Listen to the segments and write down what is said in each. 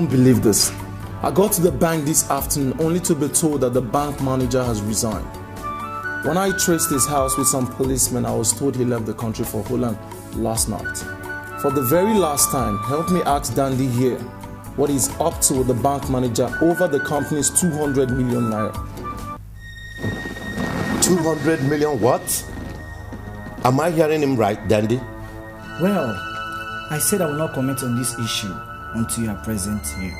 won't believe this. I got to the bank this afternoon only to be told that the bank manager has resigned. When I traced his house with some policemen, I was told he left the country for Holland last night. For the very last time, help me ask Dandy here what he's up to with the bank manager over the company's 200 million naira. 200 million what? Am I hearing him right, Dandy? Well, I said I will not comment on this issue until you are present here.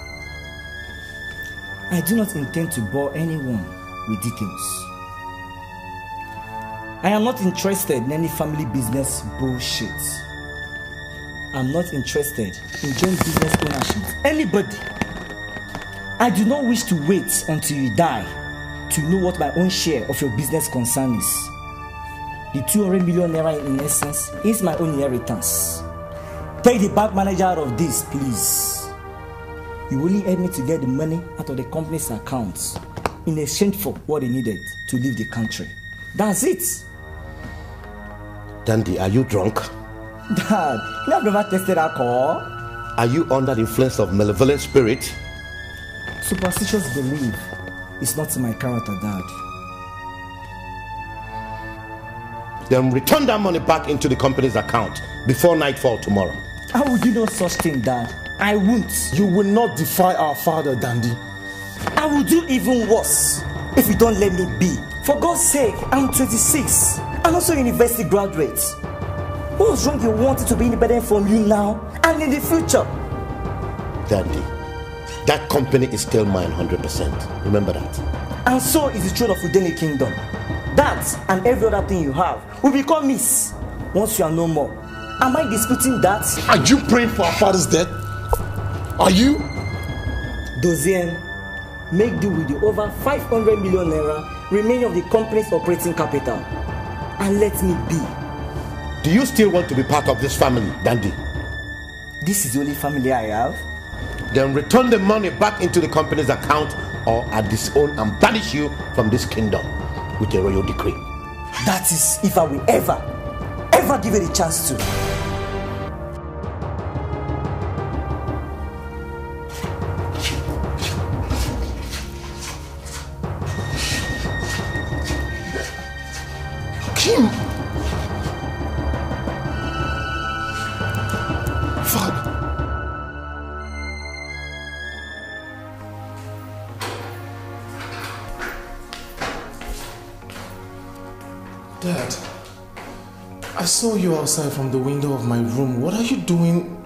I do not intend to bore anyone with details. I am not interested in any family business bullshit. I'm not interested in joint business ownership with anybody. I do not wish to wait until you die to know what my own share of your business concern is. The 200 million naira in essence is my own inheritance. Take the bank manager out of this, please. You only helped me to get the money out of the company's accounts in exchange for what they needed to leave the country. That's it. Dandy, are you drunk? Dad, you have never tasted alcohol. Are you under the influence of malevolent spirit? Superstitious belief is not in my character, Dad. Then return that money back into the company's account before nightfall tomorrow. How would you know such thing, Dad? I won't. You will not defy our father, Dandy. I will do even worse if you don't let me be. For God's sake, I'm 26 and also a university graduate. What's wrong you wanted to be independent from you now and in the future? Dandy, that company is still mine 100%. Remember that. And so is the throne of Udeni Kingdom. That and every other thing you have will become his once you are no more. Am I disputing that? Are you praying for our father's death? Are you? Dozien, make do with the over 500 million naira remaining of the company's operating capital and let me be. Do you still want to be part of this family, Dandy? This is the only family I have. Then return the money back into the company's account or I disown and banish you from this kingdom with a royal decree. That is if I will ever give it a chance to. Kim! Father. Dad, I saw you outside from the window of my room. What are you doing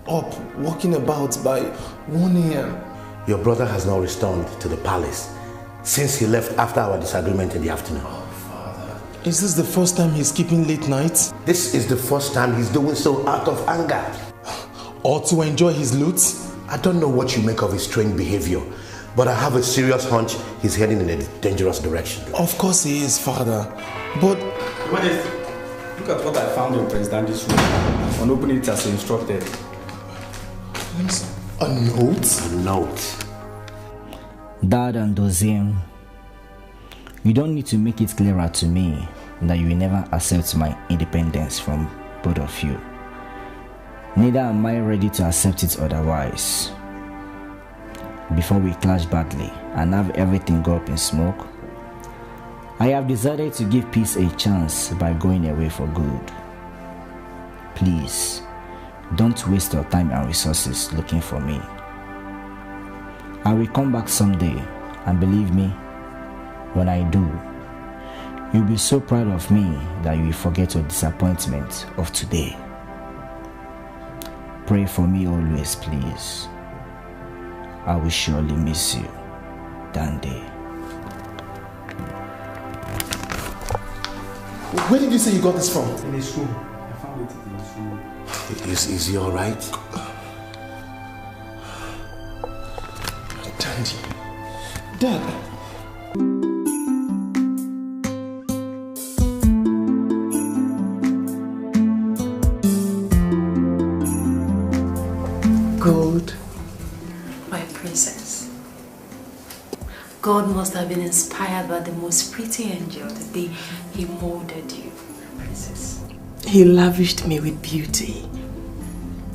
up, walking about by 1 a.m.? Your brother has now returned to the palace since he left after our disagreement in the afternoon. Is this the first time he's keeping late nights? This is the first time he's doing so out of anger. Or to enjoy his loot? I don't know what you make of his strange behavior, but I have a serious hunch he's heading in a dangerous direction. Of course he is, Father. But... Look at what I found in President's room. On opening it as instructed. A note? A note. Dad and Dozien, you don't need to make it clearer to me that you will never accept my independence from both of you. Neither am I ready to accept it otherwise. Before we clash badly and have everything go up in smoke, I have decided to give peace a chance by going away for good. Please, don't waste your time and resources looking for me. I will come back someday, and believe me, when I do, you'll be so proud of me that you will forget your disappointment of today. Pray for me always, please. I will surely miss you, Dandy. Where did you say you got this from? In his room. I found it in his room. Is he alright? Dandy. Dad. Good. My princess. God must have been inspired by the most pretty angel the day he molded you, princess. He lavished me with beauty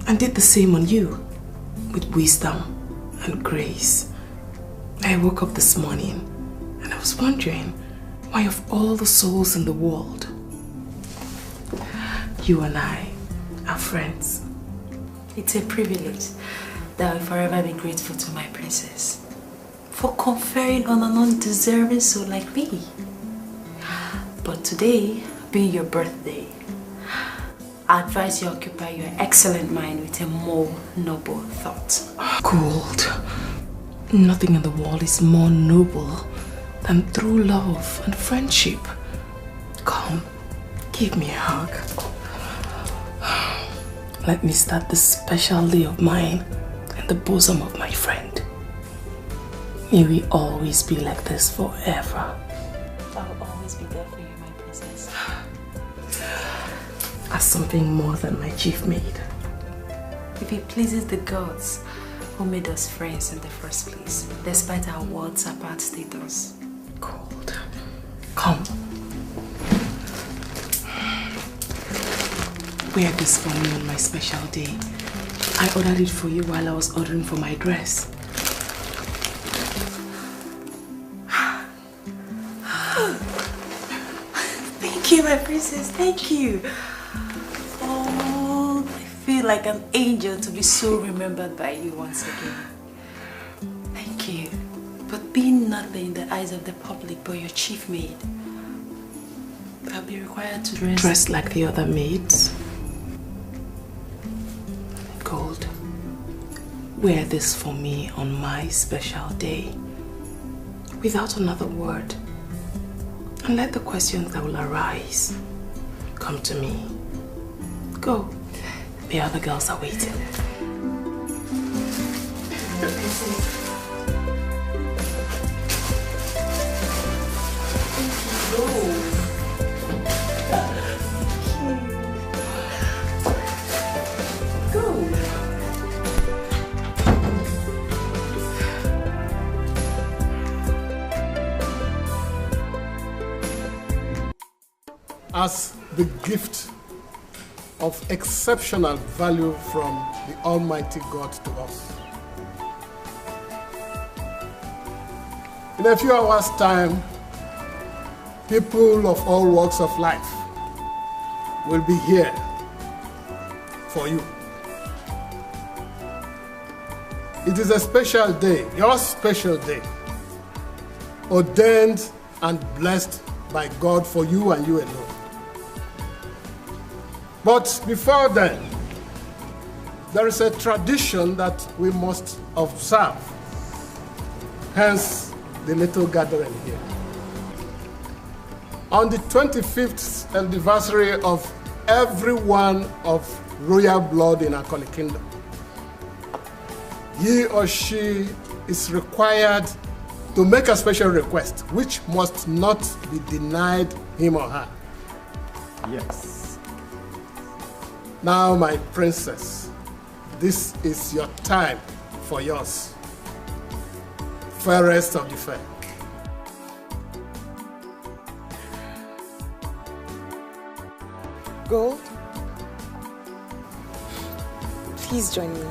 and did the same on you with wisdom and grace. I woke up this morning and I was wondering why of all the souls in the world, you and I are friends. It's a privilege that I will forever be grateful to my princess for conferring on an undeserving soul like me. But today, being your birthday, I advise you occupy your excellent mind with a more noble thought. Gold. Nothing in the world is more noble than true love and friendship. Come, give me a hug. Let me start this special day of mine in the bosom of my friend. May we always be like this forever. I will always be there for you, my princess. As something more than my chief maid. If it pleases the gods who made us friends in the first place, despite our worlds apart status. Gold. Come. Wear this for me on my special day. I ordered it for you while I was ordering for my dress. Thank you, my princess. Thank you. Oh, I feel like an angel to be so remembered by you once again. Thank you. But being nothing in the eyes of the public but your chief maid, I'll be required to dress like the other maids. Gold, wear this for me on my special day, without another word, and let the questions that will arise come to me. Go, the other girls are waiting. As the gift of exceptional value from the Almighty God to us. In a few hours' time, people of all walks of life will be here for you. It is a special day, your special day, ordained and blessed by God for you and you alone. But before then, there is a tradition that we must observe, hence the little gathering here. On the 25th anniversary of every one of royal blood in Akoni Kingdom, he or she is required to make a special request, which must not be denied him or her. Yes. Now, my princess, this is your time for yours. Fairest of the fair. Gold, please join me.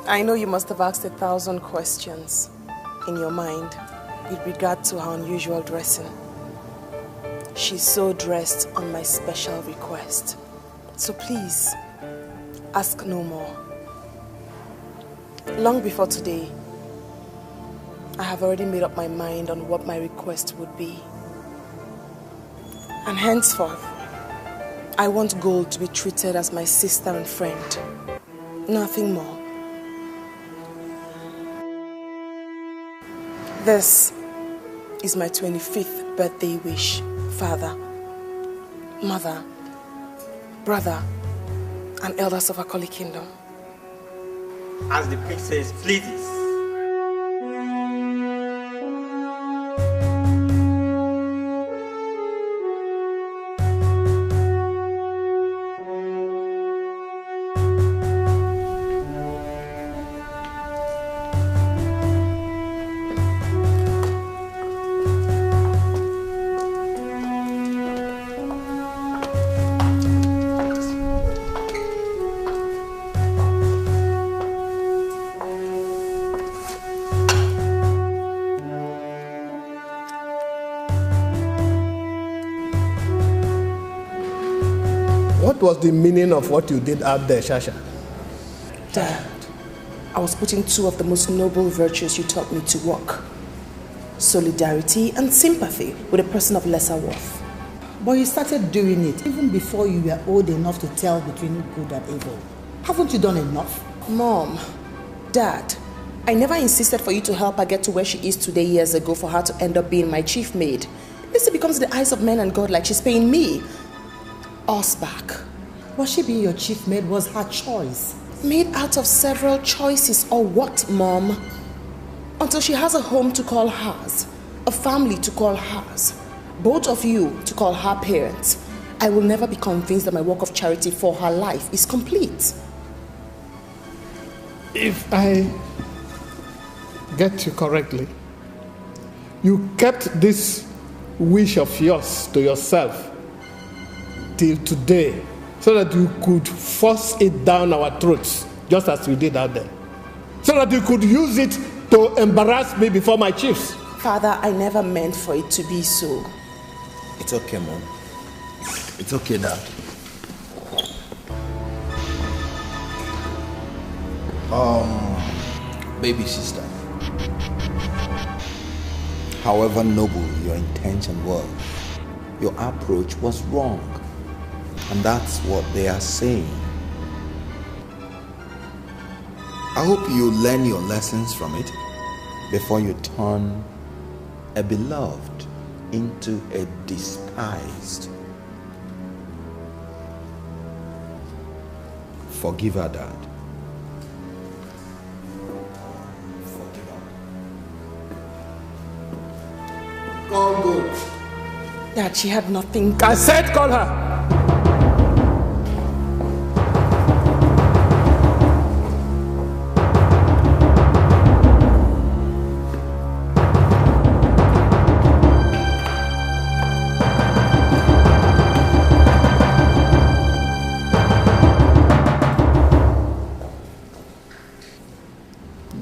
I know you must have asked 1,000 questions in your mind with regard to her unusual dressing. She's so dressed on my special request. So please, ask no more. Long before today, I have already made up my mind on what my request would be. And henceforth, I want Gold to be treated as my sister and friend. Nothing more. This is my 25th birthday wish, father, mother, brother, and elders of Akoli Kingdom. As the princess pleases. What was the meaning of what you did out there, Sasha? Dad, I was putting two of the most noble virtues you taught me to work. Solidarity and sympathy with a person of lesser worth. But you started doing it even before you were old enough to tell between good and evil. Haven't you done enough? Mom, Dad, I never insisted for you to help her get to where she is today years ago for her to end up being my chief maid. This becomes the eyes of men and God like she's paying me. Us back. Was she being your chief maid was her choice. Made out of several choices or what, Mom? Until she has a home to call hers, a family to call hers, both of you to call her parents, I will never be convinced that my work of charity for her life is complete. If I get you correctly, you kept this wish of yours to yourself till today so that you could force it down our throats, just as we did out there, so that you could use it to embarrass me before my chiefs. Father, I never meant for it to be so. It's okay, Mom. It's okay, Dad. Baby sister. However noble your intention was, your approach was wrong. And that's what they are saying. I hope you learn your lessons from it before you turn a beloved into a despised. Forgive her, Dad. Forgive her. Call good. Dad, she had nothing. I said call her.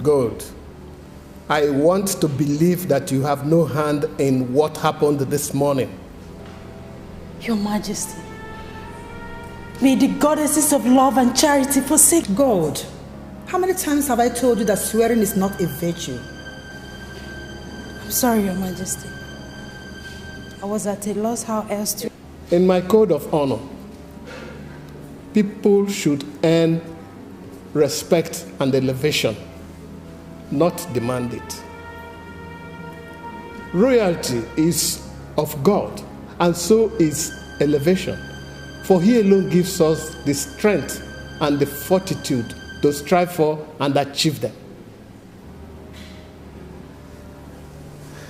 Good. I want to believe that you have no hand in what happened this morning. Your Majesty, may the goddesses of love and charity forsake God. How many times have I told you that swearing is not a virtue? I'm sorry, Your Majesty. I was at a loss how else to... In my code of honor, people should earn respect and elevation, not demand it. Royalty is of God, and so is elevation. For He alone gives us the strength and the fortitude to strive for and achieve them.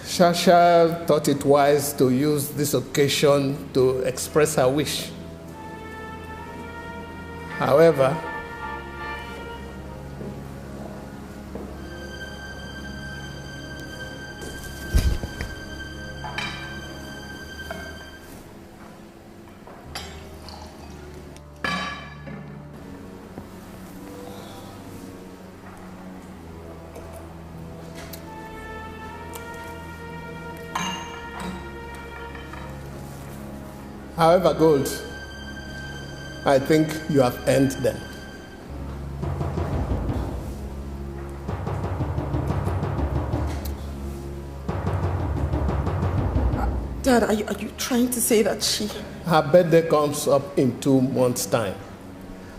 Sasha thought it wise to use this occasion to express her wish. However, Gold, I think you have earned them. Dad, are you trying to say that she... Her birthday comes up in 2 months' time.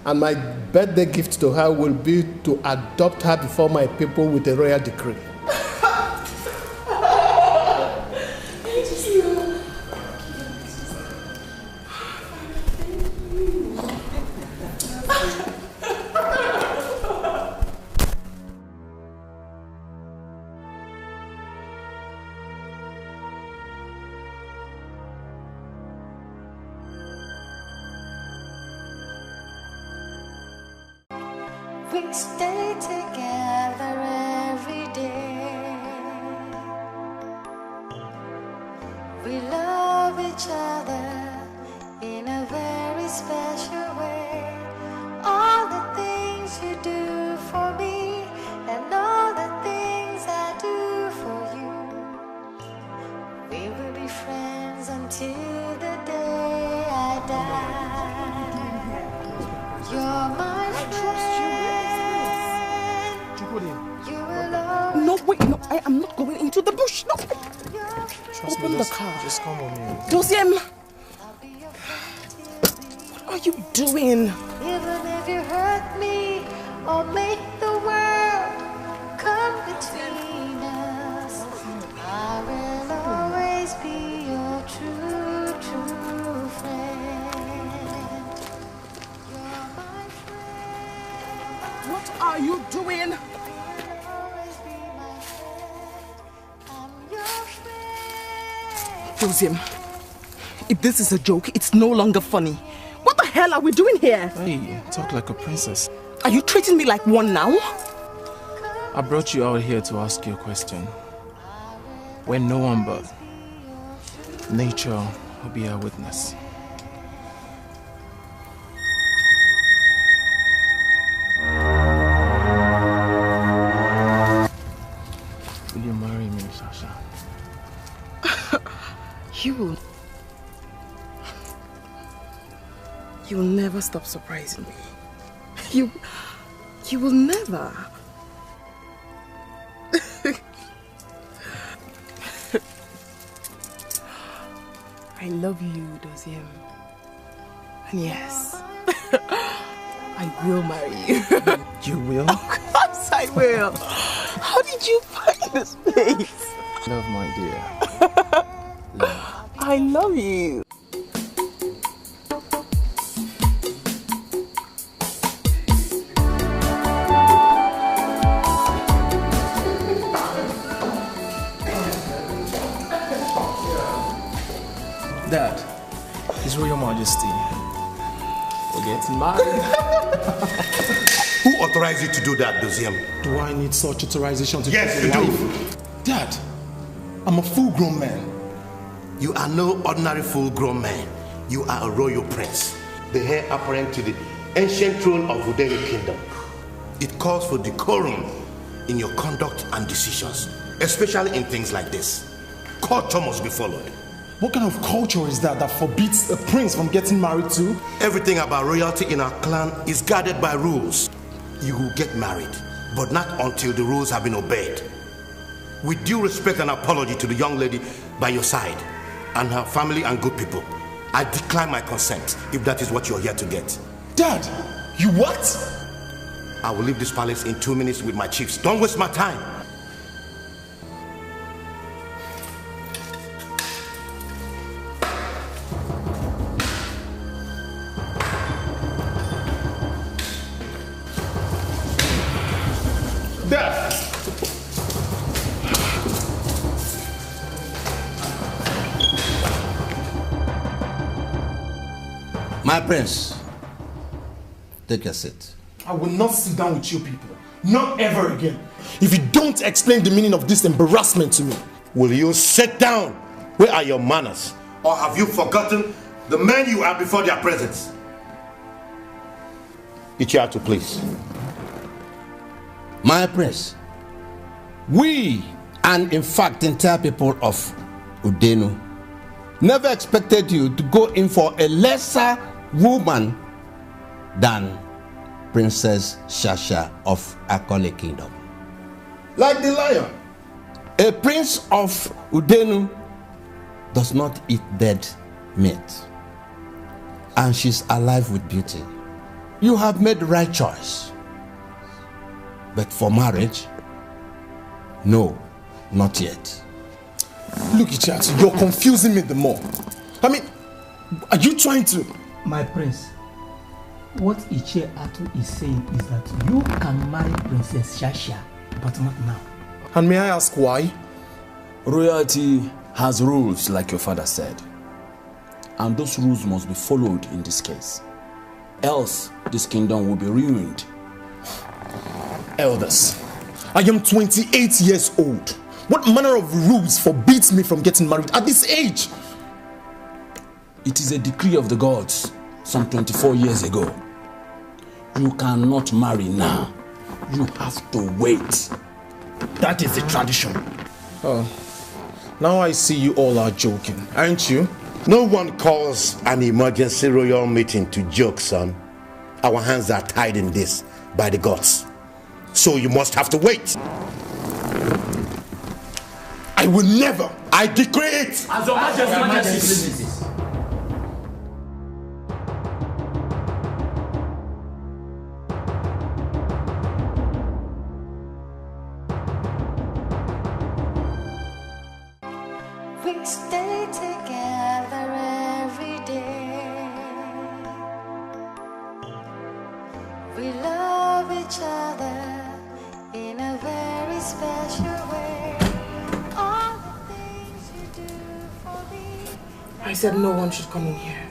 And my birthday gift to her will be to adopt her before my people with a royal decree. We stay together every day. We love each other in a very special way. All the things you do for me and all the things I do for you. We will be friends until the day I die. my friend. No, wait, no, I am not going into the bush. No. Open the car. Just come on in. Dosiem. What are you doing? Even if you hurt me or make the world come between us, I will always be your true, true friend. You're my friend. What are you doing? You'll always be my friend. I'm your friend. Dosiem, if this is a joke, it's no longer funny. What the hell are we doing here? Hey, talk like a princess. Are you treating me like one now? I brought you out here to ask you a question. When no one but nature will be our witness. Will you marry me, Sasha? You'll never stop surprising me. You will never. I love you, Dosiem. And yes, I will marry you. You will? Of course I will. How did you find this place? Love, my dear. Love. I love you. Dad, His Royal Majesty, we're getting married. Who authorized you to do that, Dosiem? Do I need such authorization to Yes, take a you wife? Dad, I'm a full-grown man. You are no ordinary full-grown man. You are a royal prince, the heir apparent to the ancient throne of Udere Kingdom. It calls for decorum in your conduct and decisions, especially in things like this. Culture must be followed. What kind of culture is that forbids a prince from getting married to? Everything about royalty in our clan is guarded by rules. You will get married, but not until the rules have been obeyed. With due respect and apology to the young lady by your side and her family and good people, I decline my consent if that is what you're here to get. Dad, you what? I will leave this palace in 2 minutes with my chiefs. Don't waste my time. Dad! My prince, take your seat. I will not sit down with you people. Not ever again. If you don't explain the meaning of this embarrassment to me. Will you sit down? Where are your manners? Or have you forgotten the men you are before their presence? Ichiatu, please. My prince, we, and in fact entire people of Udenu, never expected you to go in for a lesser woman than Princess Sasha of Akole Kingdom. Like the lion. A prince of Udenu does not eat dead meat, and she's alive with beauty. You have made the right choice. But for marriage, no, not yet. Look, Ichiatu, you're confusing me the more. I mean, are you trying to... My prince, what Ichiatu is saying is that you can marry Princess Sasha, but not now. And may I ask why? Royalty has rules, like your father said. And those rules must be followed in this case. Else, this kingdom will be ruined. Elders, I am 28 years old. What manner of rules forbids me from getting married at this age? It is a decree of the gods some 24 years ago. You cannot marry now. You have to wait. That is the tradition. Oh, now I see you all are joking, aren't you? No one calls an emergency royal meeting to joke, son. Our hands are tied in this by the gods. So you must have to wait. I will never. I decree it. As Your Majesty. We stay together every day. We love each other in a very special way. All the things you do for me. I said no one should come in here.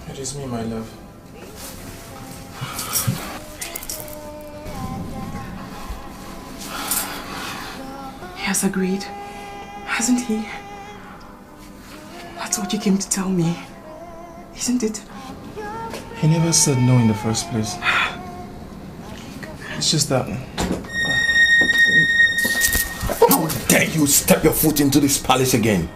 It is me, my love. He has agreed, hasn't he? That's what you came to tell me, isn't it? He never said no in the first place. It's just that. How dare you step your foot into this palace again?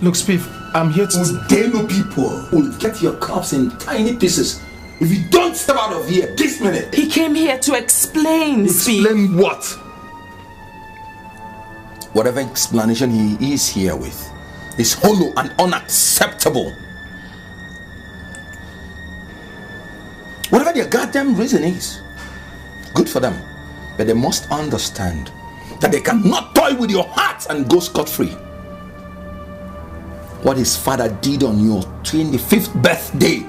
Look, Spiff, I'm here to... Udenu people will get your cups in tiny pieces if you don't step out of here this minute. He came here to explain, Explain what? Whatever explanation he is here with is hollow and unacceptable. Whatever their goddamn reason is, good for them. But they must understand that they cannot toy with your heart and go scot-free. What his father did on your 25th birthday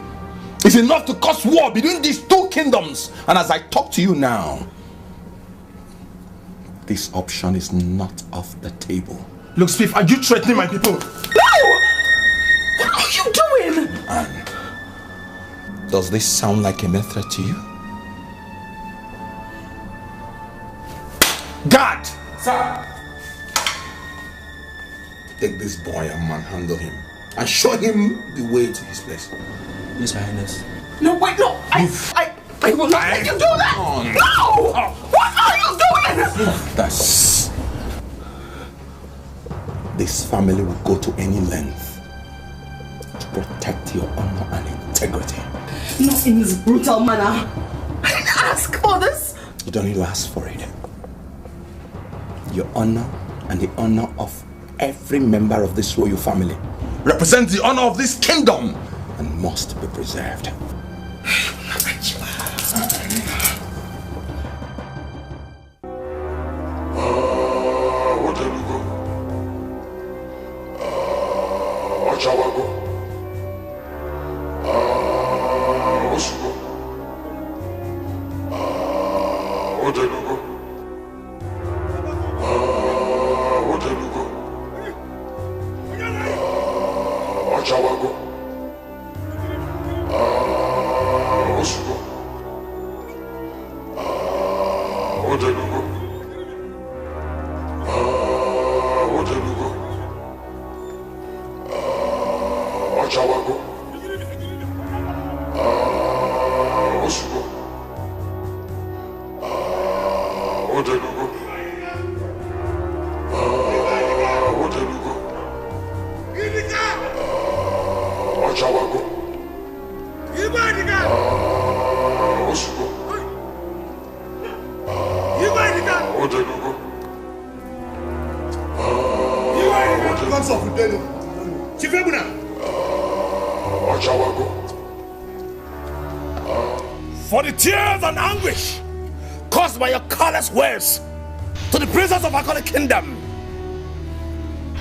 is enough to cause war between these two kingdoms. And as I talk to you now, this option is not off the table. Look, Spiff, are you threatening my people? No! What are you doing? And does this sound like a method to you? Guard! Sir! Take this boy and manhandle him and show him the way to his place. Yes, my highness. No, wait, no! I will not let you do that! No! What are you doing? That's... This family will go to any length to protect your honor and integrity. Not in this brutal manner. I didn't ask for this. You don't need to ask for it. Your honor and the honor of every member of this royal family represents the honor of this kingdom and must be preserved. For the tears and anguish caused by your careless words to the princess of Akole Kingdom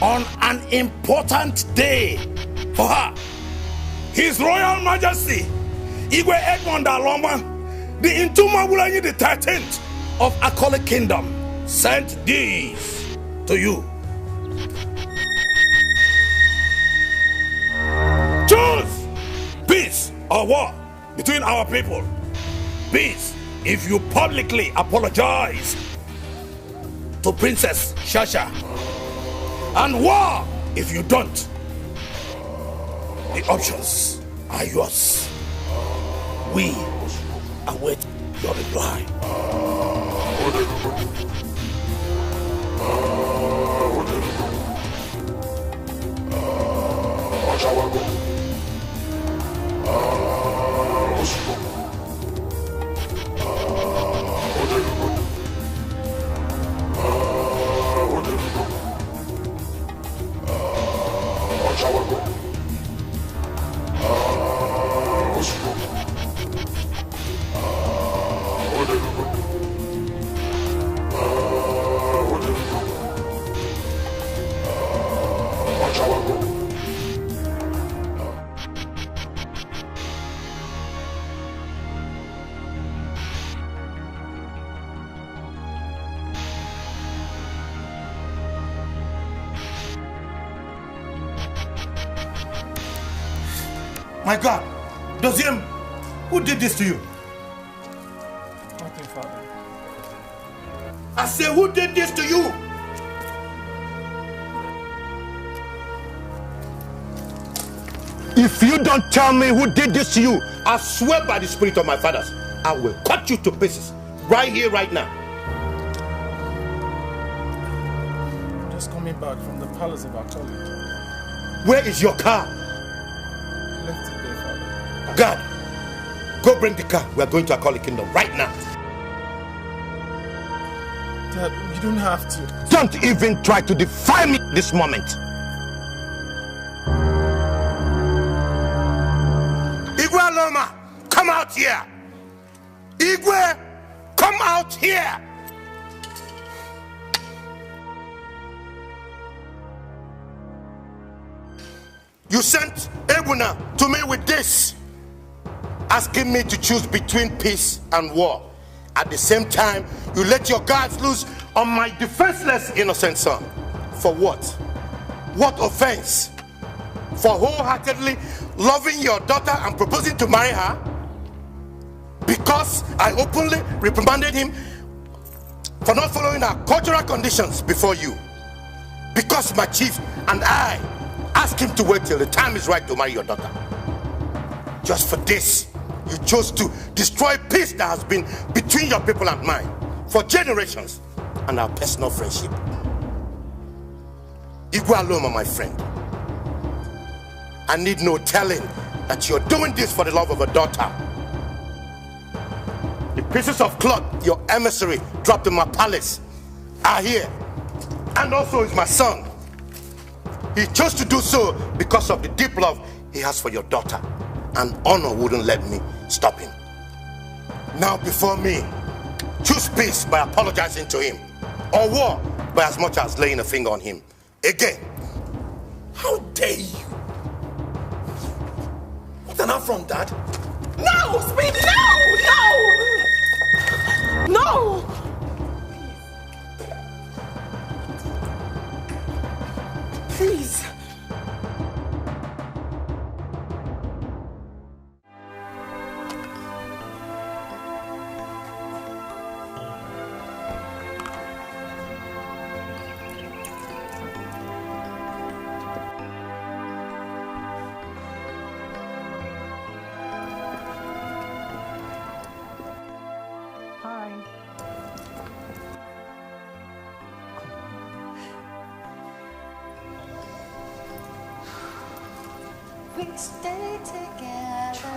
on an important day for her, His Royal Majesty Igwe Edmond Aloma, the Intumabulani the 13th of Akole Kingdom, sent these to you. Choose peace or war between our people. Peace if you publicly apologize to Princess Sasha, and war if you don't. The options are yours. We await your reply. My God, does him? Who did this to you? Nothing, Father. I say, who did this to you? If you don't tell me who did this to you, I swear by the spirit of my fathers, I will cut you to pieces. Right here, right now. I'm just coming back from the palace of our colleague. Where is your car? I left it there, Father. God, go bring the car. We are going to Akoli Kingdom right now. Dad, you don't have to. Don't even try to defy me this moment. Igwe Loma, come out here. Igwe, come out here. You sent Ebuna to me with this, asking me to choose between peace and war. At the same time, you let your guards loose on my defenseless innocent son. For what? What offense? For wholeheartedly loving your daughter and proposing to marry her? Because I openly reprimanded him for not following our cultural conditions before you. Because my chief and I asked him to wait till the time is right to marry your daughter. Just for this, you chose to destroy peace that has been between your people and mine for generations and our personal friendship. Igwe Aloma, my friend, I need no telling that you're doing this for the love of a daughter. The pieces of cloth your emissary dropped in my palace are here, and also is my son. He chose to do so because of the deep love he has for your daughter, and honor wouldn't let me stop him. Now before me, choose peace by apologizing to him, or war by as much as laying a finger on him. Again, how dare you? What an affront, Dad. No, Speed, no! No! Please. We stay together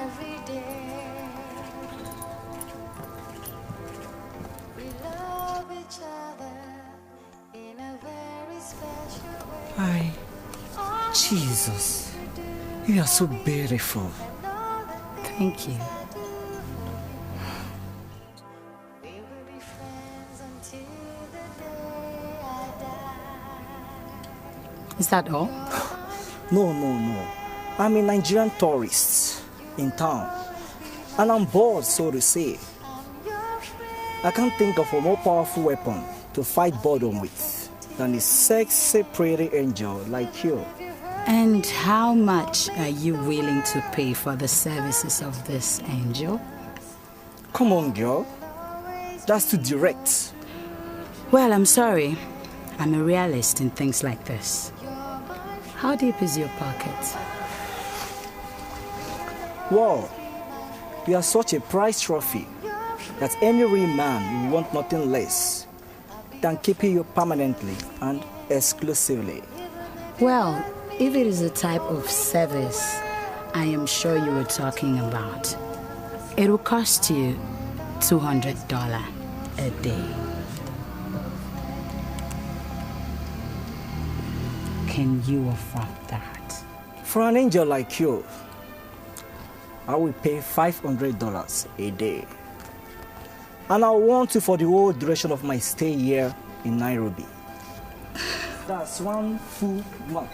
every day. We love each other in a very special way. Hi. Jesus, you are so beautiful. Thank you. We will be friends until the day I die. Is that all? No. I'm a Nigerian tourist in town, and I'm bored, so to say. I can't think of a more powerful weapon to fight boredom with than a sexy, pretty angel like you. And how much are you willing to pay for the services of this angel? Come on, girl. That's too direct. Well, I'm sorry. I'm a realist in things like this. How deep is your pocket? Wow, you are such a prize trophy that any real man will want nothing less than keeping you permanently and exclusively. Well, if it is the type of service I am sure you were talking about, it will cost you $200 a day. Can you afford that? For an angel like you, I will pay $500 a day. And I want you for the whole duration of my stay here in Nairobi. That's 1 full month.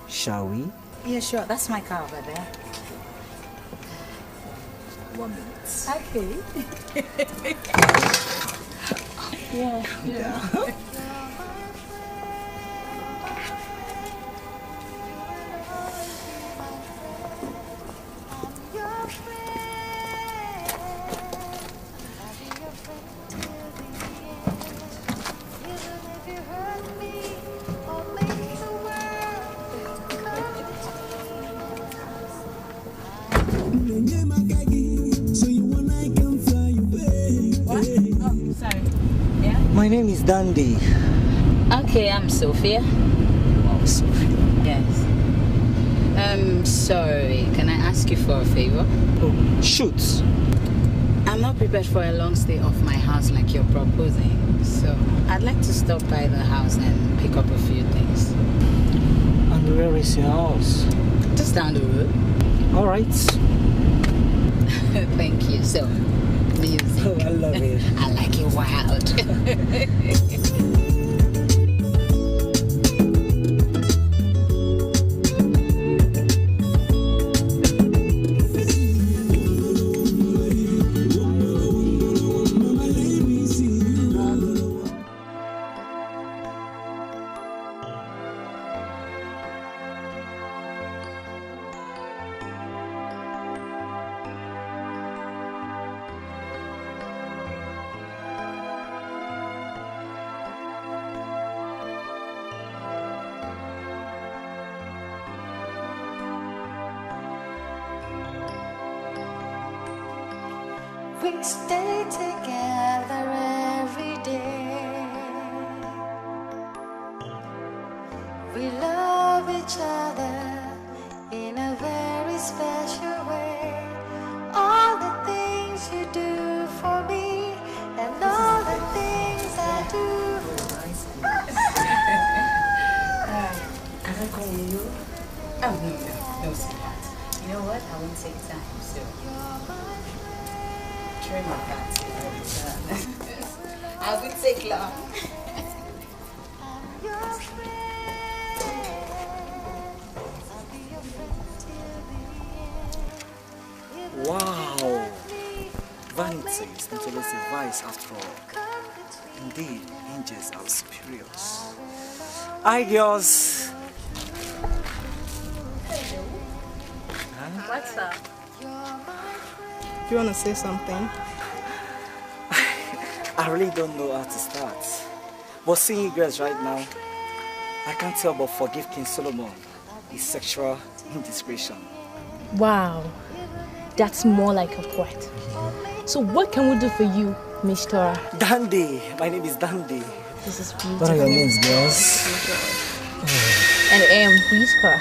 Shall we? Yeah, sure. That's my car over there. 1 minute. Okay. Yeah. What? Oh, sorry. Yeah? My name is Dandy. Okay, I'm Sophia. Wow, Sophia. Yes. Sorry, can I ask you for a favor? Oh, shoot. I'm not prepared for a long stay off my house like you're proposing, so I'd like to stop by the house and pick up a few things. And where is your house? Just down the road. All right. Thank you. So, music. Oh, I love it. I like it wild. We stay together every day. We love each other in a very special way. All the things you do for me and all the things I do for myself. Can I call you? Oh, no, sweetheart. You know what? I won't take time, so... Try my party. I will take long. Wow. Vanity is not always a vice after all. Indeed, angels are superiors. Hi, girls. What's up? You want to say something? I really don't know how to start. But seeing you girls right now, I can't tell but forgive King Solomon his sexual indiscretion. Wow, that's more like a poet. So what can we do for you, Mr. Dandy. My name is Dandy. This is beautiful. What are your names, girls? And I am Whisker.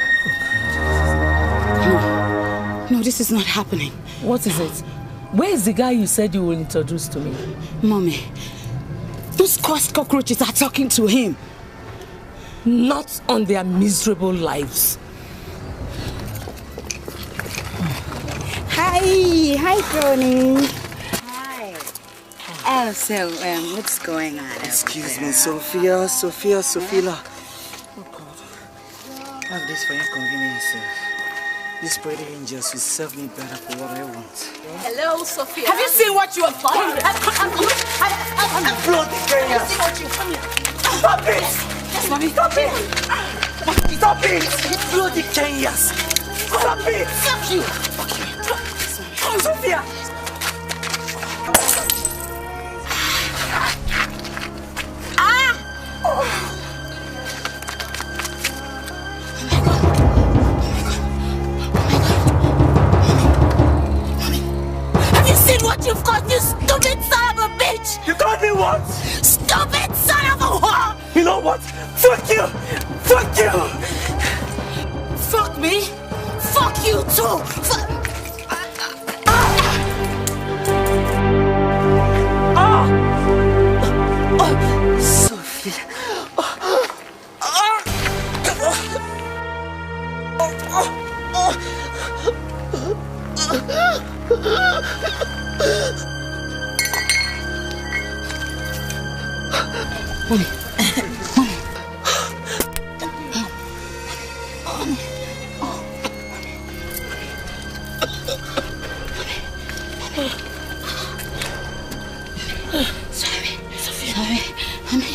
No, this is not happening. What is it? Where is the guy you said you will introduce to me? Mommy, those cursed cockroaches are talking to him. Not on their miserable lives. Hi, Tony. Hi. Oh, so, what's going on? Excuse me, Sophia. Oh, God. I have this for inconvenience, sir. These pretty angels will serve me better for what I want. Hello, Sophia. Have you seen what you have done? I'm bloody Have you seen what you've done? Stop it! Yes, Mommy. Stop it! Stop it! Bloody Kenyas! Stop it! Fuck you! Sophia! What you've got, you stupid son of a bitch! You called me what? Stupid son of a whore! You know what? Fuck you! Fuck you! Fuck me? Fuck you too! Sophia. Mommy.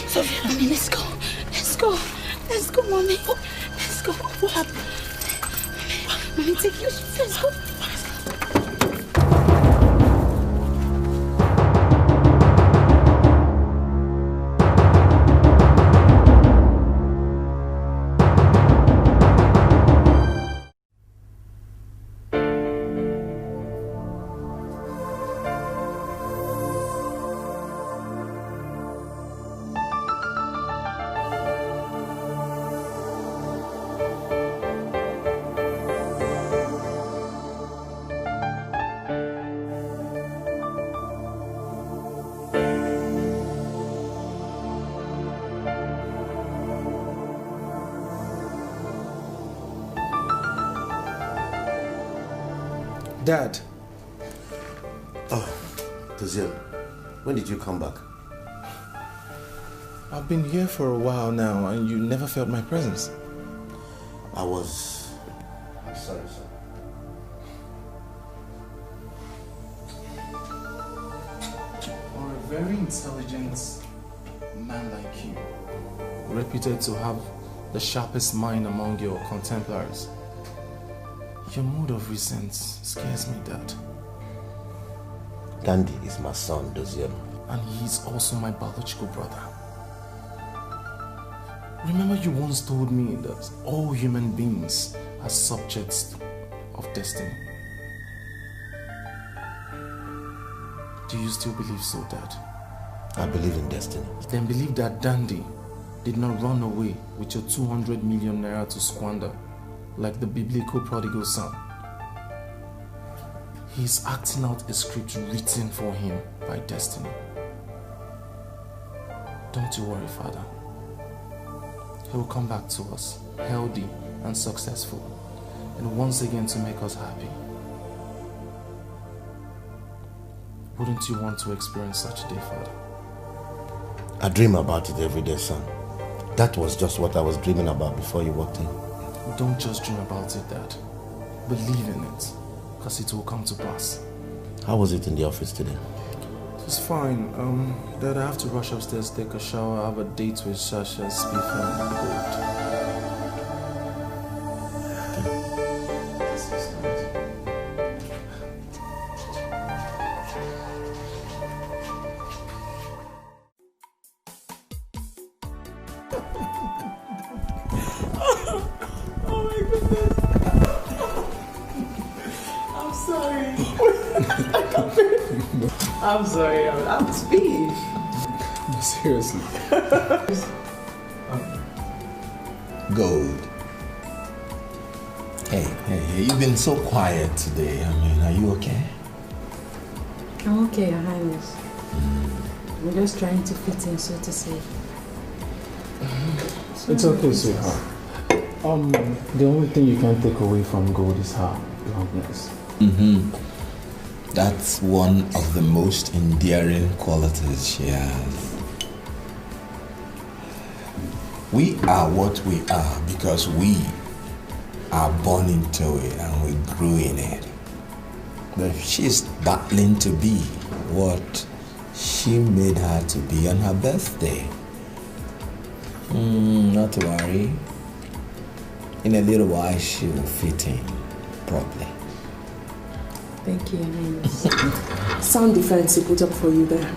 Sorry. Mommy, let's go. Let's go, Mommy. Let's go. What happened? Mommy, take your shoes. Let's go. Dad. Oh, Tazil, when did you come back? I've been here for a while now and you never felt my presence. I'm sorry, sir. For a very intelligent man like you, reputed to have the sharpest mind among your contemporaries, your mood of recent scares me, Dad. Dandy is my son, Dozier. And he's also my biological brother. Remember you once told me that all human beings are subjects of destiny. Do you still believe so, Dad? I believe in destiny. Then believe that Dandy did not run away with your 200 million naira to squander like the biblical prodigal son. He is acting out a script written for him by destiny. Don't you worry, Father. He will come back to us, healthy and successful, and once again to make us happy. Wouldn't you want to experience such a day, Father? I dream about it every day, son. That was just what I was dreaming about before you walked in. Don't just dream about it, Dad. Believe in it, because it will come to pass. How was it in the office today? It's fine. Dad, I have to rush upstairs, take a shower. I have a date with Sasha, Spiff, and Gold. I'm sorry, I'm speech. No, seriously. Gold. Hey, you've been so quiet today. I mean, are you okay? I'm okay, Your Highness. I'm just trying to fit in, so to say. It's okay, sweetheart. The only thing you can take away from Gold is her bluntness. That's one of the most endearing qualities she has. We are what we are because we are born into it and we grew in it. But if she's battling to be what she made her to be on her birthday, not to worry. In a little while, she will fit in properly. Thank you, Your Highness. Sound defense he put up for you there.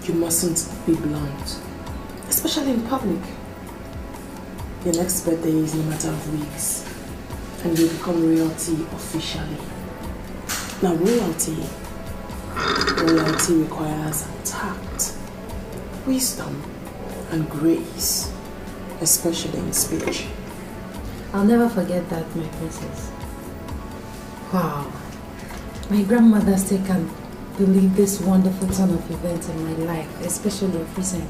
You mustn't be blunt, especially in public. Your next birthday is in a matter of weeks, and you become royalty officially. Now, royalty requires tact, wisdom, and grace, especially in speech. I'll never forget that, my princess. Wow. My grandmother still can't believe this wonderful turn of events in my life, especially of recent.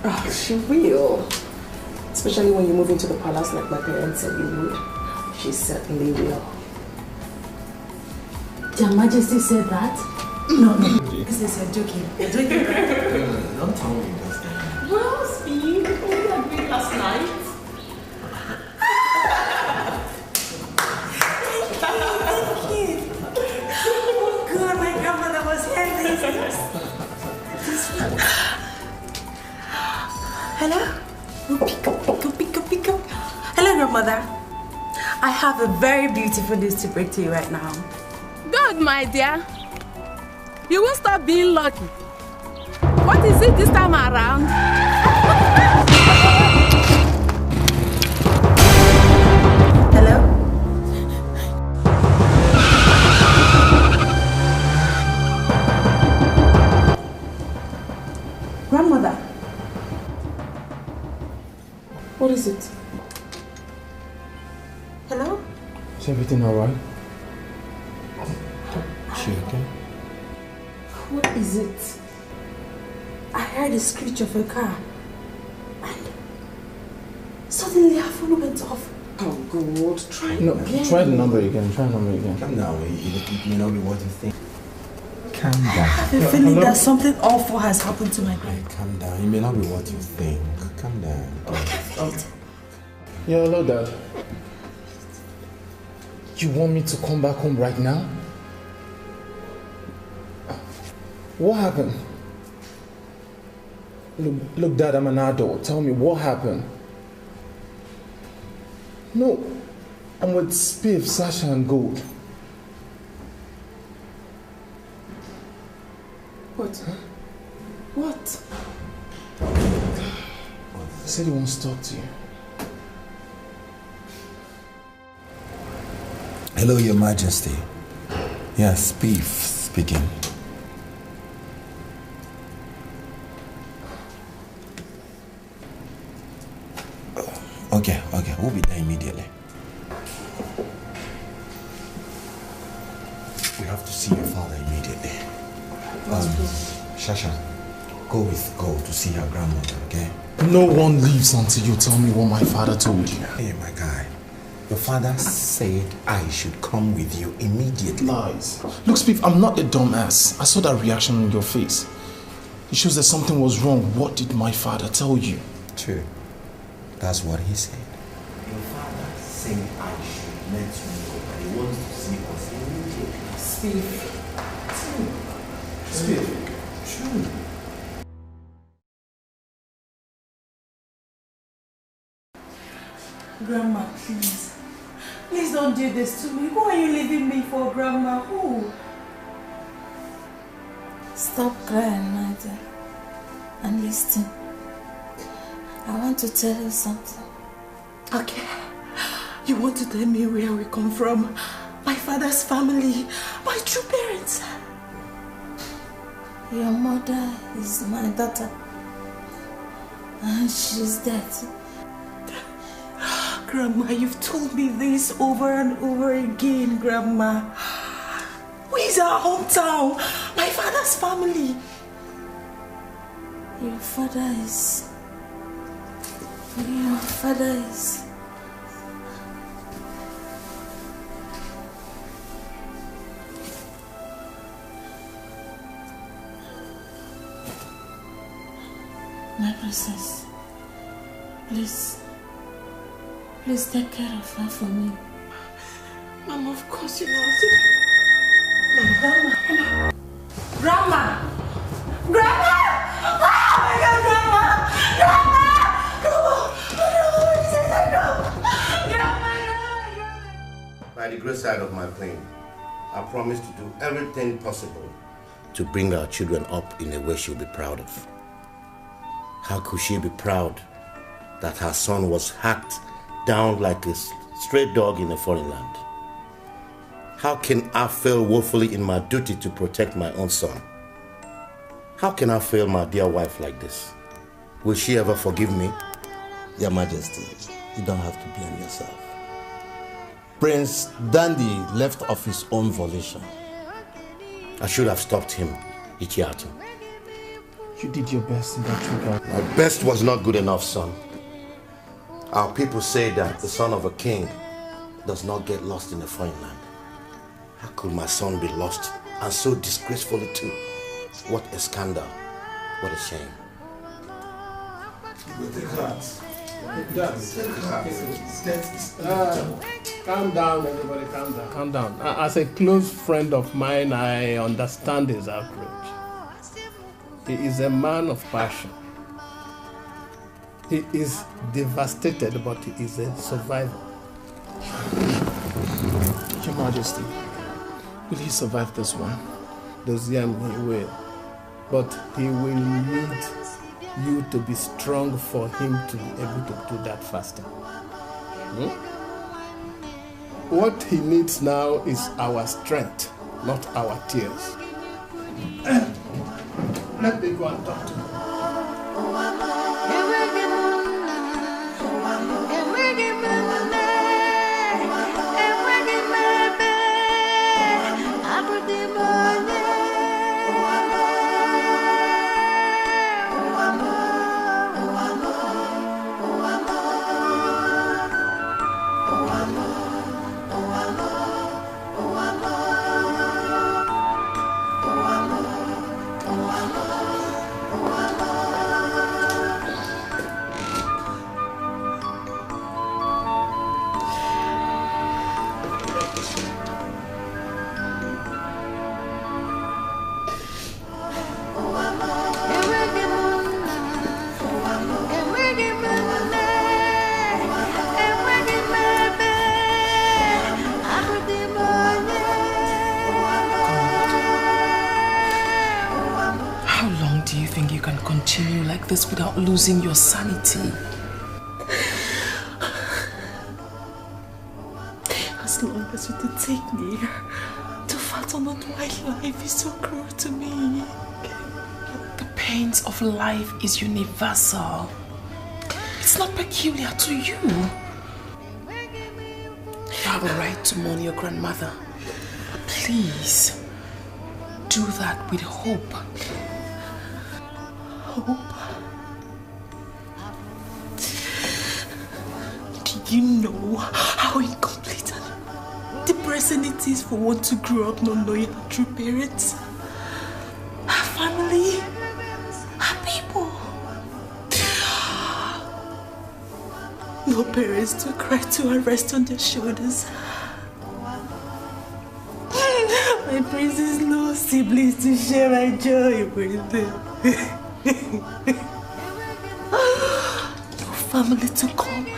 Oh, she will. Especially when you move into the palace like my parents said you would. She certainly will. Your Majesty said that? No. Princess, you're joking. You're joking, right? Don't tell me this. Well, Steve, we agreed last night. Hello? Pick up. Hello, grandmother. I have a very beautiful news to break to you right now. Good, my dear. You won't stop being lucky. What is it this time around? Hello? Grandmother. What is it? Hello? Is everything alright? She okay? What is it? I heard the screech of a car. And suddenly her phone went off. Oh, God. Try No, again. try the number again. Try the number again. Calm down. It may not be what you think. Calm down. I have a feeling that something awful has happened to my brother. Calm down. It may not be what you think. Calm down. Yeah, hello, Dad. You want me to come back home right now? What happened? Look, Dad, I'm an adult. Tell me, what happened? No, I'm with Spiff, Sasha, and Gold. What? What? He said he wants to talk to you. Hello, Your Majesty. Yes, Spiff speaking. Okay, we'll be there immediately. We have to see your father immediately. Sasha, go with Gold to see her grandmother, okay? No one leaves until you tell me what my father told you. Hey, my guy. Your father said I should come with you immediately. Lies. Look, Spiff, I'm not a dumbass. I saw that reaction on your face. It shows that something was wrong. What did my father tell you? True. That's what he said. Your father said I should let you know that he wants to see us immediately. Spiff. True. Grandma, please. Please don't do this to me. Who are you leaving me for, Grandma? Who? Stop crying, my dear, and listen. I want to tell you something. Okay. You want to tell me where we come from? My father's family, my true parents. Your mother is my daughter, and she's dead. Grandma, you've told me this over and over again, Grandma. Where's our hometown? My father's family. Your father is... Your father is... My princess, please take care of her for me. Mama, of course you know. Grandma! Grandma! Grandma! Oh my God, Grandma! Grandma! By the great side of my plane, I promise to do everything possible to bring our children up in a way she'll be proud of. How could she be proud that her son was hacked down like a stray dog in a foreign land? How can I fail woefully in my duty to protect my own son? How can I fail my dear wife like this? Will she ever forgive me? Your Majesty, you don't have to blame yourself. Prince Dandy left of his own volition. I should have stopped him, Ichiatu. You did your best in that regard. My best was not good enough, son. Our people say that the son of a king does not get lost in a foreign land. How could my son be lost, and so disgracefully too? What a scandal. What a shame. Calm down, everybody, calm down. Calm down. As a close friend of mine, I understand his outrage. He is a man of passion. He is devastated, but he is a survivor. Your Majesty, will he survive this one? Doziem, he will. But he will need you to be strong for him to be able to do that faster. What he needs now is our strength, not our tears. Let me go and talk to him. this without losing your sanity. As long as you did take me, to fathom not why life is so cruel to me. The pains of life is universal. It's not peculiar to you. You have a right to mourn your grandmother. Please, do that with hope. Hope? Do you know how incomplete and depressing it is for one to grow up not knowing our true parents? Our family, our people. No parents to cry to and rest on their shoulders. My princess, no siblings to share my joy with them. No family to call mine.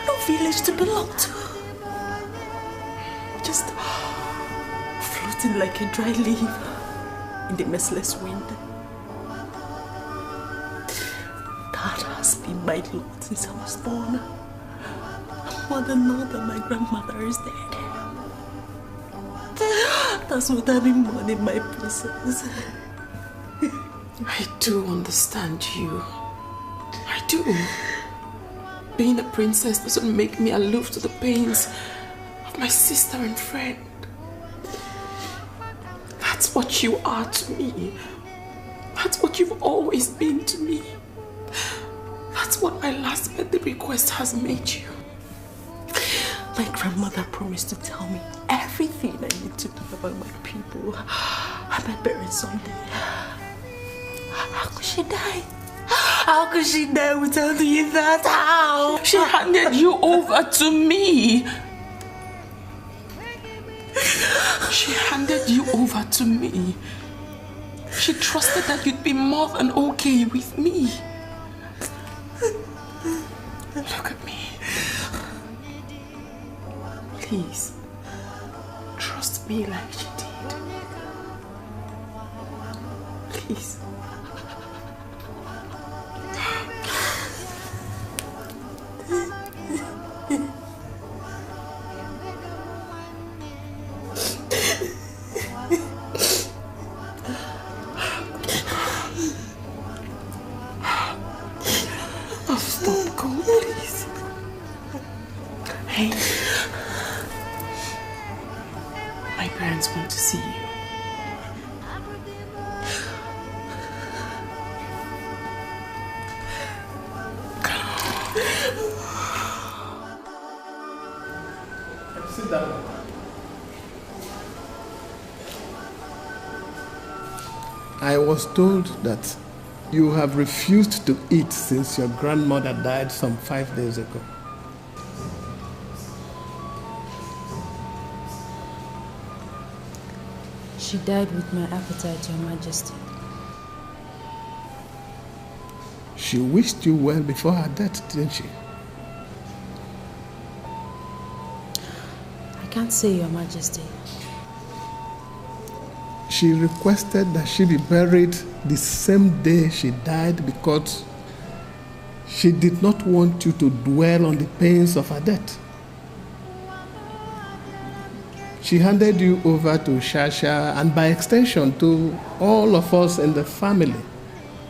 No village to belong to. Just floating like a dry leaf in the merciless wind. That has been my lot since I was born. Mother, now that my grandmother is dead. That's what I've been mourning, my princess. I do understand you. I do. Being a princess doesn't make me aloof to the pains of my sister and friend. That's what you are to me. That's what you've always been to me. That's what my last birthday request has made you. My grandmother promised to tell me everything I need to know about my people and my parents someday. How could she die? How could she die without doing that? How? She handed you over to me. She handed you over to me. She trusted that you'd be more than okay with me. Look at me. Please, trust me like she did. Please. Oh, stop, go, please. Hey. My parents want to see you. Sit down. I was told that you have refused to eat since your grandmother died some 5 days ago. She died with my appetite, Your Majesty. She wished you well before her death, didn't she? I can't say, Your Majesty. She requested that she be buried the same day she died because she did not want you to dwell on the pains of her death. She handed you over to Sasha and by extension to all of us in the family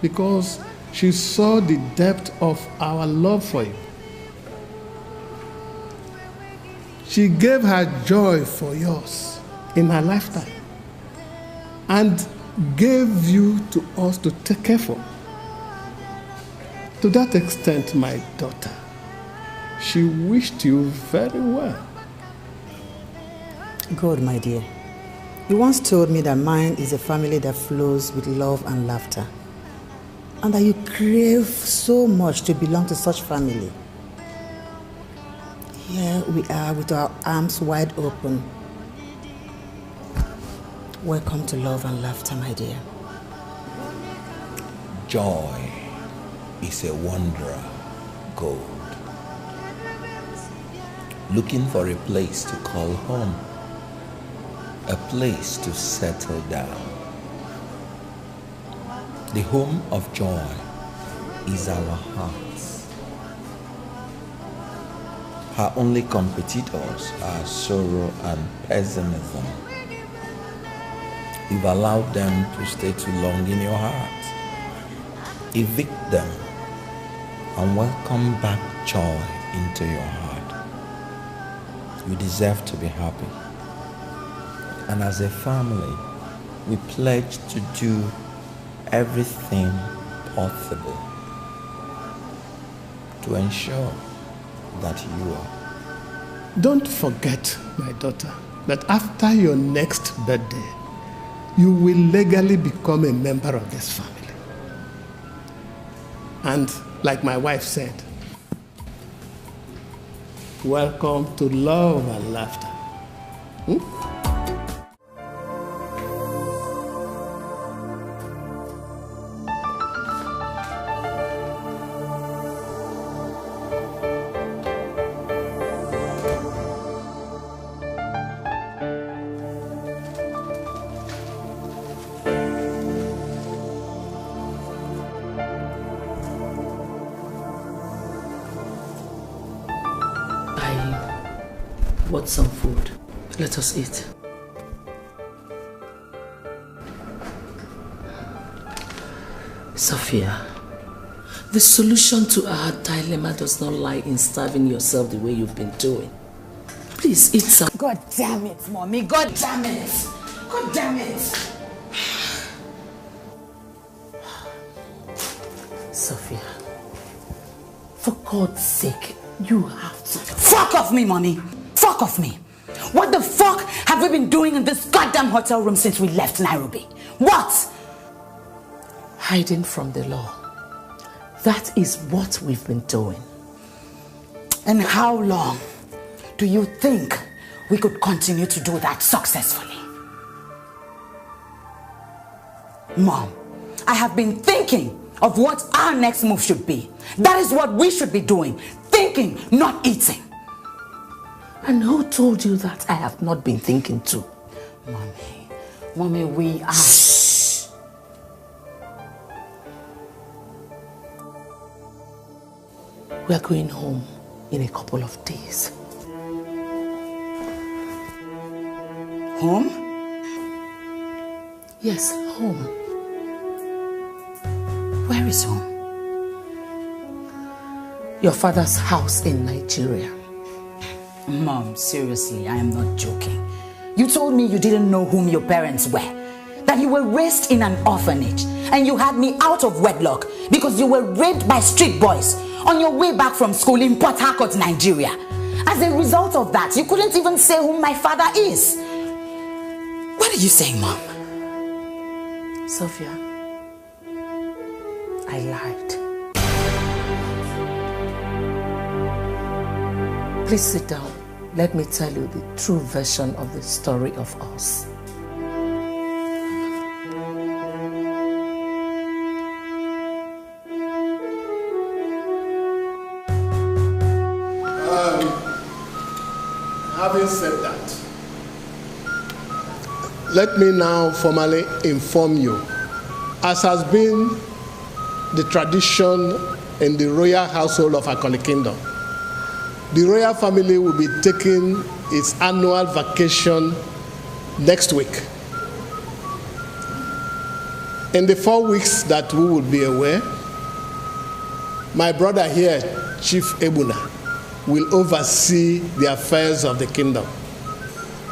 because she saw the depth of our love for you. She gave her joy for yours in her lifetime and gave you to us to take care for. To that extent, my daughter, she wished you very well. Good, my dear. You once told me that mine is a family that flows with love and laughter, and that you crave so much to belong to such family. Here we are with our arms wide open. Welcome to love and laughter, my dear. Joy is a wanderer gold, looking for a place to call home, a place to settle down. The home of joy is our hearts. Our only competitors are sorrow and pessimism. You've allowed them to stay too long in your heart. Evict them and welcome back joy into your heart. You deserve to be happy. And as a family, we pledge to do everything possible to ensure that you are. Don't forget, my daughter, that after your next birthday, you will legally become a member of this family. And like my wife said, welcome to love and laughter. Some food. Let us eat. Sophia, the solution to our dilemma does not lie in starving yourself the way you've been doing. Please eat some. God damn it, Mommy. God damn it. God damn it. Sophia, for God's sake, you have to... Fuck off me, Mommy. Fuck off me. What the fuck have we been doing in this goddamn hotel room since we left Nairobi? What? Hiding from the law. That is what we've been doing. And how long do you think we could continue to do that successfully? Mom, I have been thinking of what our next move should be. That is what we should be doing. Thinking, not eating. And who told you that I have not been thinking too? Mommy, we are... Shh. We are going home in a couple of days. Home? Yes, home. Where is home? Your father's house in Nigeria. Mom, seriously, I am not joking. You told me you didn't know whom your parents were, that you were raised in an orphanage, and you had me out of wedlock because you were raped by street boys on your way back from school in Port Harcourt, Nigeria. As a result of that, you couldn't even say whom my father is. What are you saying, Mom? Sophia, I lied. Please sit down. Let me tell you the true version of the story of us. Having said that, let me now formally inform you, as has been the tradition in the royal household of Akoli Kingdom, the royal family will be taking its annual vacation next week. In the 4 weeks that we will be away, my brother here, Chief Ebuna, will oversee the affairs of the kingdom.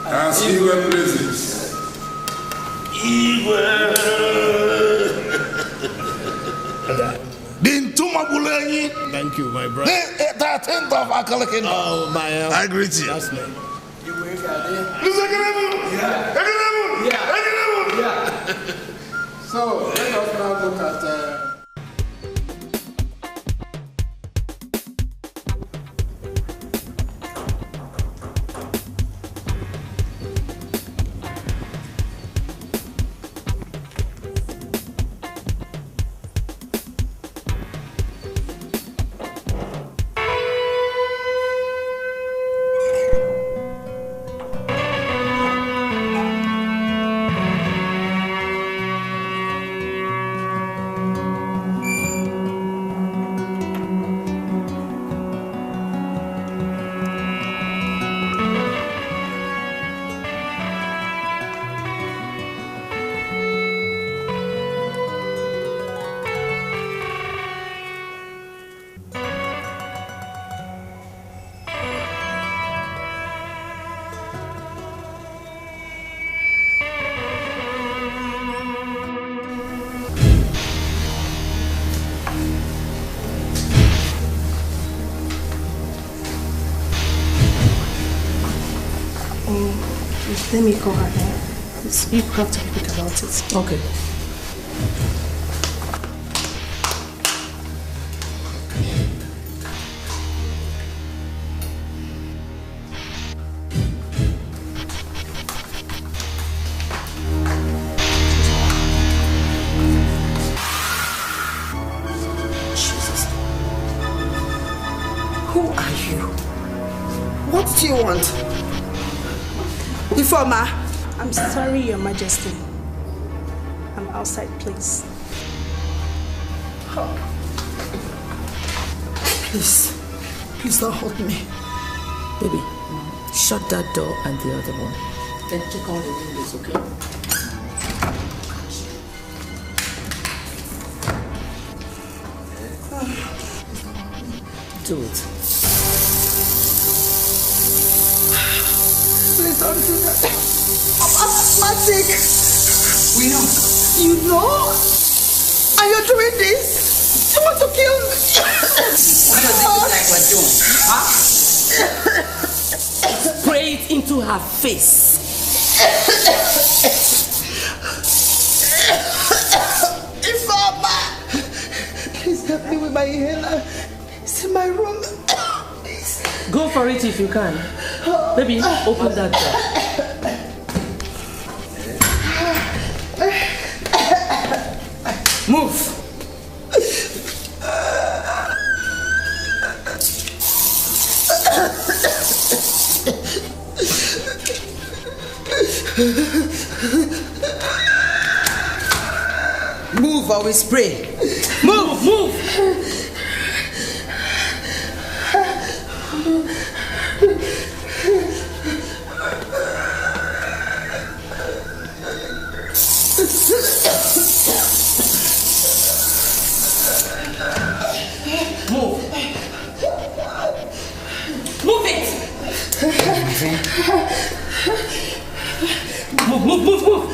As Igwe praises. Igwe! Thank you, my brother. The 13th of Akoli Kingdom. Oh, my I greet you. That's me. So, let us now look at... Let me call her. You have to be quick about it. Okay. What do you want? Informer? I'm sorry, Your Majesty. I'm outside, please. Please don't hold me. Baby, shut that door and the other one. Then check all the windows, okay? Do it. Please don't do that. I'm asthmatic. We know. You know? And you're doing this? You want to kill me? What does it look like we're doing? Huh? Spray it into her face. Informer! Please help me with my inhaler. It's in my room. Go for it if you can. Baby, open that door. Move. Move or we spray. Move, move. Move. Move it. Move, move, move, move.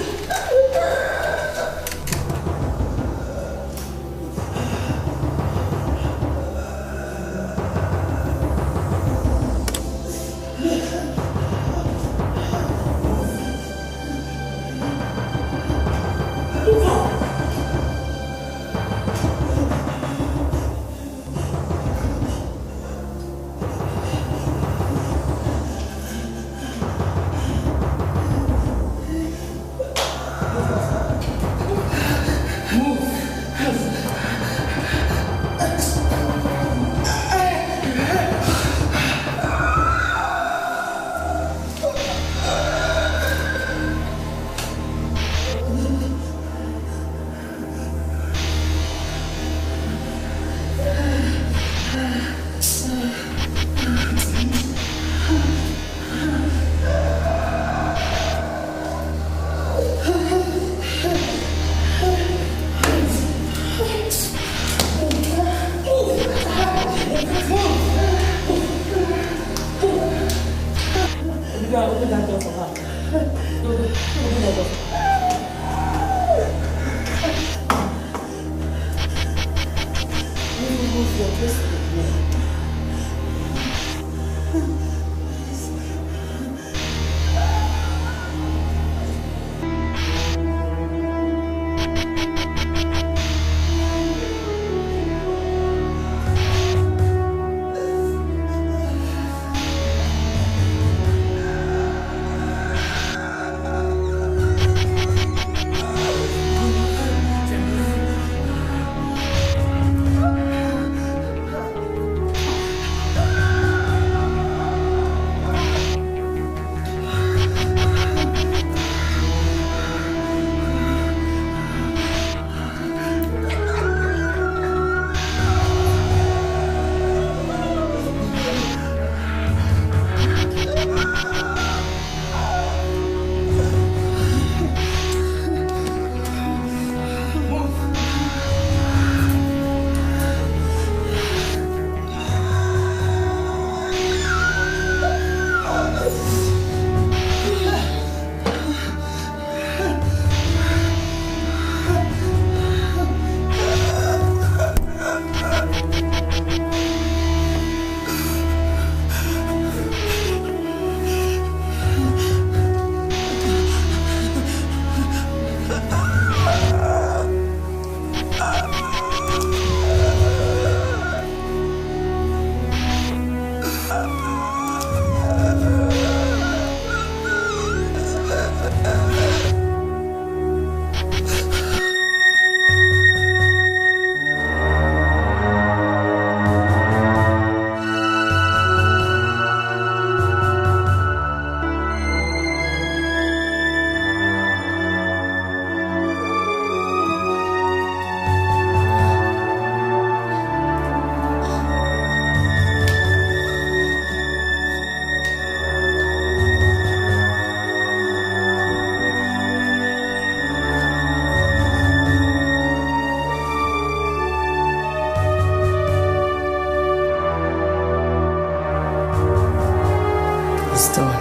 It's done.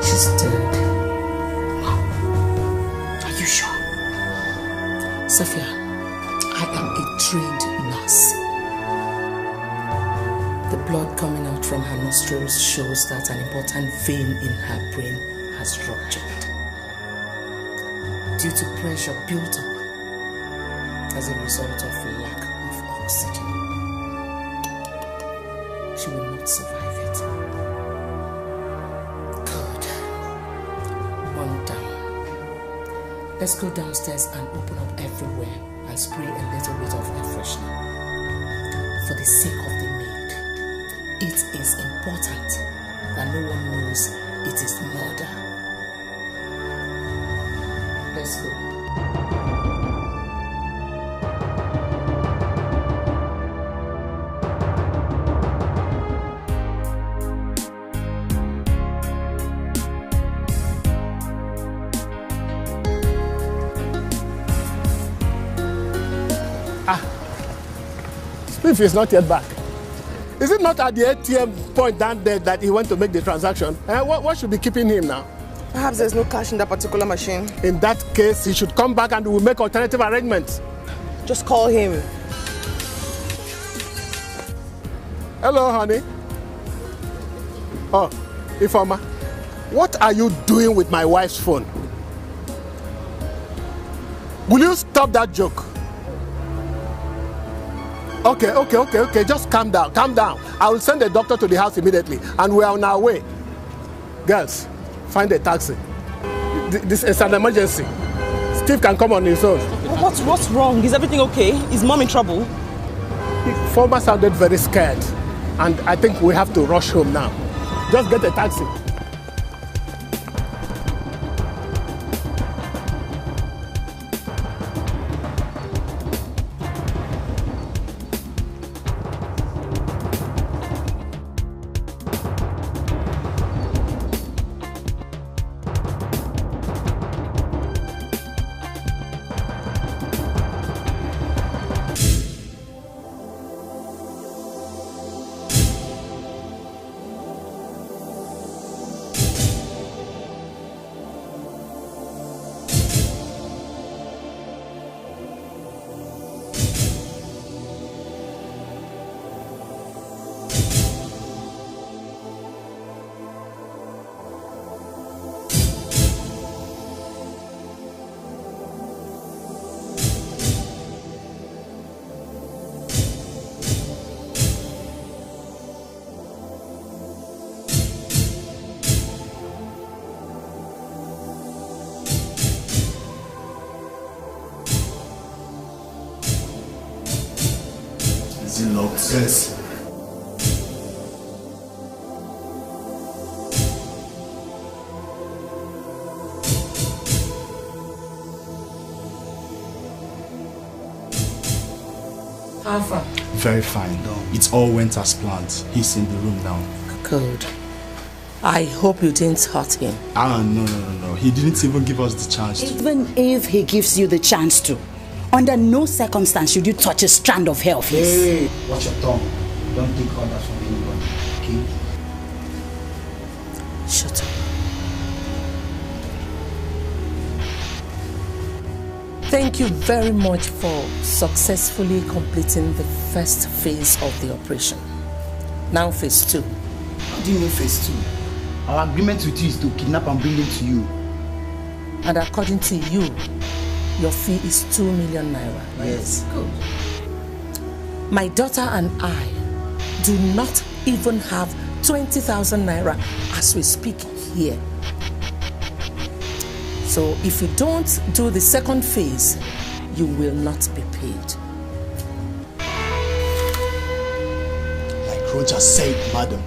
She's dead. Are you sure? Sophia, I am a trained nurse. The blood coming out from her nostrils shows that an important vein in her brain has ruptured due to pressure built up as a result of lack of oxygen. She will not survive it. Good. One down. Let's go downstairs and open up everywhere and spray a little bit of air freshener. For the sake of the maid, it is important that no one knows it is murder. Let's go. If he's not yet back. Is it not at the ATM point down there that he went to make the transaction? What should be keeping him now? Perhaps there's no cash in that particular machine. In that case, he should come back and we'll make alternative arrangements. Just call him. Hello, honey. Oh, Ifeoma, what are you doing with my wife's phone? Will you stop that joke? Okay. Just calm down. I will send the doctor to the house immediately and we are on our way. Girls, find a taxi. This is an emergency. Steve can come on his own. What's wrong? Is everything okay? Is mom in trouble? Ifeoma sounded very scared and I think we have to rush home now. Just get a taxi. Yes. How far? Very fine. It all went as planned. He's in the room now. Good. I hope you didn't hurt him. No. He didn't even give us the chance to. Even if he gives you the chance to, under no circumstance should you touch a strand of hair of his. Hey, watch your tongue. Don't take orders from anyone, okay? Shut up. Thank you very much for successfully completing the first phase of the operation. Now phase 2. How do you mean phase 2? Our agreement with you is to kidnap and bring him to you. And according to you, your fee is 2 million naira. Yes. Good. My daughter and I do not even have 20,000 naira as we speak here. So if you don't do the second phase, you will not be paid. Like Roger said, madam,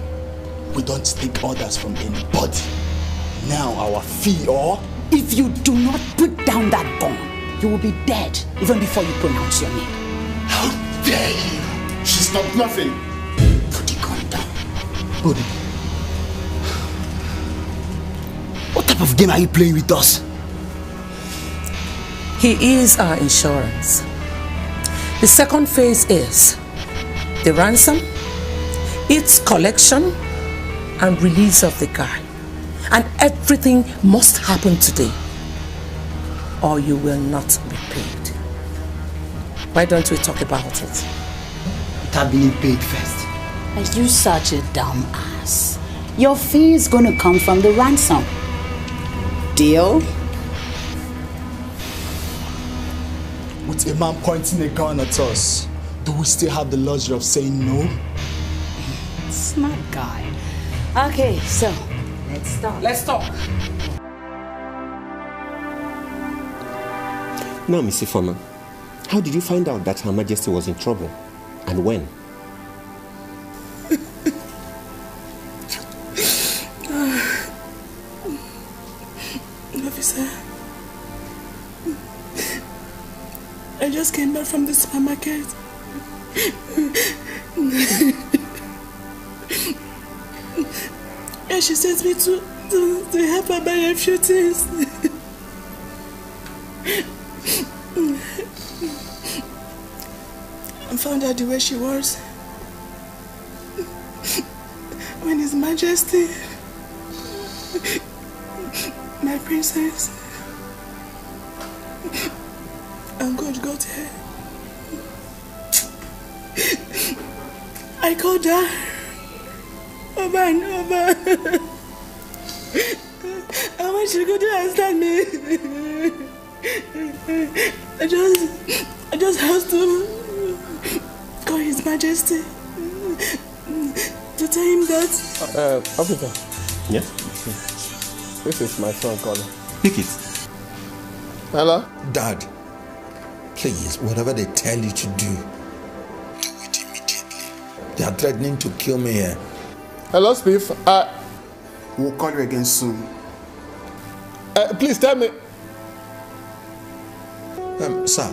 we don't take orders from anybody. Now our fee or... If you do not put down that gun, you will be dead even before you pronounce your name. How dare you? She stopped nothing. Put the gun down. Body. What type of game are you playing with us? He is our insurance. The second phase is the ransom, its collection, and release of the guy. And everything must happen today, or you will not be paid. Why don't we talk about it? That being paid first. Are you such a dumb ass? Your fee is gonna come from the ransom. Deal? With a man pointing a gun at us, do we still have the luxury of saying no? Smart guy. Okay, so let's talk. Let's talk. Now, Mr. Foreman, how did you find out that Her Majesty was in trouble? And when? Officer, I just came back from the supermarket. And she sent me to help her buy a few things. I found out the way she was. When His Majesty, my princess, and God got her. I called her over and over. I wish she could understand me. I just have to call His Majesty to tell him that. Officer. Yes? This is my son calling. Pick it. Hello? Dad, please, whatever they tell you to do, do it immediately. They are threatening to kill me here. Hello, Spiff. We'll call you again soon. Please tell me. Sir,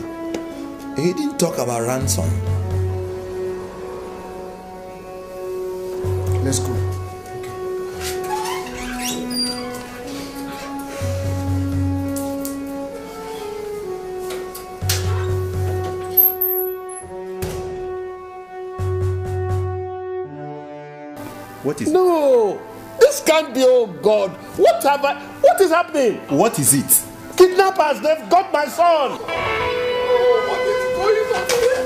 you didn't talk about ransom. Let's go. What is No! This can't be, oh God! What is happening? What is it? Kidnappers, they've got my son! Oh, what is going on here?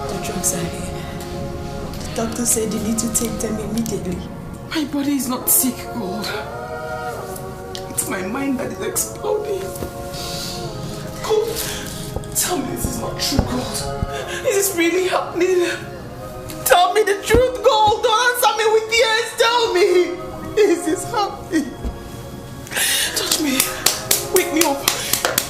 The drugs are here. The doctor said you need to take them immediately. My body is not sick, God. It's my mind that is exploding. God, tell me this is not true, God. Is this really happening? Tell me the truth, God. Don't answer me with tears. Tell me. Is this happening? Touch me. Wake me up.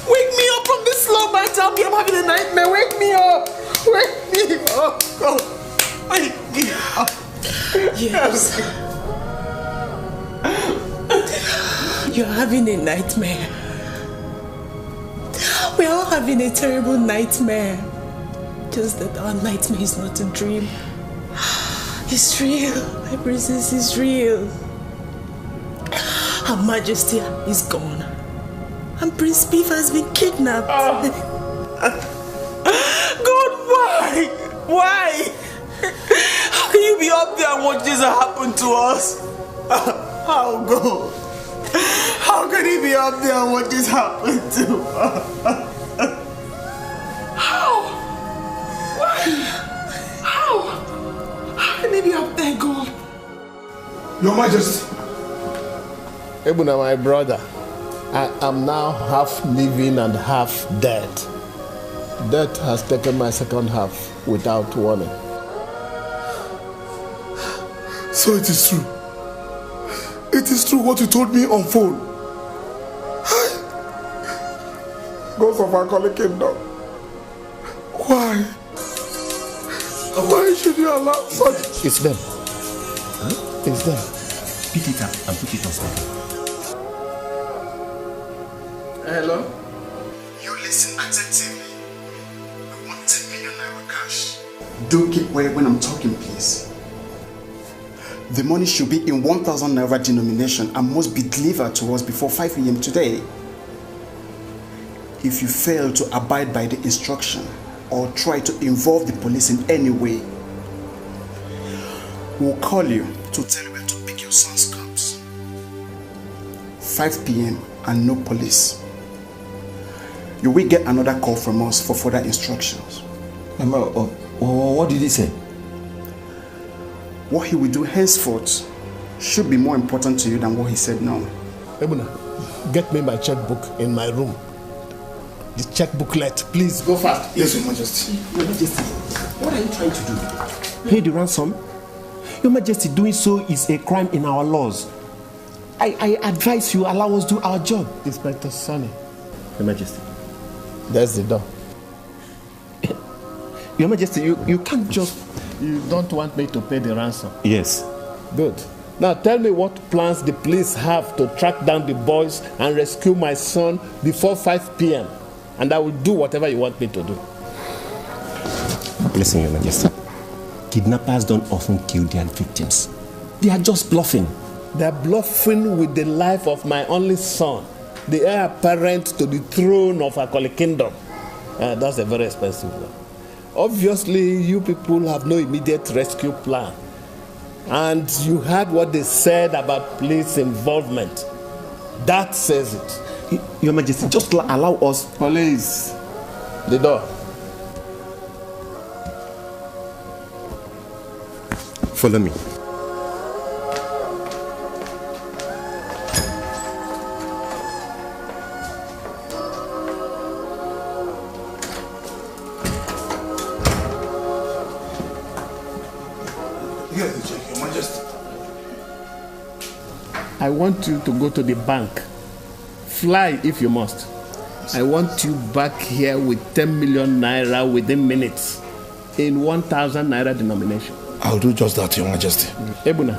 Wake me up from this slumber. Tell me I'm having a nightmare. Wake me up. Wake me up. God. Wake me up. Yes. You're having a nightmare. We're all having a terrible nightmare. Just that our nightmare is not a dream. It's real. My princess is real. Her Majesty is gone. And Prince Beef has been kidnapped. God, why? Why? How can you be up there and watch this happen to us? How, God? How can he be up there and watch this happen to us? How? Why? How? How can he be up there, God? Your Majesty. Ebuna, my brother, I am now half living and half dead. Death has taken my second half without warning. So it is true. It is true what you told me on phone. Ghost of Akole Kingdom. Why? Why should you allow such? It's them. It's them. Pick it up and put it on speaker. Hello? You listen attentively. I want 10 million naira cash. Do keep quiet when I'm talking, please. The money should be in 1,000 naira denomination and must be delivered to us before 5 a.m. today. If you fail to abide by the instruction or try to involve the police in any way, we'll call you to tell you where to pick your son's cups. 5 p.m. and no police. You will get another call from us for further instructions. What did he say? What he will do henceforth should be more important to you than what he said now. Ebuna, get me my checkbook in my room. The checkbooklet, please go fast. Yes, Your Majesty. Your Majesty, what are you trying to do? Pay the ransom? Your Majesty, doing so is a crime in our laws. I advise you allow us do our job. Inspector Sonny. Your Majesty. There's the door. Your Majesty, you can't just... You don't want me to pay the ransom? Yes. Good. Now tell me what plans the police have to track down the boys and rescue my son before 5 p.m. And I will do whatever you want me to do. Listen, Your Majesty. Kidnappers don't often kill their victims. They are just bluffing. They are bluffing with the life of my only son, the heir apparent to the throne of Akoli Kingdom. That's a very expensive one. Obviously, you people have no immediate rescue plan. And you heard what they said about police involvement. That says it. Your Majesty, just allow us... Police. The door. Follow me. I want you to go to the bank. Fly if you must. I want you back here with 10 million naira within minutes in 1,000 naira denomination. I'll do just that, Your Majesty. Ebuna,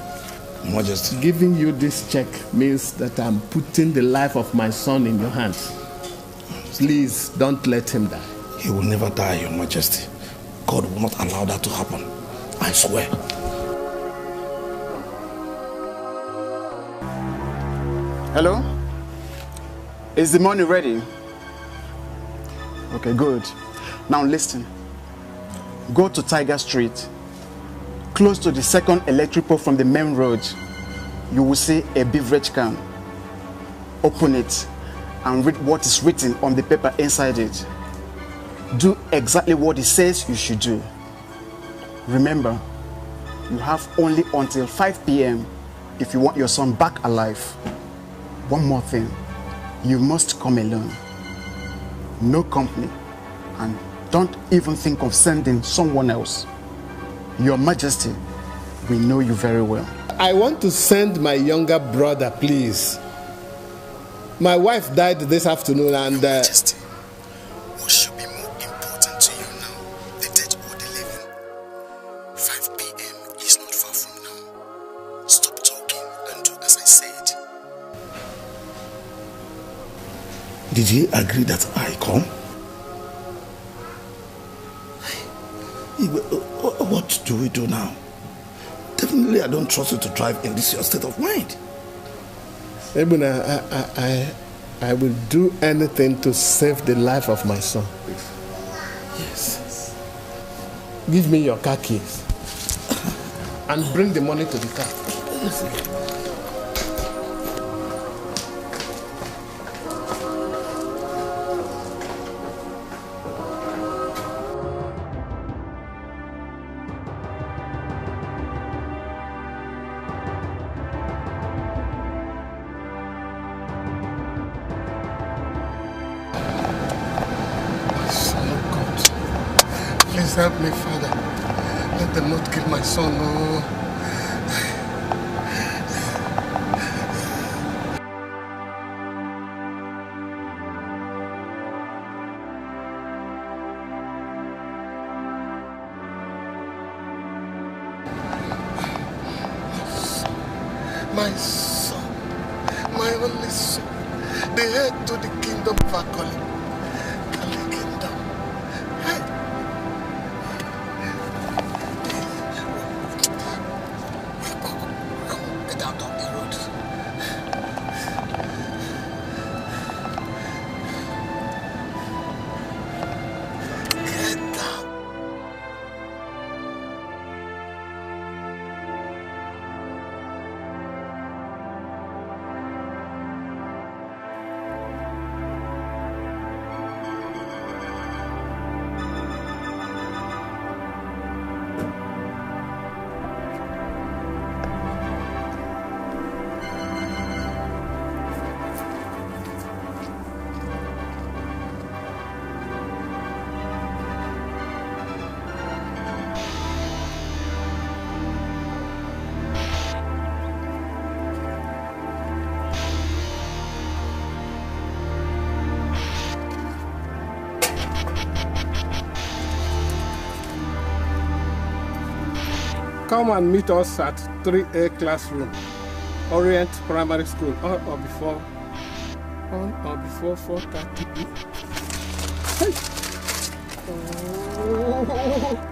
Your Majesty. Giving you this check means that I'm putting the life of my son in your hands. Please don't let him die. He will never die, Your Majesty. God will not allow that to happen. I swear. Hello? Is the money ready? Okay, good. Now listen. Go to Tiger Street. Close to the second electric pole from the main road, you will see a beverage can. Open it and read what is written on the paper inside it. Do exactly what it says you should do. Remember, you have only until 5 p.m. if you want your son back alive. One more thing, you must come alone. No company, and don't even think of sending someone else. Your Majesty, we know you very well. I want to send my younger brother, please. My wife died this afternoon and... Your Majesty, what should be more important to you now, the dead or the living? 5 p.m. is not far from now. Stop talking and do as I said. Did he agree that I come? What do we do now? Definitely I don't trust you to drive in this your state of mind. Ebuna, I will do anything to save the life of my son. Yes. Give me your car keys. And bring the money to the car. Yes. Help me, Father. Let them not kill my son. No. My son, my only son, the head to the kingdom of our calling. Kali kingdom. Hey. Come, get out of the road. Get out. Come and meet us at 3A classroom, Orient Primary School, on or before 4:30. Hey. Oh.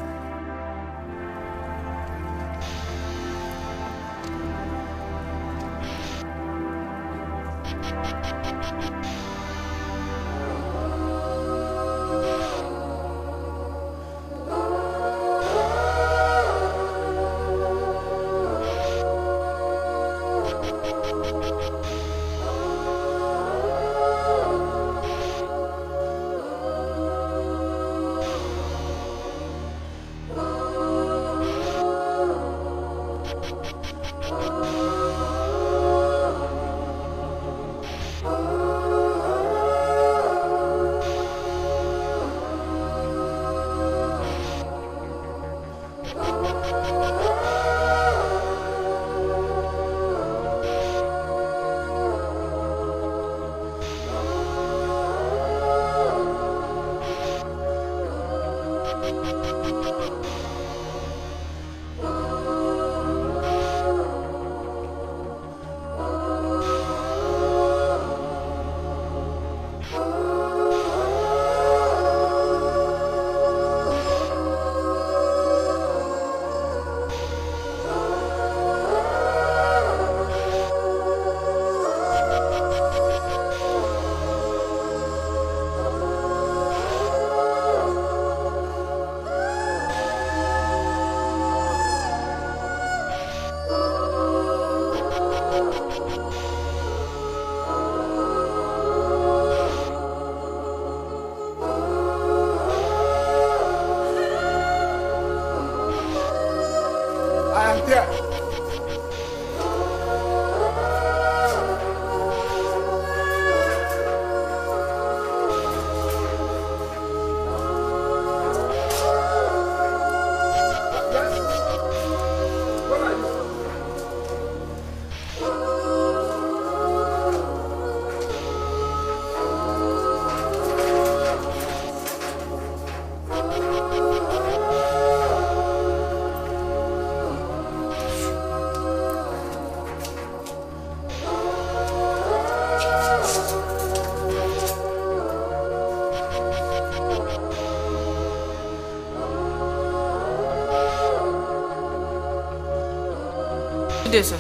Good day, sir.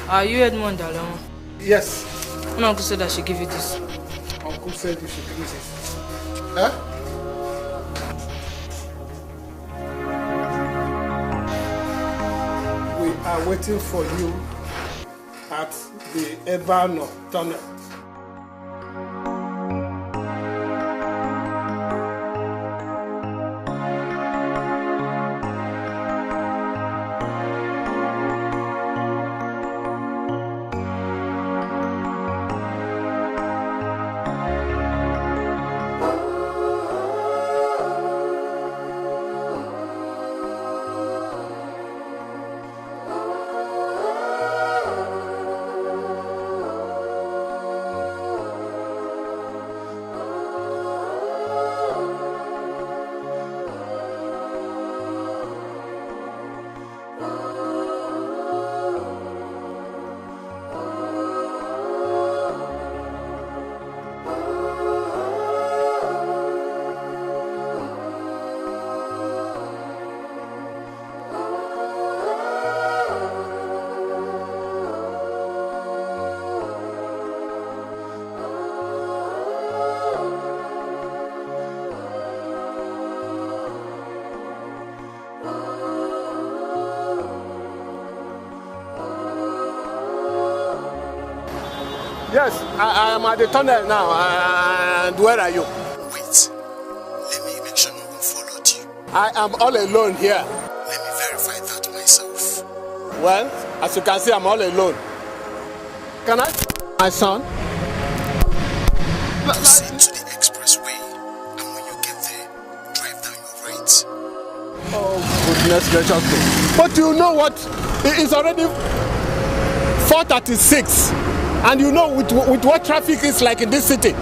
Are you Edmond Dalon? Yes. My uncle said I should give you this. Uncle said you should give this. Huh? We are waiting for you at the Ebano tunnel. Yes, I am at the tunnel now. And where are you? Wait. Let me make sure no one followed you. I am all alone here. Let me verify that myself. Well, as you can see, I'm all alone. Can I my son? Proceed to the expressway. And when you get there, drive down your right. Oh, goodness gracious me. But you know what? It is already 4:36. And you know with what traffic is like in this city,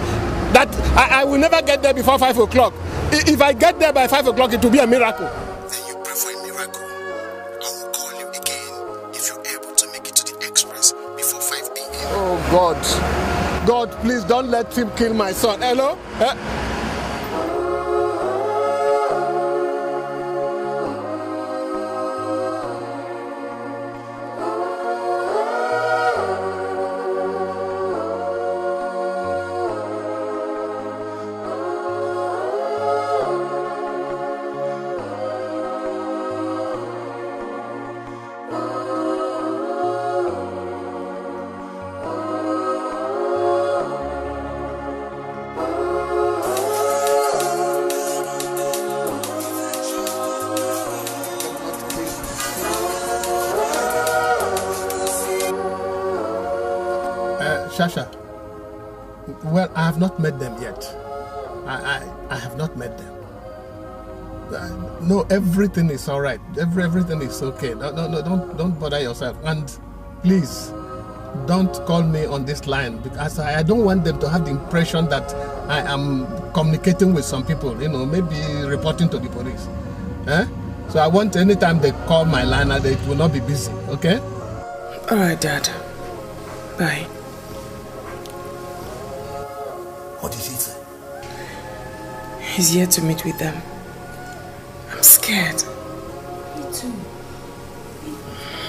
that I will never get there before 5 o'clock. If I get there by 5 o'clock, it will be a miracle. Then you pray for a miracle. I will call you again if you're able to make it to the express before 5 p.m. Oh, God. God, please don't let him kill my son. Hello? Sasha, well, I have not met them yet. I have not met them. No, everything is all right. Everything is okay. No, don't bother yourself. And please, don't call me on this line because I don't want them to have the impression that I am communicating with some people. Maybe reporting to the police. So I want anytime they call my line, it will not be busy. Okay? All right, Dad. Bye. What did he say? He's here to meet with them. I'm scared. Me too.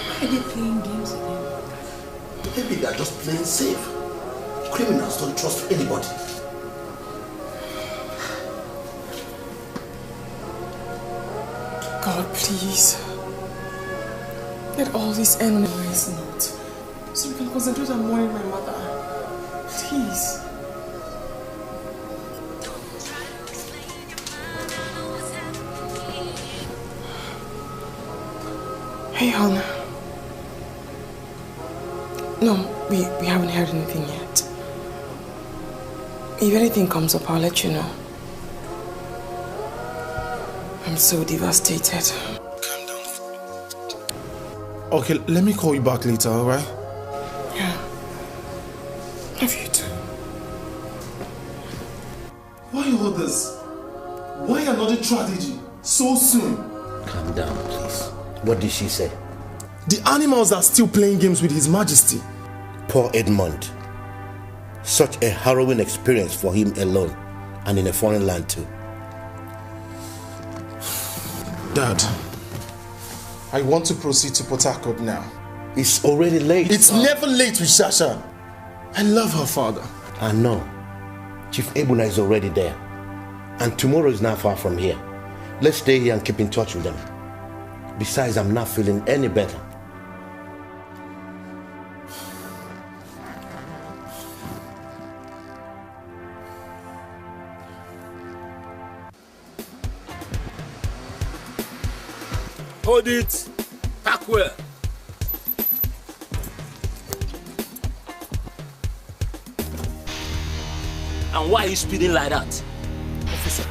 Why are they playing games with him? Maybe they're just playing safe. Criminals don't trust anybody. God, please. Let all this end on a nice note. So we can concentrate on mourning my mother. Please. Hey, Hannah. No, we haven't heard anything yet. If anything comes up, I'll let you know. I'm so devastated. Calm down. Okay, let me call you back later, alright? Yeah. Love you too. Why all this? Why another tragedy? So soon? Calm down, please. What did she say? The animals are still playing games with His Majesty. Poor Edmund. Such a harrowing experience for him alone, and in a foreign land too. Dad, I want to proceed to Port Harcourt now. It's already late. It's never late with Sasha. I love her father. I know. Chief Ebuna is already there. And tomorrow is not far from here. Let's stay here and keep in touch with them. Besides, I'm not feeling any better. Hold it. Pack well. And why are you speeding like that? Officer,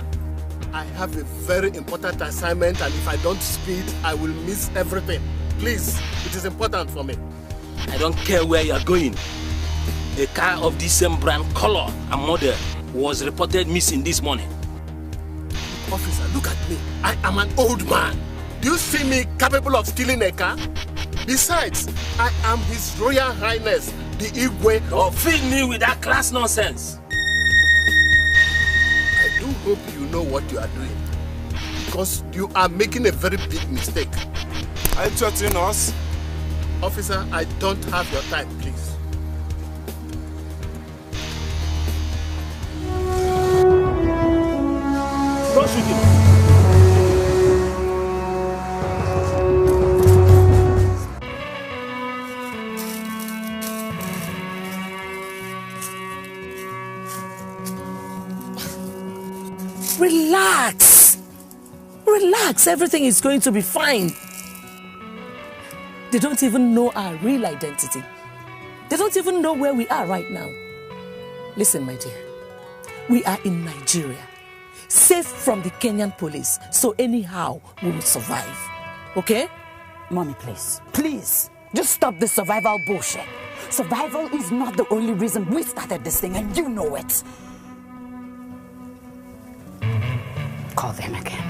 I have a very important assignment, and if I don't speed, I will miss everything. Please, it is important for me. I don't care where you are going. A car of this same brand, color, and model was reported missing this morning. Officer, look at me. I am an old man. Do you see me capable of stealing a car? Besides, I am His Royal Highness, the Igwe. Don't feed me with that class nonsense. I do hope you know what you are doing, because you are making a very big mistake. Are you threatening us? Officer, I don't have your time, please. Don't shoot him. Relax. Relax, everything is going to be fine. They don't even know our real identity. They don't even know where we are right now. Listen, my dear, we are in Nigeria, safe from the Kenyan police, so anyhow we will survive, okay? Mommy, please, please, just stop this survival bullshit. Survival is not the only reason we started this thing, and you know it. Call them again.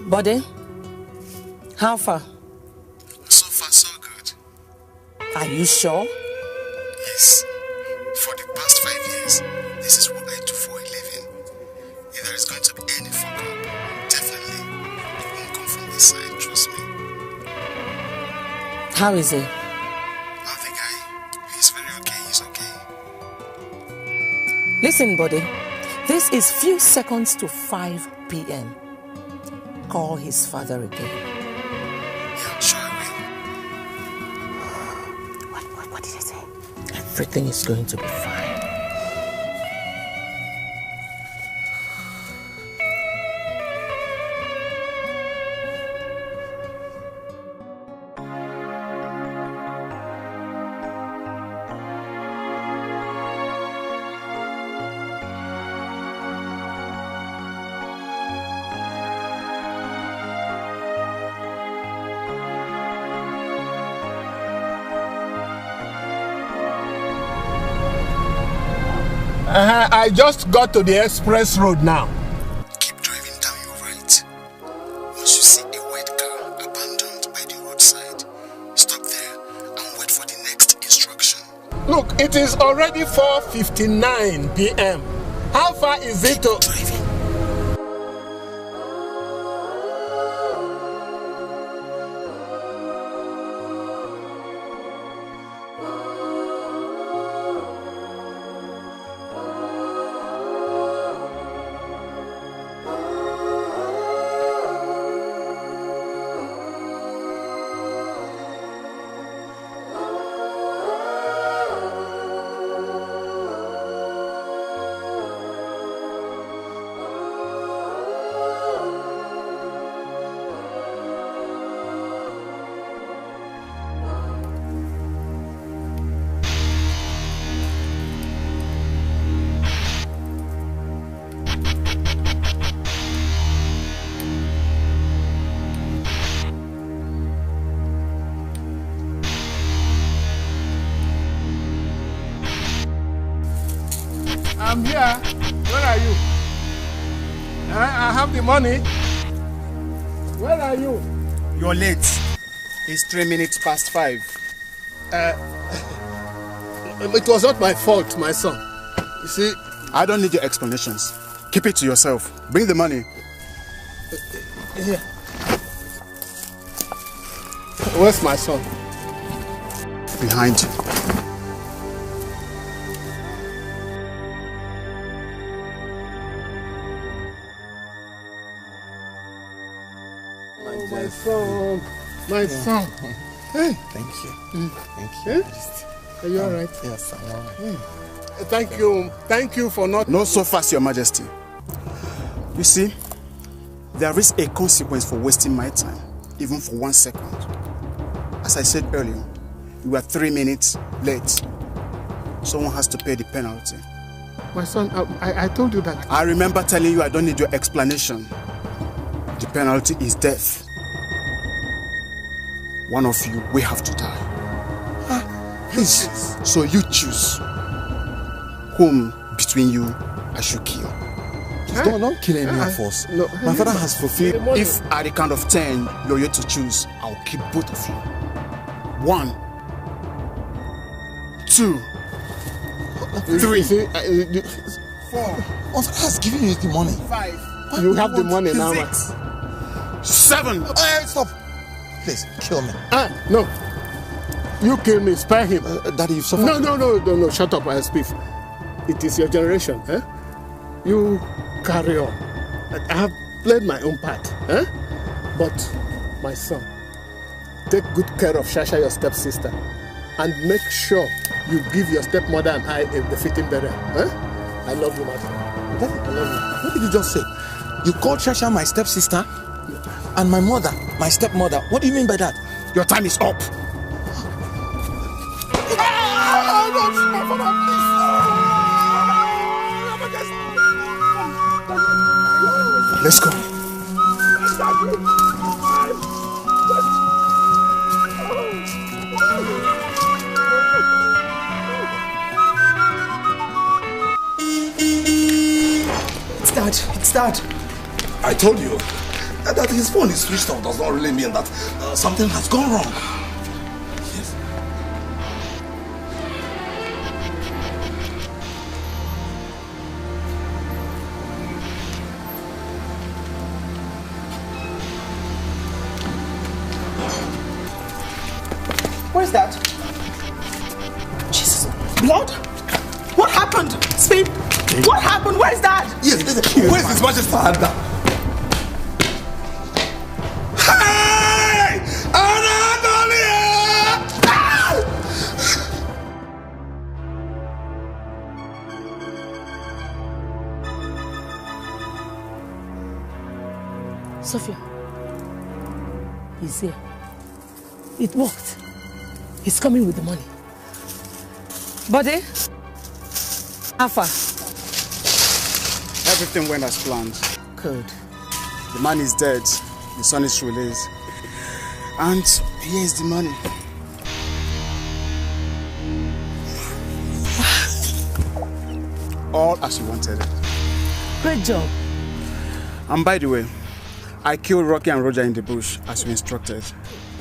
Body, how far? So far, so good. Are you sure? Yes. For the past 5 years, this is what I do for a living. If there is going to be any fuck up, definitely it won't come from this side, trust me. How is he? Oh, the guy, he's very okay, he's okay. Listen, buddy, this is few seconds to 5 p.m. Call his father again. Yeah, sure I will. What did he say? Everything is going to be fine. I just got to the express road now. Keep driving down your right. Once you see a white car abandoned by the roadside, stop there and wait for the next instruction. Look, it is already 4:59 p.m. How far is it to... I'm here. Where are you? I have the money. Where are you? You're late. It's 3 minutes past 5. It was not my fault, my son. You see, I don't need your explanations. Keep it to yourself. Bring the money. Here. Where's my son? Behind you. My son. My son. Hey. Thank you. Thank you. Hey? Are you all right? Yes, I'm all right. Thank you. Thank you for not... Not so fast, Your Majesty. You see, there is a consequence for wasting my time, even for 1 second. As I said earlier, you were 3 minutes late. Someone has to pay the penalty. My son, I told you that... I remember telling you I don't need your explanation. The penalty is death. One of you will have to die. Please. So you choose whom between you I should kill. Don't kill any of us. No. My father has fulfilled. If at the count of 10 you're yet to choose, I'll kill both of you. 1, 2, 3, 4. My father has given you the money. 5. You have the money now. 6, 7. Hey, stop. Please, kill me. No. You kill me, spare him. Daddy, you've suffered. No, shut up, I speak. It is your generation, eh? You carry on. I have played my own part. Eh? But, my son, take good care of Sasha, your stepsister, and make sure you give your stepmother and I a fitting burial. Eh? I love you, my son. I love you. What did you just say? You called Chacha my stepsister? And my mother, my stepmother. What do you mean by that? Your time is up. Let's go. It's Dad. I told you that his phone is switched off does not really mean that something has gone wrong. Yes. Where's that? Jesus. Blood? What happened? Speed. What happened? Where's that? Yes, where's His Majesty? Hey! Anatolia! Sophia, he's here. It worked. He's coming with the money. Buddy? Alpha. Everything went as planned. Good. The man is dead. The son is released. And here is the money. All as you wanted it. Great job. And by the way, I killed Rocky and Roger in the bush as we instructed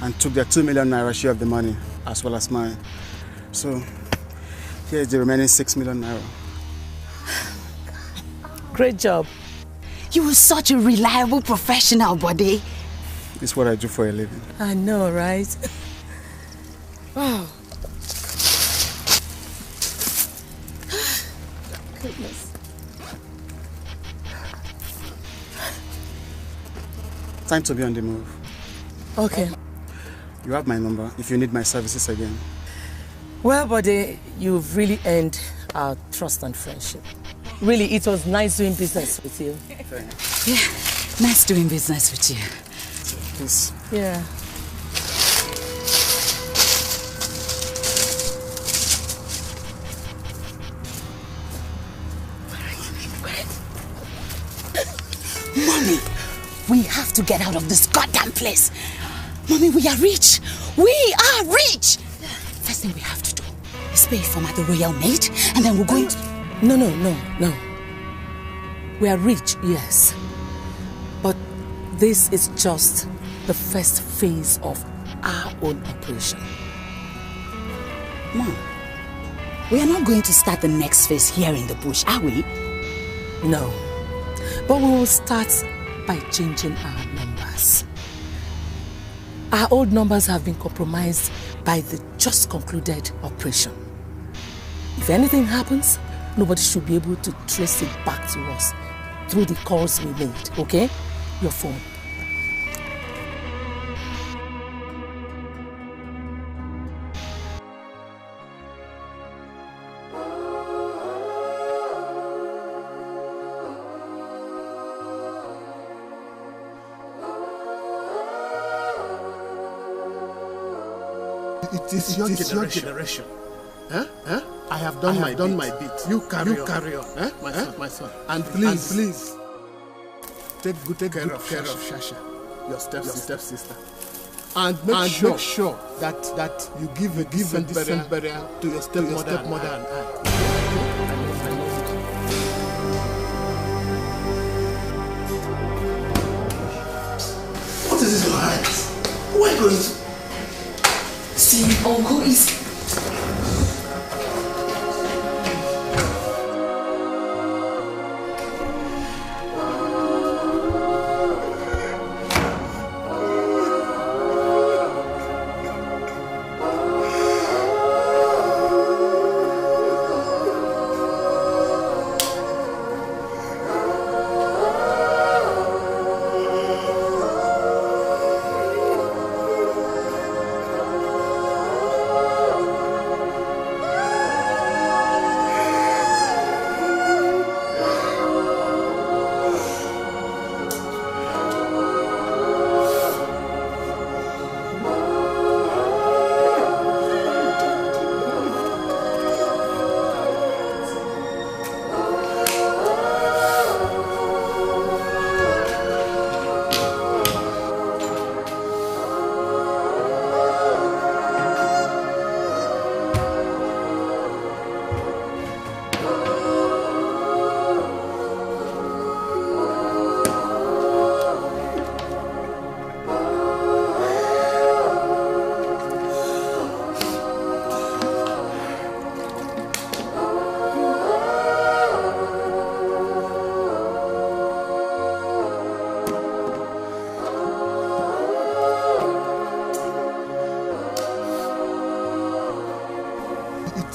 and took their 2 million naira share of the money as well as mine. So, here is the remaining 6 million naira. Great job. You were such a reliable professional, buddy. This is what I do for a living. I know, right? Oh. Goodness. Time to be on the move. Okay. You have my number if you need my services again. Well, buddy, you've really earned our trust and friendship. Really, it was nice doing business with you. Yeah, nice doing business with you. Please. Yeah. Mommy, we have to get out of this goddamn place. Mommy, we are rich. We are rich. First thing we have to do is pay for the royal maid, and then we're going to... No. We are rich, yes. But this is just the first phase of our own operation. Mom, we are not going to start the next phase here in the bush, are we? No. But we will start by changing our numbers. Our old numbers have been compromised by the just concluded operation. If anything happens, nobody should be able to trace it back to us through the calls we made, okay? Your phone. It is your generation. Huh? I have done my bit. You carry on. Eh? My son. And please, take good care of Sasha, your stepsister. And make sure that you give a decent burial to your stepmother and I. What is this in your hands? Who are you going to? See, Uncle is...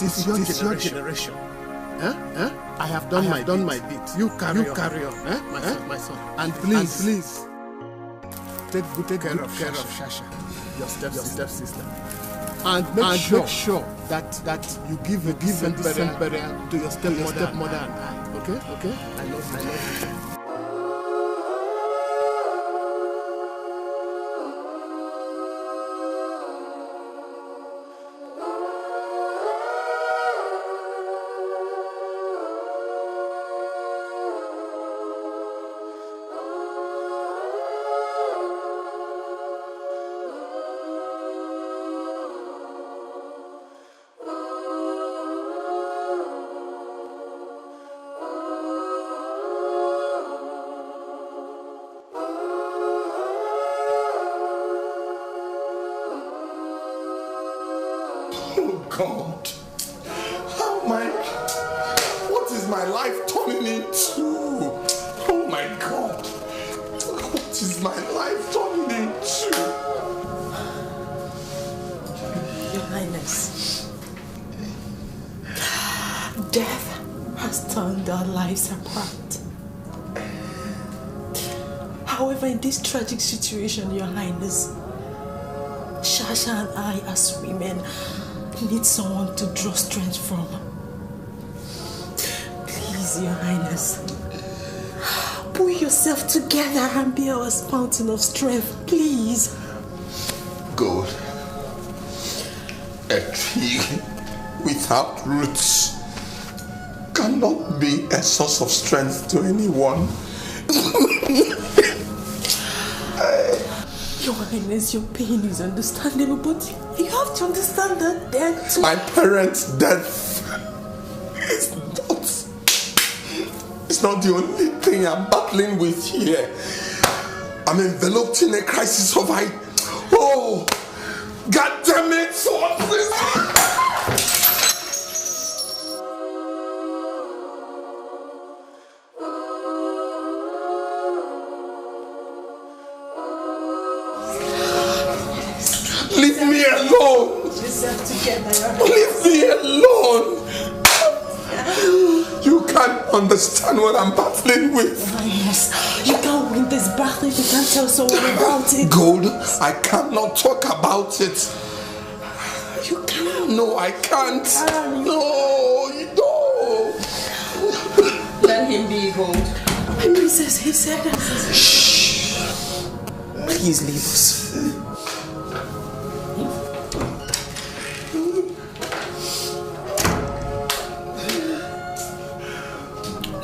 It is your generation. I have done my bit. You carry on. My son. And please take good care of Sasha, your stepsister. And make sure that you give a decent burial to your stepmother and I. Okay? I love you. God, what is my life turning into? Oh my God, what is my life turning into? Your Highness, death has turned our lives apart. However, in this tragic situation, Your Highness, Sasha and I as women need someone to draw strength from. Please, Your Highness, pull yourself together and be our fountain of strength, please. God, a tree without roots cannot be a source of strength to anyone. Your Highness, your pain is understandable, but you have to understand that death... My parents' death is not the only thing I'm battling with here. I'm enveloped in a crisis of oh, God damn it, someone please. Leave me alone! Leave me alone! You can't understand what I'm battling with. Yes, you can't win this battle if you can't tell someone about it. Gold, I cannot talk about it. You can't. No, I can't. No, you don't. Let him be, Gold. He said that. Shh. Please leave us.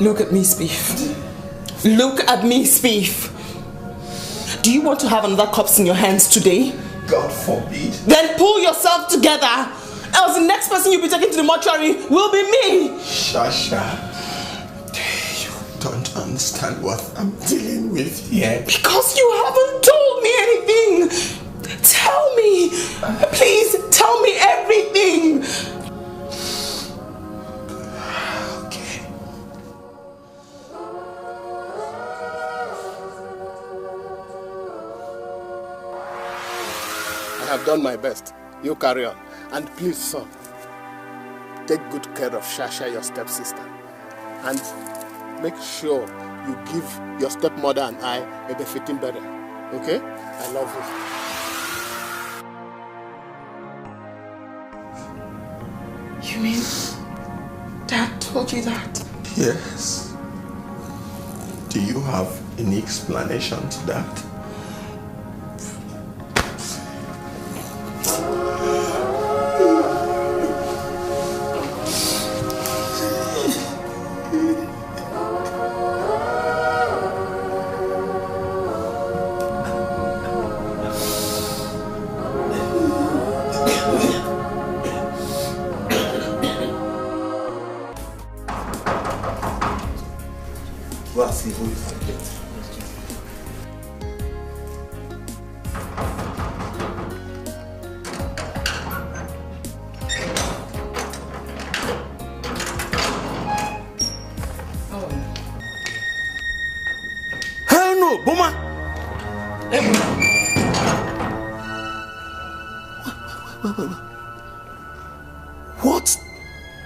Look at me, Spieth. Look at me, Spieth. Do you want to have another corpse in your hands today? God forbid. Then pull yourself together. Else the next person you'll be taking to the mortuary will be me. Sasha, you don't understand what I'm dealing with here. Because you haven't told me anything. Tell me. Please tell me everything. I have done my best. You carry on. And please, son, take good care of Sasha, your stepsister. And make sure you give your stepmother and I a befitting burial. Okay? I love you. You mean Dad told you that? Yes. Do you have any explanation to that?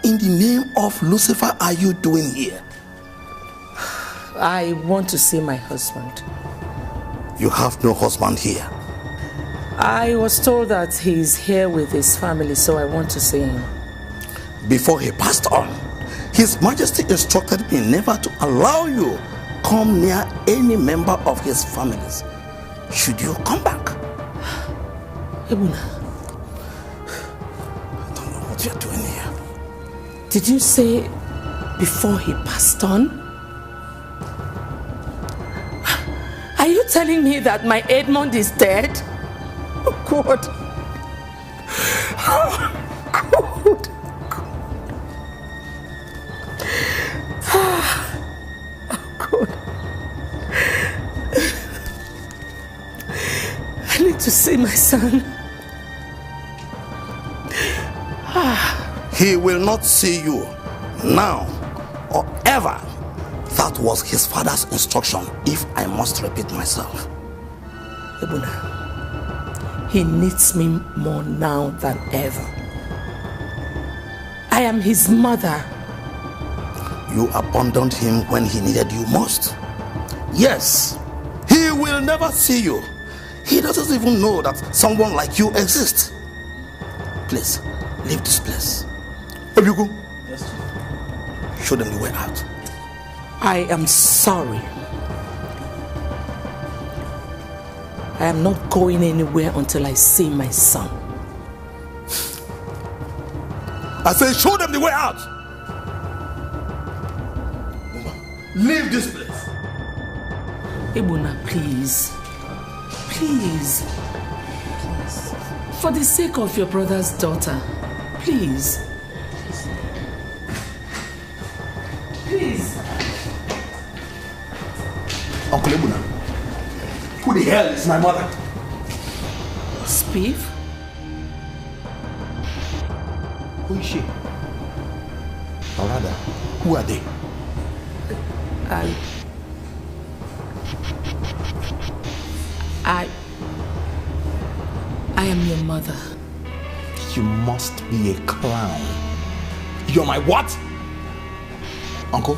in the name of Lucifer are you doing here? I want to see my husband. You have no husband here. I was told that he's here with his family, so I want to see him. Before he passed on, His Majesty instructed me never to allow you come near any member of his families. Should you come back? Ebuna, I don't know what you're doing here. Did you say before he passed on? Are you telling me that my Edmond is dead? Oh God. Oh God. Oh God. I need to see my son. He will not see you now or ever. That was his father's instruction, if I must repeat myself. Ebuna, he needs me more now than ever. I am his mother. You abandoned him when he needed you most. Yes, he will never see you. He doesn't even know that someone like you exists. Please, leave this place. Obiugu, yes, show them the way out. I am sorry. I am not going anywhere until I see my son. I say show them the way out. Leave this place. Ebuna, please. Please. For the sake of your brother's daughter, please. Please. Uncle Ebuna, who the hell is my mother? Spiff? Who is she? Or rather, who are they? I am your mother. You must be a clown. You're my what? Uncle?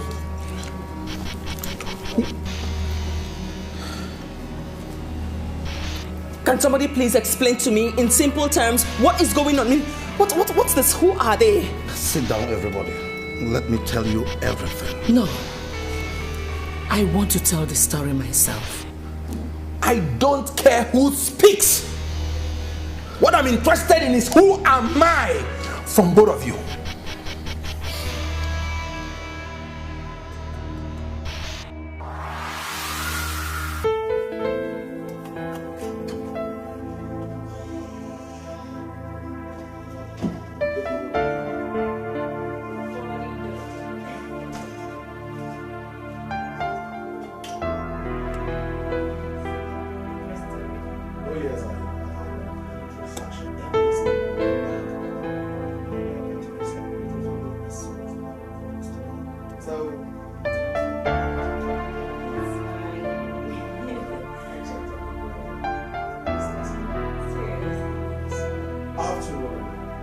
Can somebody please explain to me in simple terms what is going on? I mean, what's this? Who are they? Sit down, everybody. Let me tell you everything. No. I want to tell the story myself. I don't care who speaks. What I'm interested in is who am I from both of you.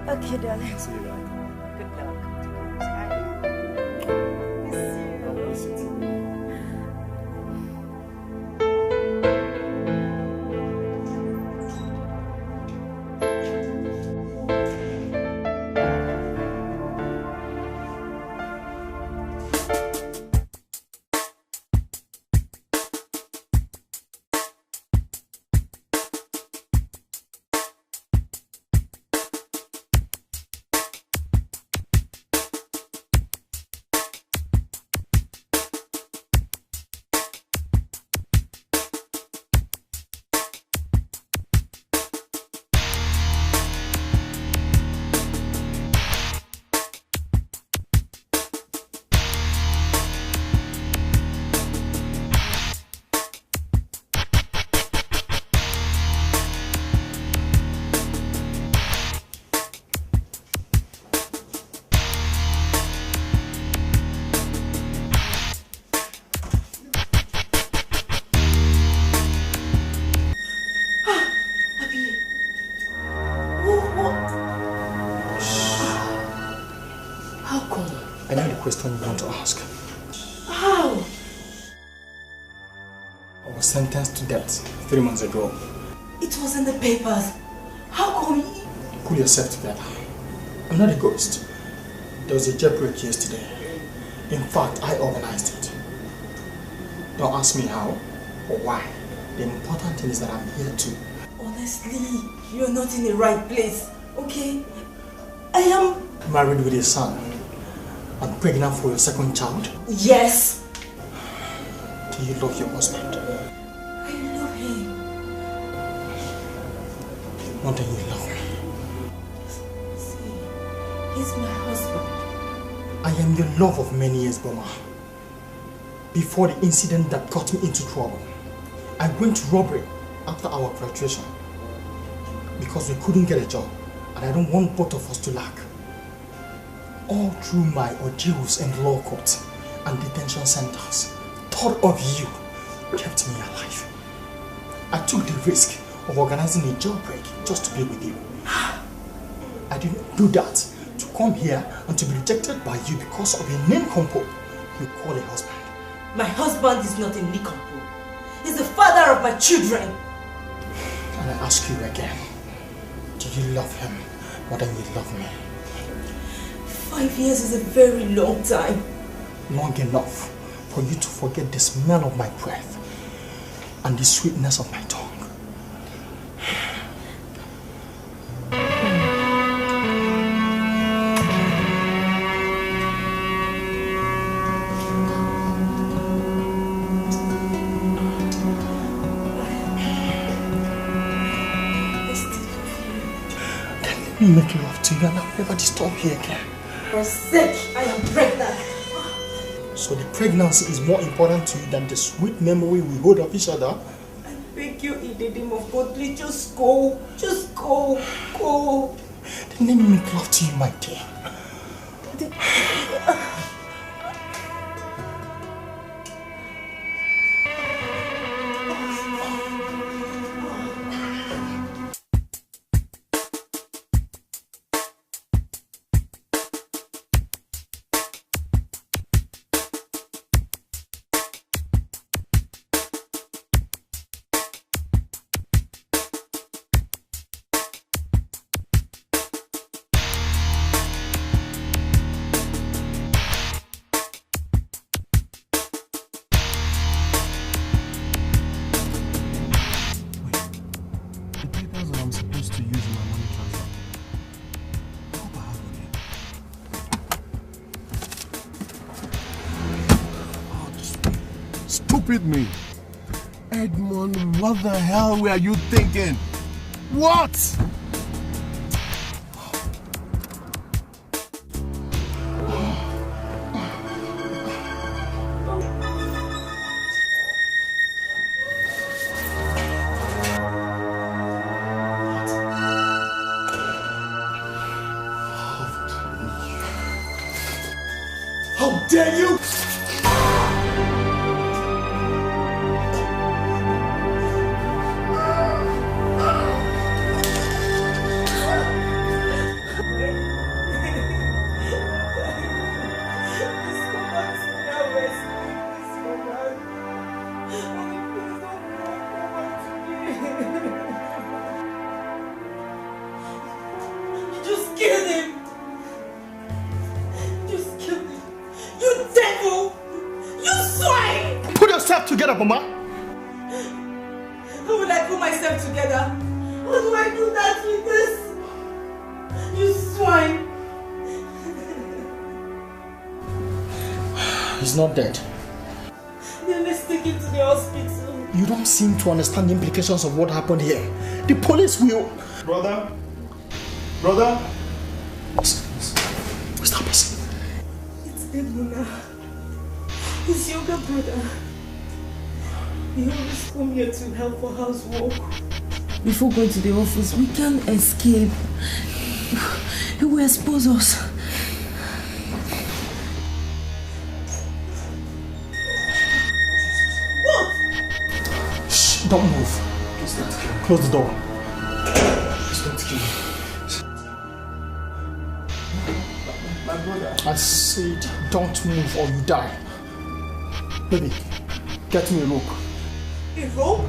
Okay, darling. See you later. Good luck. question you want to ask. How? I was sentenced to death 3 months ago. It was in the papers. How come? Pull yourself together. I'm not a ghost. There was a jailbreak yesterday. In fact, I organized it. Don't ask me how or why. The important thing is that I'm here too. Honestly, you're not in the right place, okay? I am married with a son and pregnant for your second child. Yes. Do you love your husband? I love him. More than you love me. See, he's my husband. I am your love of many years, Boma. Before the incident that got me into trouble, I went to robbery after our graduation because we couldn't get a job, and I don't want both of us to lack. All through my ordeals in law courts and detention centers, thought of you kept me alive. I took the risk of organizing a jailbreak just to be with you. I didn't do that to come here and to be rejected by you because of a nincompoop you call a husband. My husband is not a nincompoop. He's the father of my children. And I ask you again, do you love him more than you love me? 5 years is a very long time. Long enough for you to forget the smell of my breath and the sweetness of my tongue. Let me make love to you and I'll never disturb you again. For sake, I am pregnant. So the pregnancy is more important to you than the sweet memory we hold of each other? I beg you in the name of God, please just go. Just go. Go. Then let me make love to you, my dear. Stupid me. Edmond, what the hell were you thinking? What? How dare you! Just kill him. Just kill him. You devil! You swine! Put yourself together, Mama. How will I put myself together? How do I do that with this? You swine! He's not dead. Then let's take him to the hospital. You don't seem to understand the implications of what happened here. The police will... Brother? Brother? What's that person? It's Edmona. His younger brother. He always come here to help for housework. Before going to the office, we can't escape. He will expose us. What? Shh, don't move. Please don't kill me. Close the door. Please don't kill me. My brother. I I said don't move or you die. Baby, get me a rope. A rope?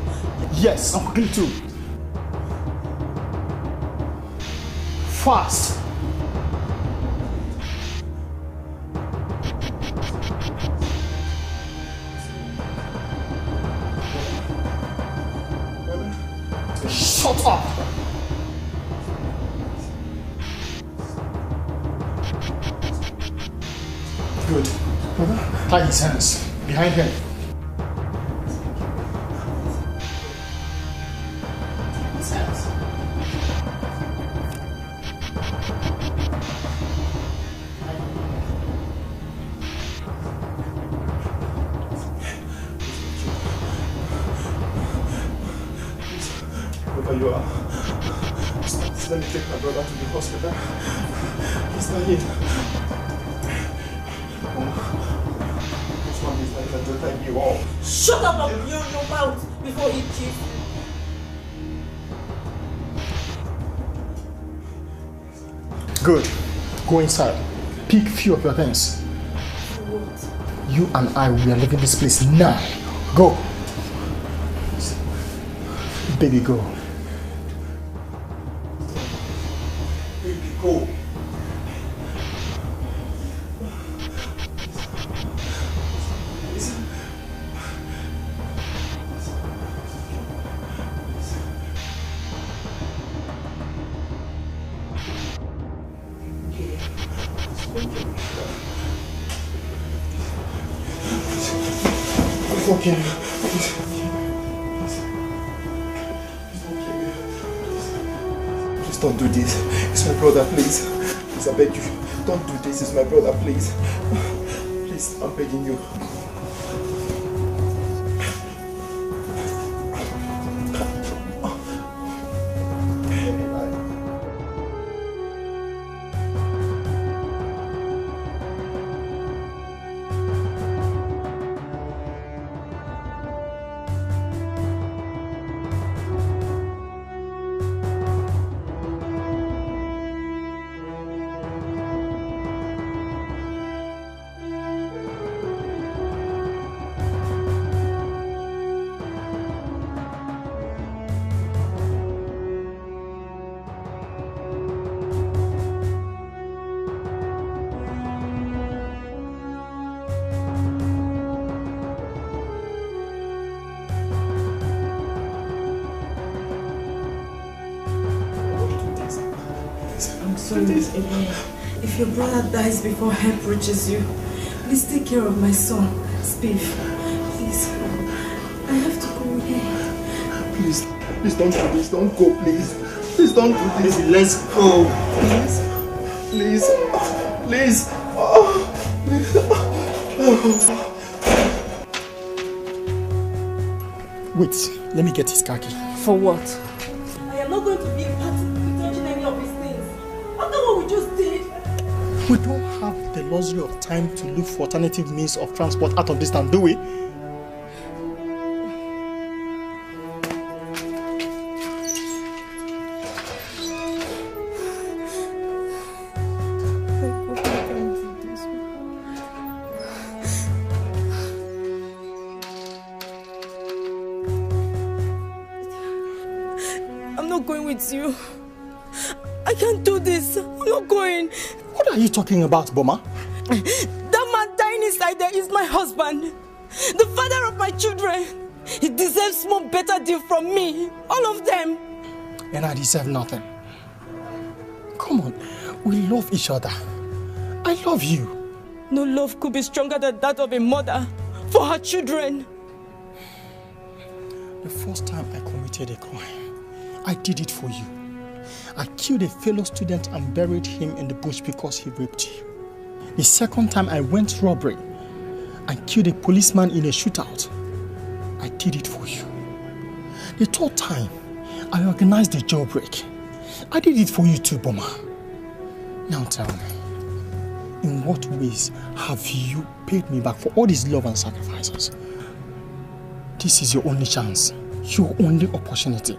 Yes, I'm quickly too. Fast. Shut up! Good. Tie his hands behind him. His hands. Wherever you are, let me take my brother to the hospital. He's not here. Shut up and blow your mouth before he kills you. Good. Go inside. Pick few of your things. What? You and I, we are leaving this place now. Go. Baby, go. Baby, go. It's okay. Please don't do this. It's my brother, please. Please, I beg you. Don't do this. It's my brother, please. Please, I'm begging you. If your brother dies before help reaches you, please take care of my son, Spiff. Please go. I have to go again. Please, please don't do this. Don't go, please. Please don't do this. Let's go. Please. Please. Please. Wait, let me get his khaki. For what? I am not going to be a party to touching any of these things. After what we just did. We don't have the luxury of time to look for alternative means of transport out of this town, do we? I'm not going with you. I can't do this. I'm not going. What are you talking about, Boma? That man dying inside there is my husband. The father of my children. He deserves more better deal from me. All of them. And I deserve nothing. Come on. We love each other. I love you. No love could be stronger than that of a mother for her children. The first time I committed a crime, I did it for you. I killed a fellow student and buried him in the bush because he raped you. The second time I went robbery and killed a policeman in a shootout, I did it for you. The third time, I organized a jailbreak. I did it for you too, Boma. Now tell me, in what ways have you paid me back for all this love and sacrifices? This is your only chance, your only opportunity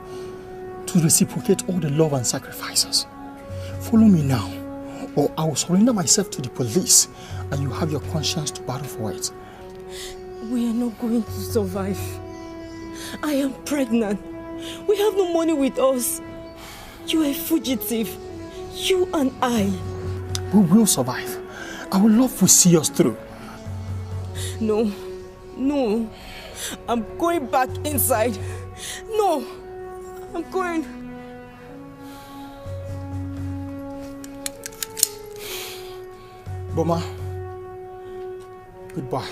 to reciprocate all the love and sacrifices. Follow me now, or I will surrender myself to the police and you have your conscience to battle for it. We are not going to survive. I am pregnant. We have no money with us. You are a fugitive. You and I. We will survive. I would love to see us through. No. No. I'm going back inside. No. I'm going. Boma, goodbye.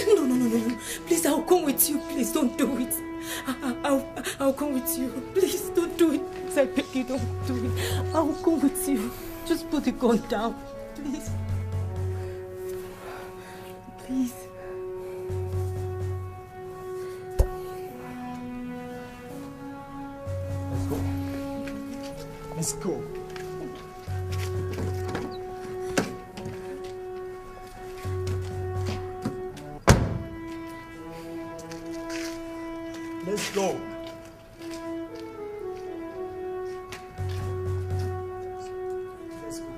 No. Please, I'll come with you. Please, don't do it. I'll come with you. Please, don't do it. Please, I beg you, don't do it. I'll come with you. Just put the gun down. Please. Please. Let's go. Let's go. Let's go. Let's go.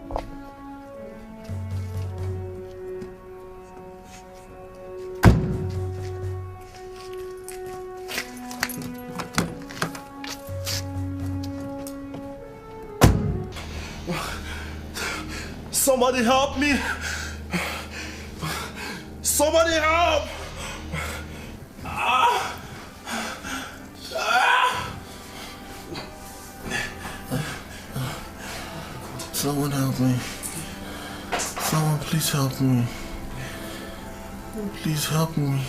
Somebody help me! Somebody help! Someone help me. Someone please help me. Please help me.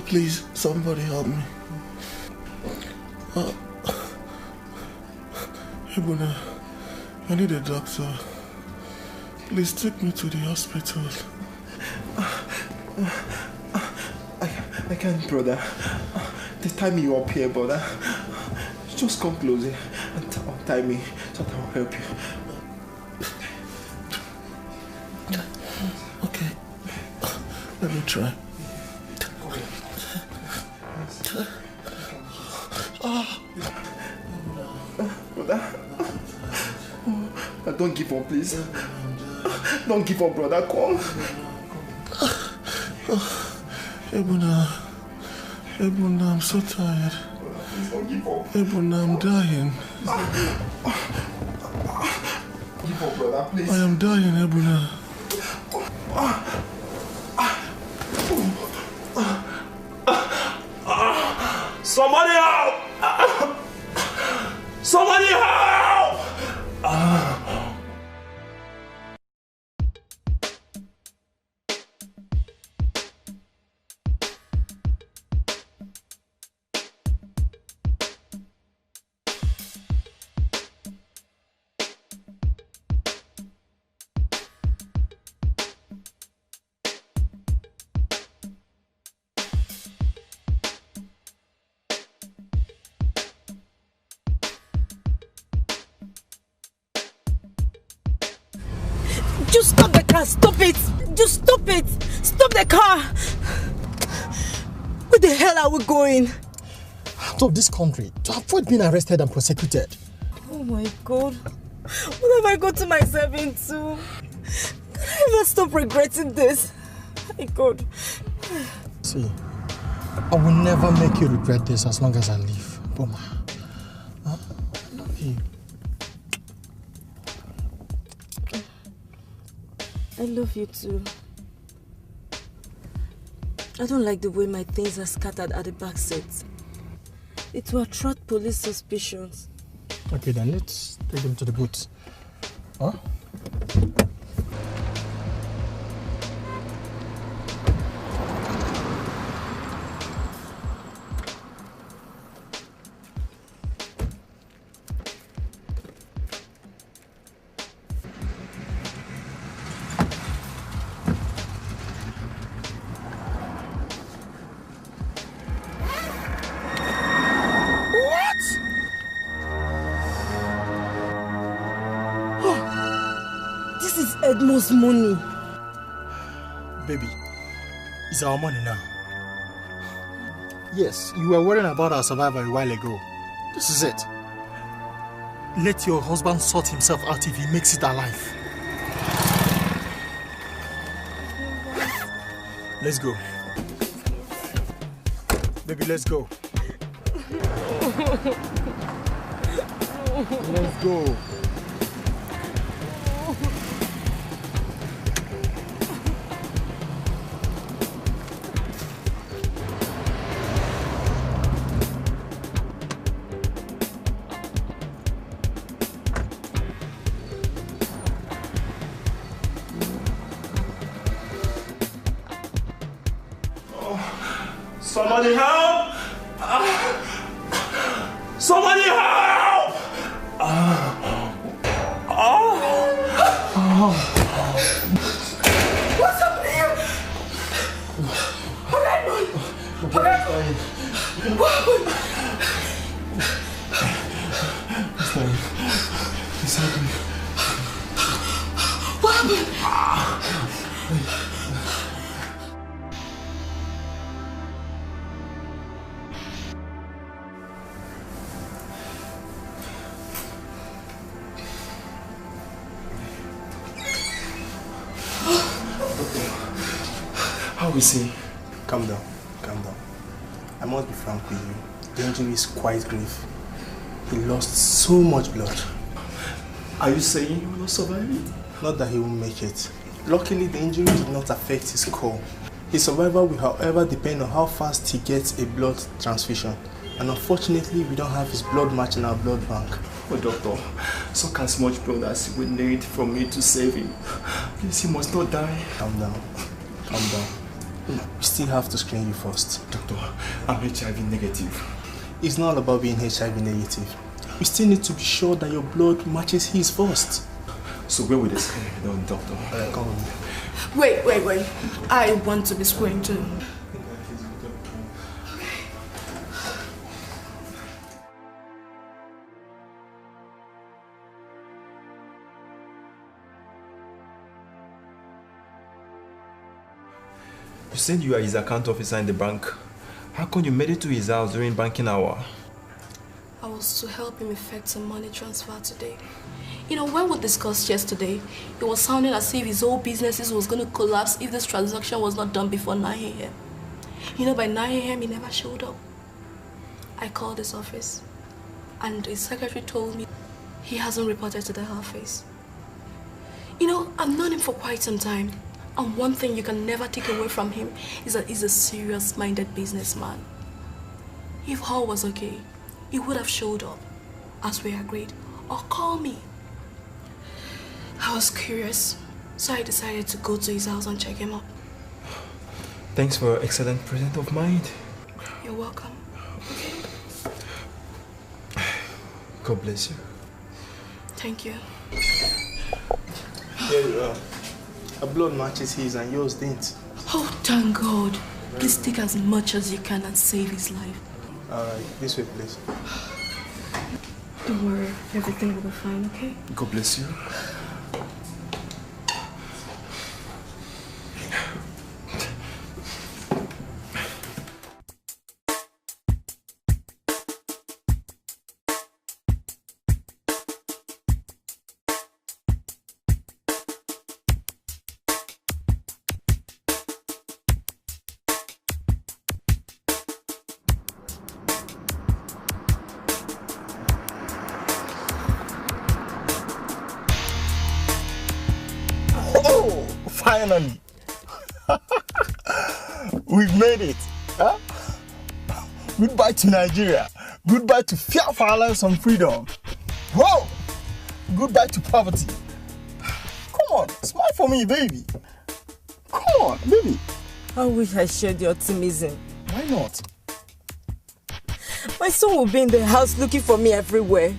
Please, somebody help me. Ebuna, I need a doctor. Please take me to the hospital. I can't, brother. They tie me up here, brother. Just come closer and untie me so that I'll help you. Okay. Let me try. Brother. Don't give up, please. Don't give up, brother. Come. Ebuna, I'm so tired. Ebuna, I'm dying. Give up, brother, please. I am dying, Ebuna. Somebody help! Somebody help! Just stop the car, stop it! Just stop it! Stop the car! Where the hell are we going? Out of this country to avoid being arrested and prosecuted. Oh my God. What have I gotten myself into? Can I ever stop regretting this? My God. See, I will never make you regret this as long as I live, Boma. Huh? I love you. I love you too. I don't like the way my things are scattered at the back seat. It will attract police suspicions. Okay, then let's take them to the booth. Huh? Edmond's money. Baby, it's our money now. Yes, you were worrying about our survivor a while ago. This is it. Let your husband sort himself out if he makes it alive. Let's go. Baby, let's go. Let's go. Somebody help! Somebody help! What's happening here? What happened? What happened? What happened? What's happening? What happened? How is he? Calm down, calm down. I must be frank with you. The injury is quite grave. He lost so much blood. Are you saying he will not survive it? Not that he won't make it. Luckily, the injury did not affect his core. His survival will, however, depend on how fast he gets a blood transfusion. And unfortunately, we don't have his blood match in our blood bank. Oh, doctor, suck as much blood as he will need from me to save him. Please, he must not die. Calm down. Calm down. We still have to screen you first. Doctor, I'm HIV negative. It's not about being HIV negative. We still need to be sure that your blood matches his first. So where will the screening be done, doctor? Come on. Wait. I want to be screened too. You said you are his account officer in the bank. How come you made it to his house during banking hour? I was to help him effect some money transfer today. You know, when we discussed yesterday, it was sounding as if his whole businesses was going to collapse if this transaction was not done before 9 a.m. You know, by 9 a.m. he never showed up. I called his office, and his secretary told me he hasn't reported to the office. You know, I've known him for quite some time, and one thing you can never take away from him is that he's a serious-minded businessman. If all was okay, he would have showed up, as we agreed, or call me. I was curious, so I decided to go to his house and check him up. Thanks for your excellent presence of mind. You're welcome. God bless you. Thank you. Yeah, a blood matches his and yours didn't. Oh, thank God. Please take as much as you can and save his life. Alright, this way, please. Don't worry, everything will be fine, okay? God bless you. Finally, we've made it. Huh? Goodbye to Nigeria. Goodbye to fear for our lives and freedom. Whoa! Goodbye to poverty. Come on, smile for me, baby. Come on, baby. I wish I shared your optimism. Why not? My son will be in the house looking for me everywhere.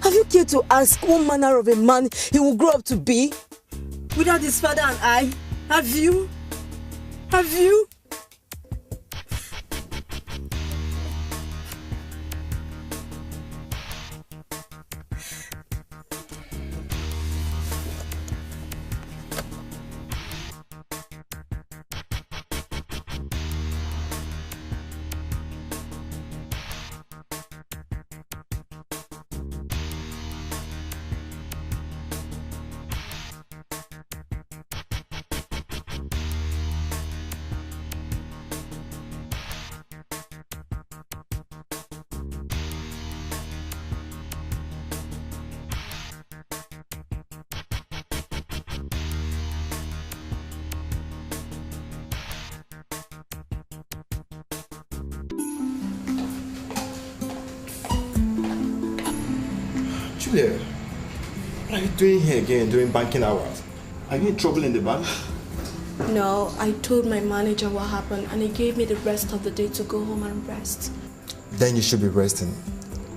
Have you cared to ask what manner of a man he will grow up to be? Without his father and I, have you? Have you? Julia, what are you doing here again during banking hours? Are you in trouble in the bank? No, I told my manager what happened and he gave me the rest of the day to go home and rest. Then you should be resting.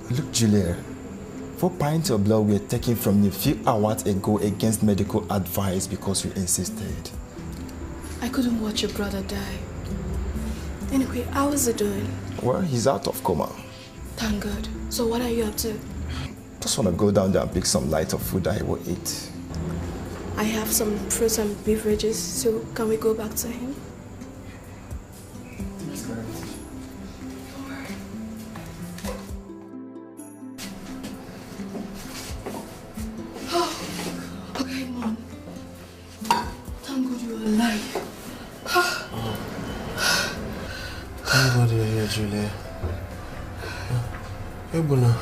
Look, Julia, 4 pints of blood were taken from you a few hours ago against medical advice because you insisted. I couldn't watch your brother die. Anyway, how is he doing? Well, he's out of coma. Thank God. So what are you up to? Just want to go down there and pick some lighter food that he will eat. I have some fruits and beverages, so can we go back to him? Okay, Mom. Thank God you're alive. Thank God you're here, Julia. Ebuna,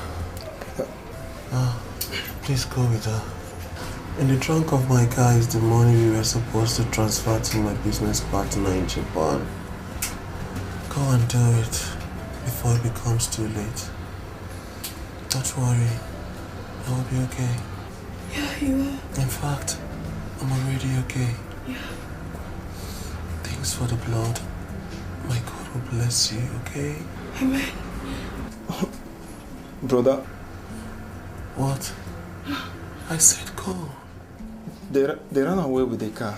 please go with her. In the trunk of my car is the money we were supposed to transfer to my business partner in Japan. Go and do it before it becomes too late. Don't worry, I will be okay. Yeah, you are. In fact, I'm already okay. Yeah. Thanks for the blood. My God will bless you, okay? Amen. Brother. What? I said go. They ran away with the car.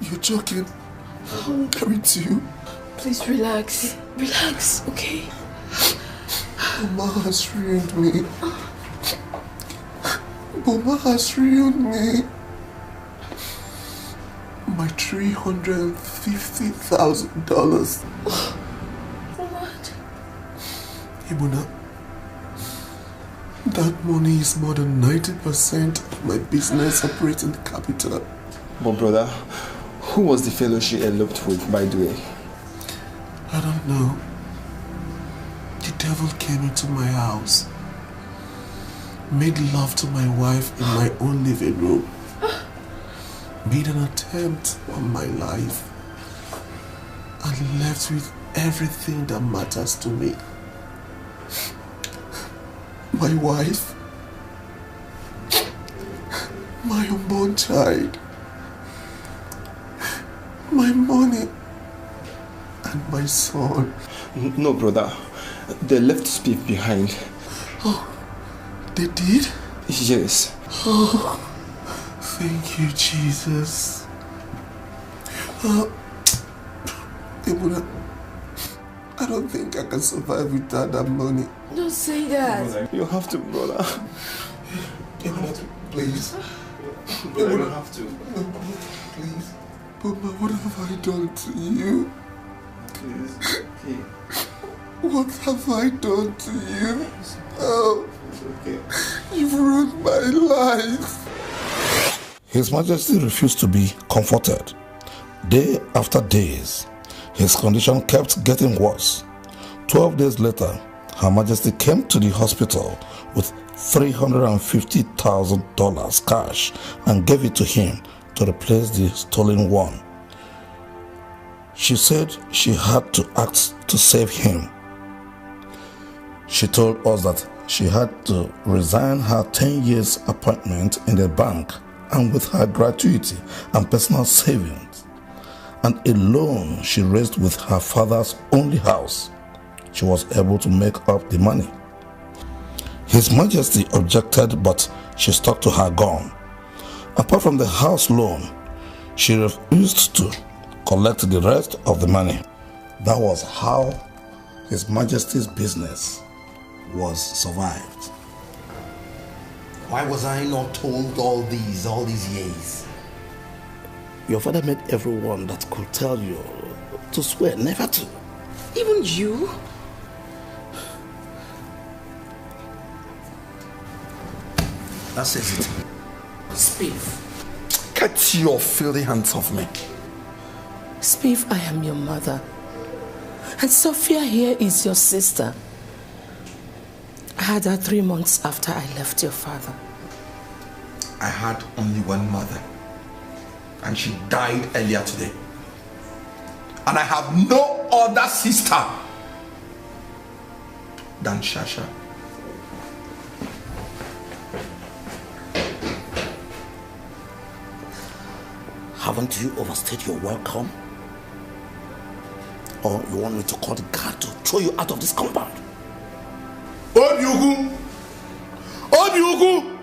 You're joking. I will carry it to you. Please relax. Relax, okay? Mama has ruined me. Mama has ruined me. My $350,000. What? Ebuna, that money is more than 90% of my business operating capital. But brother, who was the fellow she eloped with, by the way? I don't know. The devil came into my house, made love to my wife in my own living room, made an attempt on my life, and left with everything that matters to me. My wife, my unborn child, my money, and my son. No, brother. They left Spiff behind. Oh, they did? Yes. Oh, thank you, Jesus. Ebuna, I don't think I can survive without that money. Don't say that. Brother, you have to, brother. Ebuna, please. Brother, you have to. No, please. Mama, what have I done to you? Please. Okay. What have I done to you? Oh, okay. You've ruined my life. His Majesty refused to be comforted. Day after days, his condition kept getting worse. 12 days later, Her Majesty came to the hospital with $350,000 cash and gave it to him to replace the stolen one. She said she had to act to save him. She told us that she had to resign her 10 years appointment in the bank, and with her gratuity and personal savings and a loan she raised with her father's only house, she was able to make up the money. His Majesty objected, but she stuck to her gun. Apart from the house loan, she refused to collect the rest of the money. That was how His Majesty's business was survived. Why was I not told all these years? Your father made everyone that could tell you to swear never to. Even you? That says it. Spiff. Get your filthy hands off me. Spiff, I am your mother. And Sophia here is your sister. I had her 3 months after I left your father. I had only one mother, and she died earlier today. And I have no other sister than Sasha. Haven't you overstayed your welcome? Or you want me to call the guard to throw you out of this compound? Obiugu! Obiugu!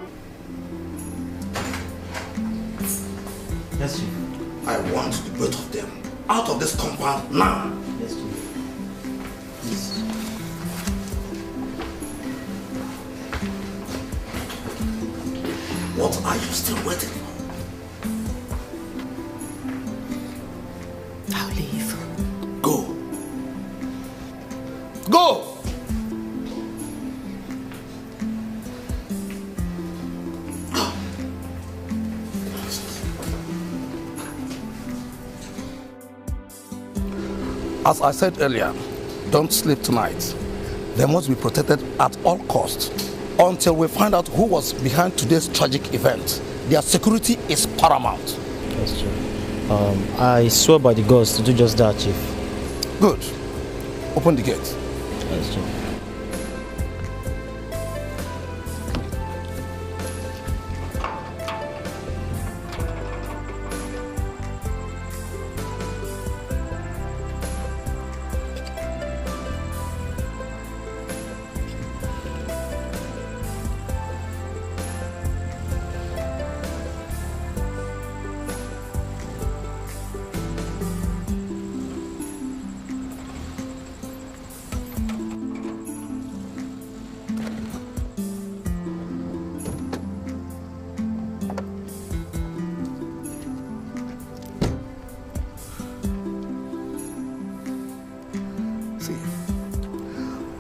Yes, Chief. I want the both of them out of this compound now. Yes, Chief. Yes. What are you still waiting for? I'll leave. Go. Go! As I said earlier, don't sleep tonight. They must be protected at all costs until we find out who was behind today's tragic event. Their security is paramount. Yes, Chief. I swear by the gods to do just that, Chief. Good. Open the gate. Yes, Chief.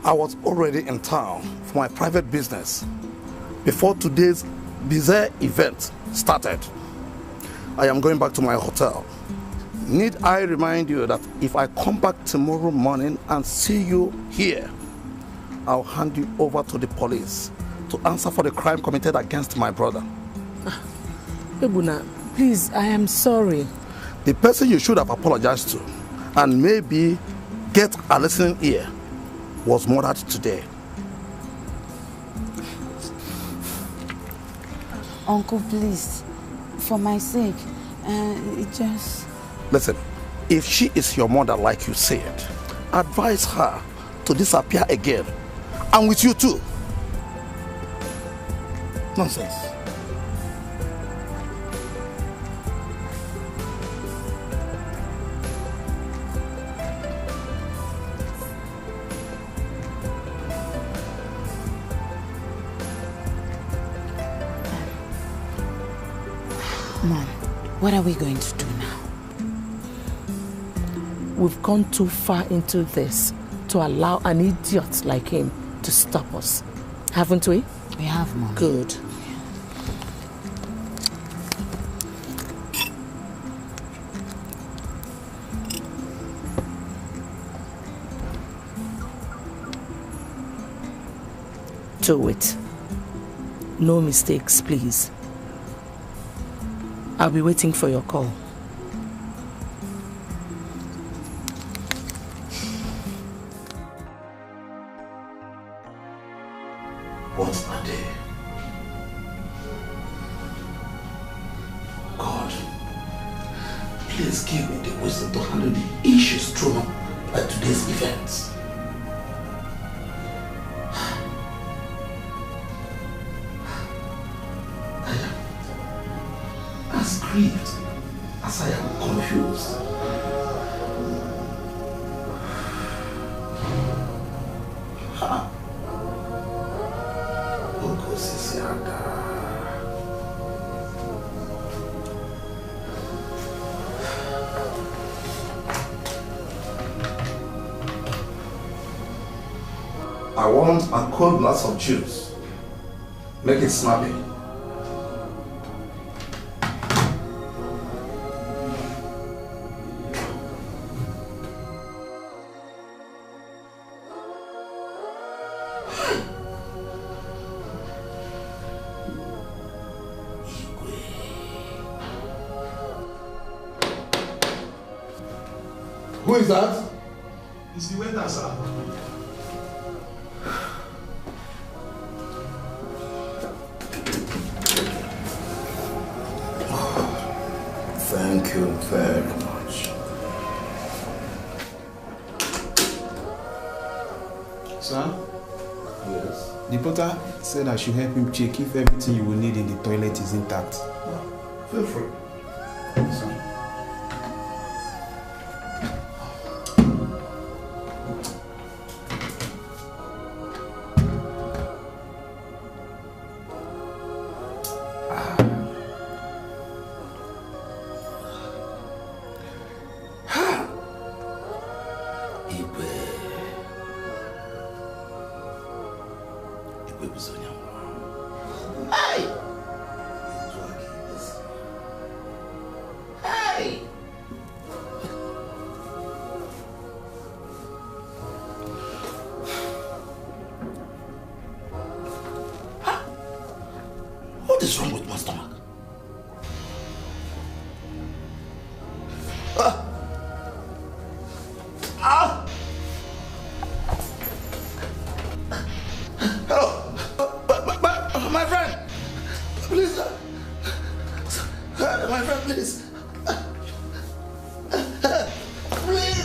I was already in town for my private business before today's bizarre event started. I am going back to my hotel. Need I remind you that if I come back tomorrow morning and see you here, I'll hand you over to the police to answer for the crime committed against my brother. Ebuna, please, I am sorry. The person you should have apologized to and maybe get a listening ear was murdered today. Uncle, please, for my sake, it just... Listen, if she is your mother like you said, advise her to disappear again. And with you too. Nonsense. Mom, what are we going to do now? We've gone too far into this to allow an idiot like him to stop us. Haven't we? We have, Mom. Good. Do it. No mistakes, please. I'll be waiting for your call. What a day. God, please give me the wisdom to handle the issues thrown by today's events. I am as grieved as I am confused. I want a cold glass of juice. Make it snappy. Who is that? It's the waiter, sir. Thank you. you very much. Sir? Yes? The porter said I should help him check if everything you will need in the toilet is intact. Feel free. Sir? What is wrong with my stomach? Hello, my friend, please, my friend, please, please.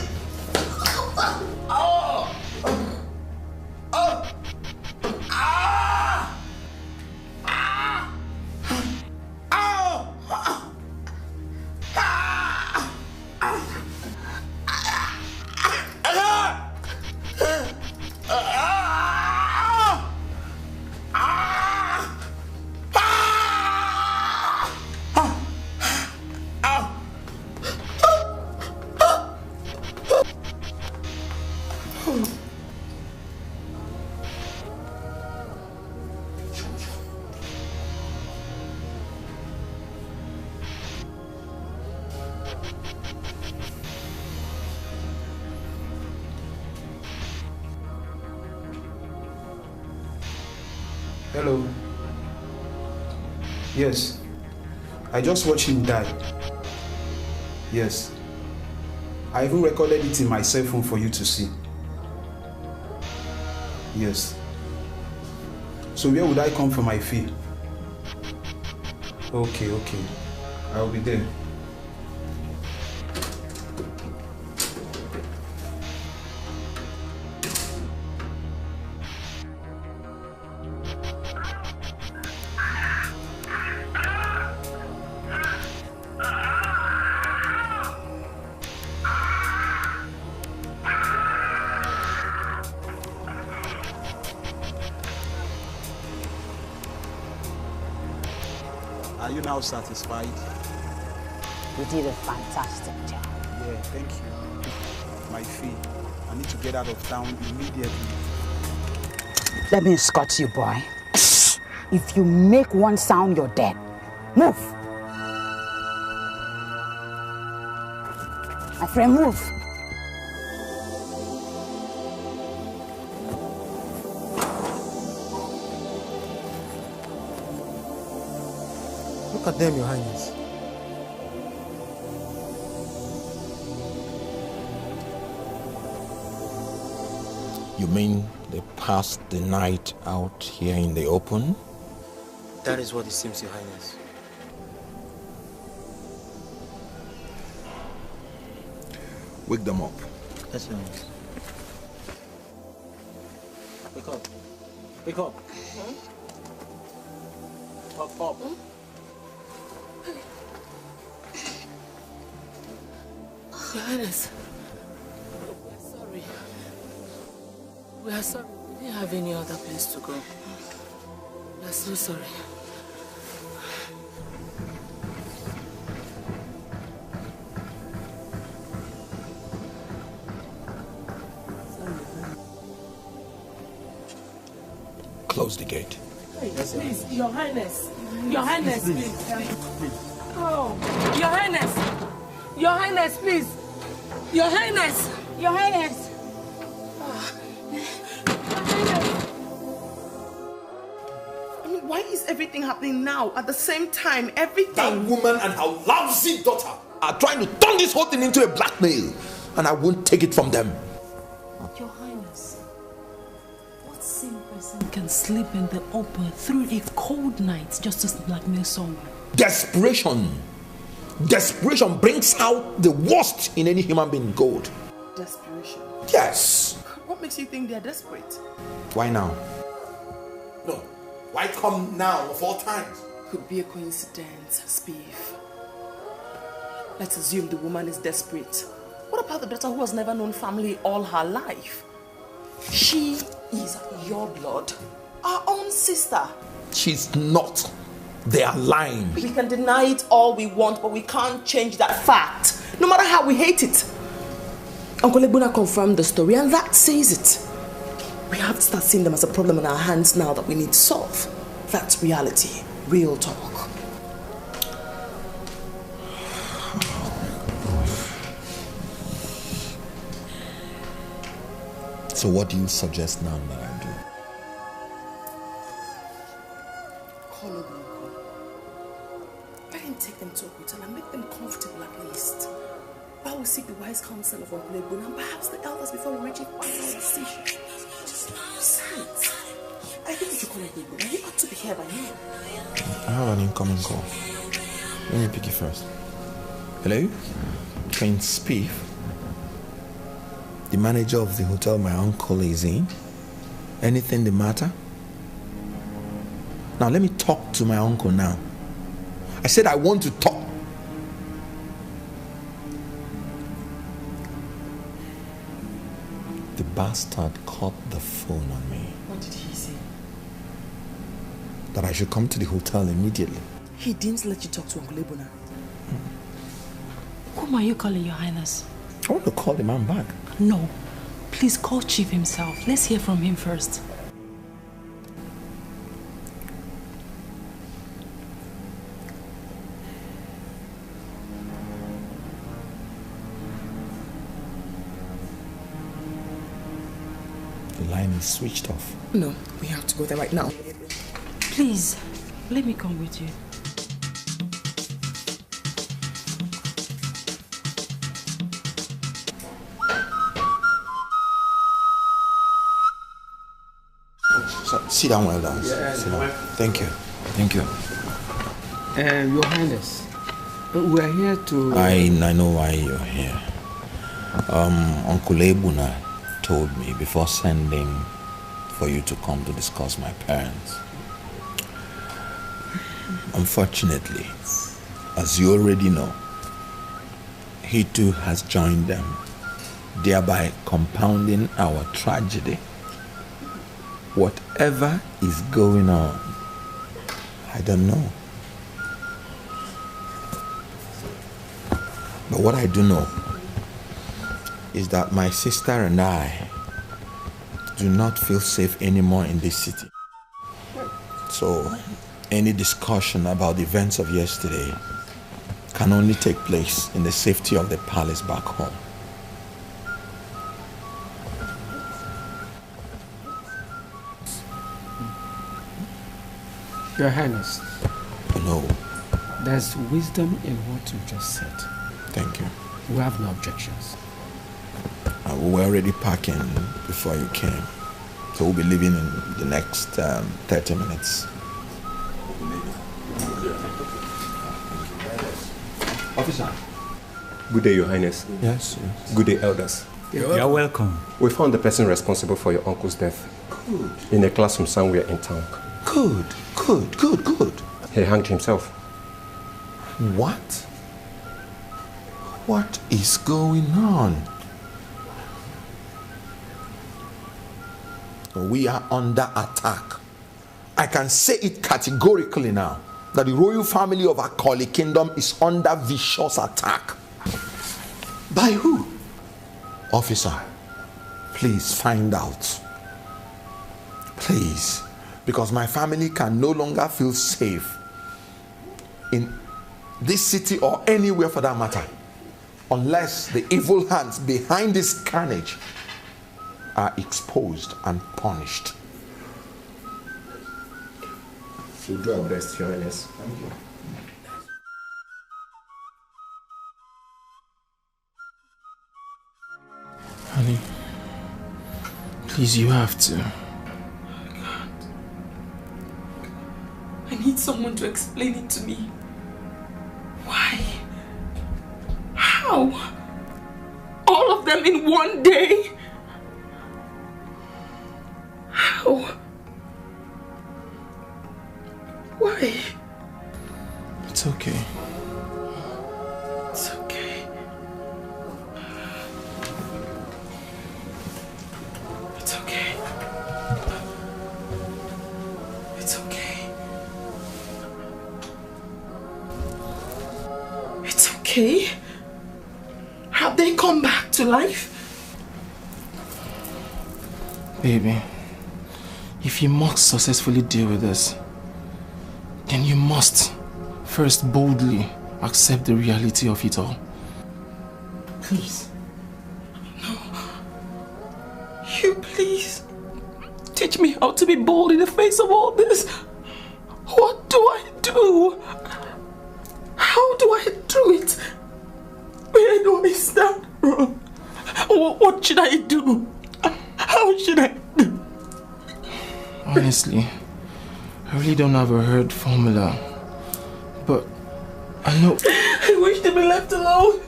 Hello. Yes. I just watched him die. Yes. I even recorded it in my cell phone for you to see. Yes. So where would I come for my fee? Okay. I'll be there. Are you now satisfied? You did a fantastic job. Yeah, thank you. My fee. I need to get out of town immediately. Let me escort you, boy. If you make one sound, you're dead. Move! My friend, move! Look at them, Your Highness. You mean they passed the night out here in the open? That is what it seems, Your Highness. Wake them up. Yes, Your Highness. Wake up. Wake up. Up, up. Your Highness, we're sorry. We are sorry. We didn't have any other place to go. We are so sorry. Close the gate. Please, Your Highness. Your Highness, please. Oh, Your Highness. Your Highness, please. Your Highness. Your Highness. I mean, why is everything happening now? At the same time, everything. That woman and her lousy daughter are trying to turn this whole thing into a blackmail, and I won't take it from them. Your Highness, what sane person can sleep in the open through a cold night just to blackmail someone? Desperation Desperation brings out the worst in any human being. Gold. Desperation? Yes. What makes you think they're desperate? Why now? No. Why come now of all times? Could be a coincidence, Spiff. Let's assume the woman is desperate. What about the daughter who has never known family all her life? She is your blood. Our own sister. She's not. They are lying. We can deny it all we want, but we can't change that fact. No matter how we hate it. Uncle Ebuna confirmed the story, and that says it. We have to start seeing them as a problem in our hands now that we need to solve. That's reality. Real talk. So what do you suggest now that I do? Call Obunku. Let him take them to a hotel and make them comfortable at least. I will seek the wise counsel of Uncle Ebuna and perhaps the elders before we reach a final decision. Besides, I think we should call Uncle Ebuna. He ought to be here by now. I have an incoming call. Let me pick it first. Hello? Prince Spiff? The manager of the hotel my uncle is in? Anything the matter? Now let me talk to my uncle now. I said I want to talk. The bastard caught the phone on me. What did he say? That I should come to the hotel immediately. He didn't let you talk to Uncle Ebuna. Whom are you calling, Your Highness? I want to call the man back. No. Please call Chief himself. Let's hear from him first. The line is switched off. No, we have to go there right now. Please, let me come with you. Sit down, well done. Yeah, Sit down. Thank you. Thank you. Your Highness, we are here to... I know why you're here. Uncle Ebuna told me before sending for you to come to discuss my parents. Unfortunately, as you already know, he too has joined them, thereby compounding our tragedy. Whatever is going on, I don't know. But what I do know is that my sister and I do not feel safe anymore in this city. So any discussion about the events of yesterday can only take place in the safety of the palace back home. Your Highness. No. There's wisdom in what you just said. Thank you. We have no objections. We were already packing before you came. So we'll be leaving in the next 30 minutes. Officer. Good day, Your Highness. Yes. Good day, elders. You're welcome. We found the person responsible for your uncle's death. Good. In a classroom somewhere in town. Good. He hanged himself. What? What is going on? We are under attack. I can say it categorically now that the royal family of Akoli Kingdom is under vicious attack. By who? Officer, please find out. Please. Because my family can no longer feel safe in this city or anywhere for that matter, unless the evil hands behind this carnage are exposed and punished. We'll do our best, Your Highness. Thank you. Honey, please, you have to. I need someone to explain it to me. Why? How? All of them in one day? How? Why? It's okay. It's okay. It's okay. It's okay. It's okay. Have they come back to life? Baby, if you must successfully deal with this, then you must first boldly accept the reality of it all. Please. No. You please teach me how to be bold in the face of all this. What do I do? How do I do it? Where do I start from? What should I do? How should I do? Honestly, I really don't have a hard formula, but I know... I wish to be left alone.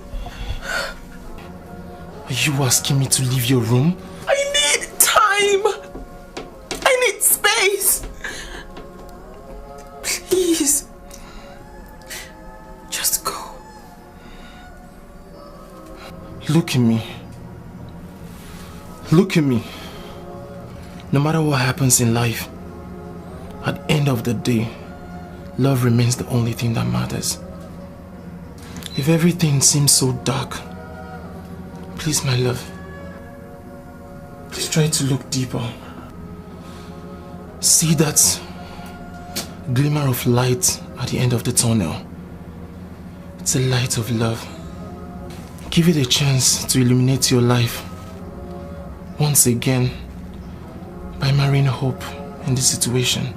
Are you asking me to leave your room? I need time. I need space. Please. Just go. Look at me. Look at me. No matter what happens in life, at the end of the day, love remains the only thing that matters. If everything seems so dark, please, my love, please try to look deeper. See that glimmer of light at the end of the tunnel. It's a light of love. Give it a chance to illuminate your life once again by marrying hope in this situation.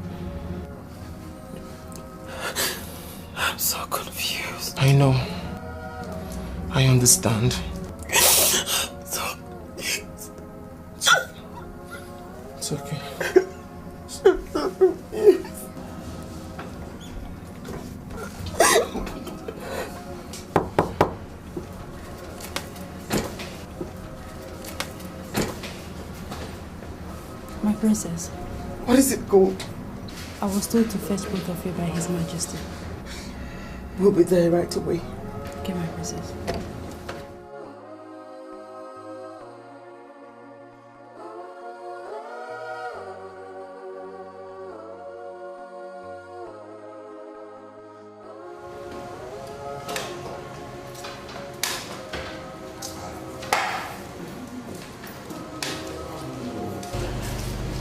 I'm so confused. I know. I understand. So it's okay. My princess. What is it called? I was told to fetch both of you by His Majesty. We'll be there right away. Okay, my princess.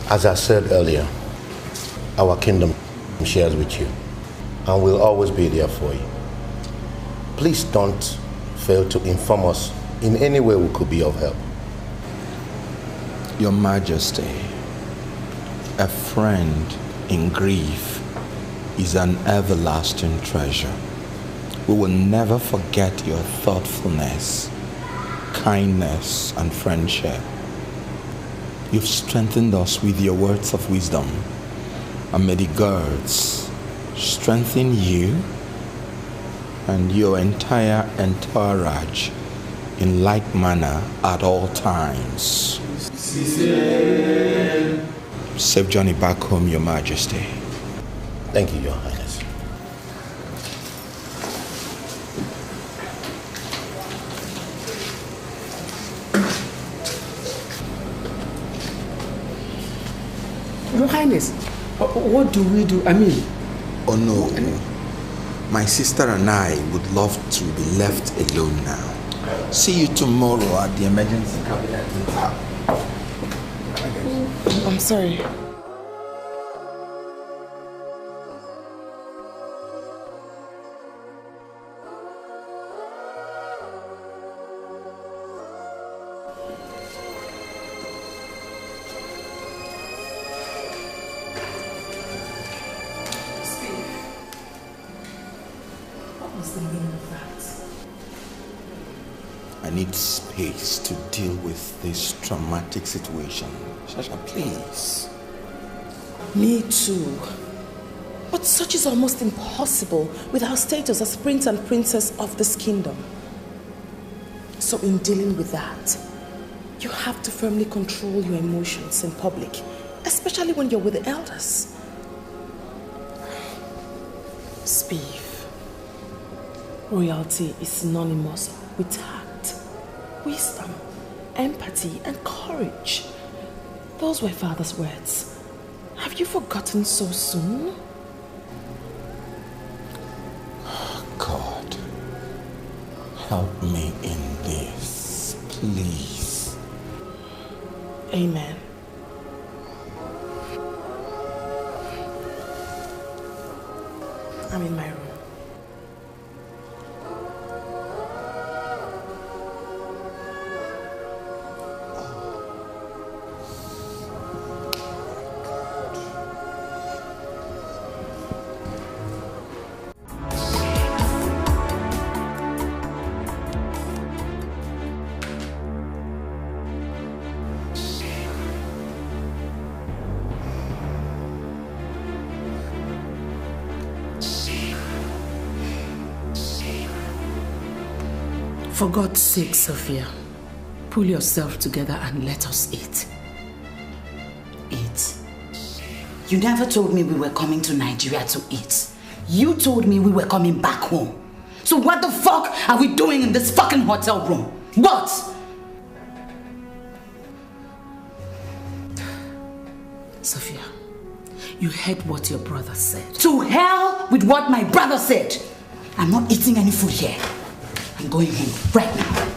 As I said earlier, our kingdom shares with you and will always be there for you. Please don't fail to inform us in any way we could be of help. Your Majesty, a friend in grief is an everlasting treasure. We will never forget your thoughtfulness, kindness, and friendship. You've strengthened us with your words of wisdom, and may the gods strengthen you and your entire entourage in like manner at all times. Safe journey back home, Your Majesty. Thank you, Your Highness. Your Highness, what do we do? I mean... Oh no. My sister and I would love to be left alone now. See you tomorrow at the emergency cabinet. I'm sorry. I need space to deal with this traumatic situation. Sasha, please. Me too. But such is almost impossible with our status as prince and princess of this kingdom. So in dealing with that, you have to firmly control your emotions in public, especially when you're with the elders. Spiv, royalty is synonymous with tact, wisdom, empathy, and courage. Those were Father's words. Have you forgotten so soon? God, help me in this, please. Amen. I'm in my room. For God's sake, Sophia, pull yourself together and let us eat. Eat? You never told me we were coming to Nigeria to eat. You told me we were coming back home. So what the fuck are we doing in this fucking hotel room? What? Sophia, you heard what your brother said. To hell with what my brother said. I'm not eating any food here. I'm going home right now.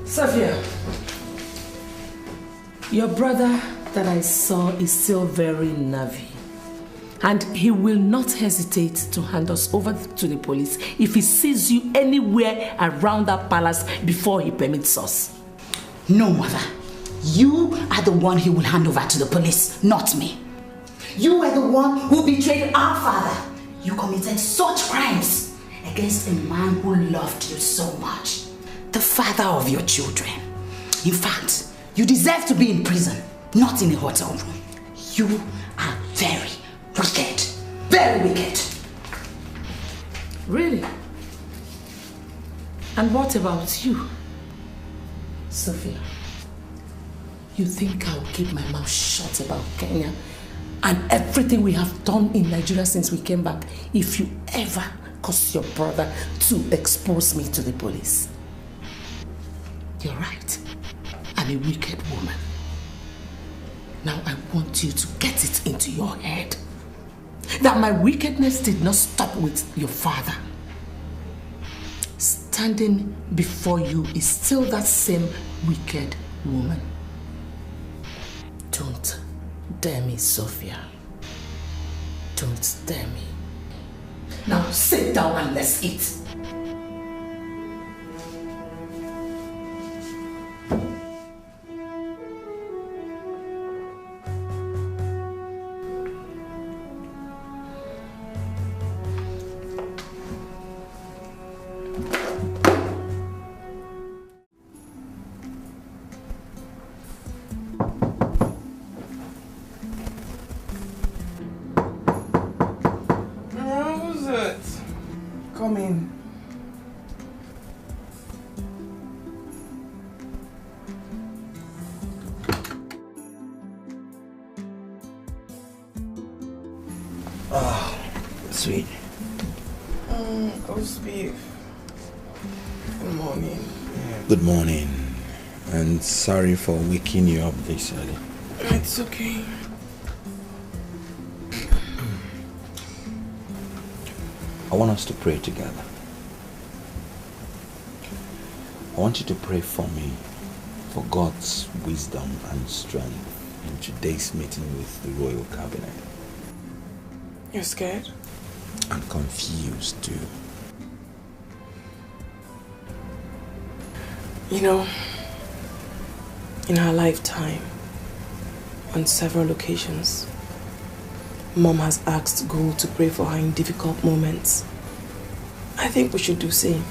Sophia, your brother that I saw is still very nervy. And he will not hesitate to hand us over to the police if he sees you anywhere around that palace before he permits us. No, mother. You are the one he will hand over to the police, not me. You are the one who betrayed our father. You committed such crimes against a man who loved you so much. The father of your children. In fact, you deserve to be in prison, not in a hotel room. You are very wicked. Very wicked. Really? And what about you, Sophia? You think I'll keep my mouth shut about Kenya and everything we have done in Nigeria since we came back if you ever cause your brother to expose me to the police? You're right. I'm a wicked woman. Now I want you to get it into your head that my wickedness did not stop with your father. Standing before you is still that same wicked woman. Don't dare me, Sophia. Don't dare me. Now sit down and let's eat. Come in. Sweet. Oh, Spiv. Good morning. Good morning. And sorry for waking you up this early. It's okay. I want us to pray together. I want you to pray for me for God's wisdom and strength in today's meeting with the Royal Cabinet. You're scared? And confused too. You know, in our lifetime, on several occasions, Mom has asked God to pray for her in difficult moments. I think we should do the same.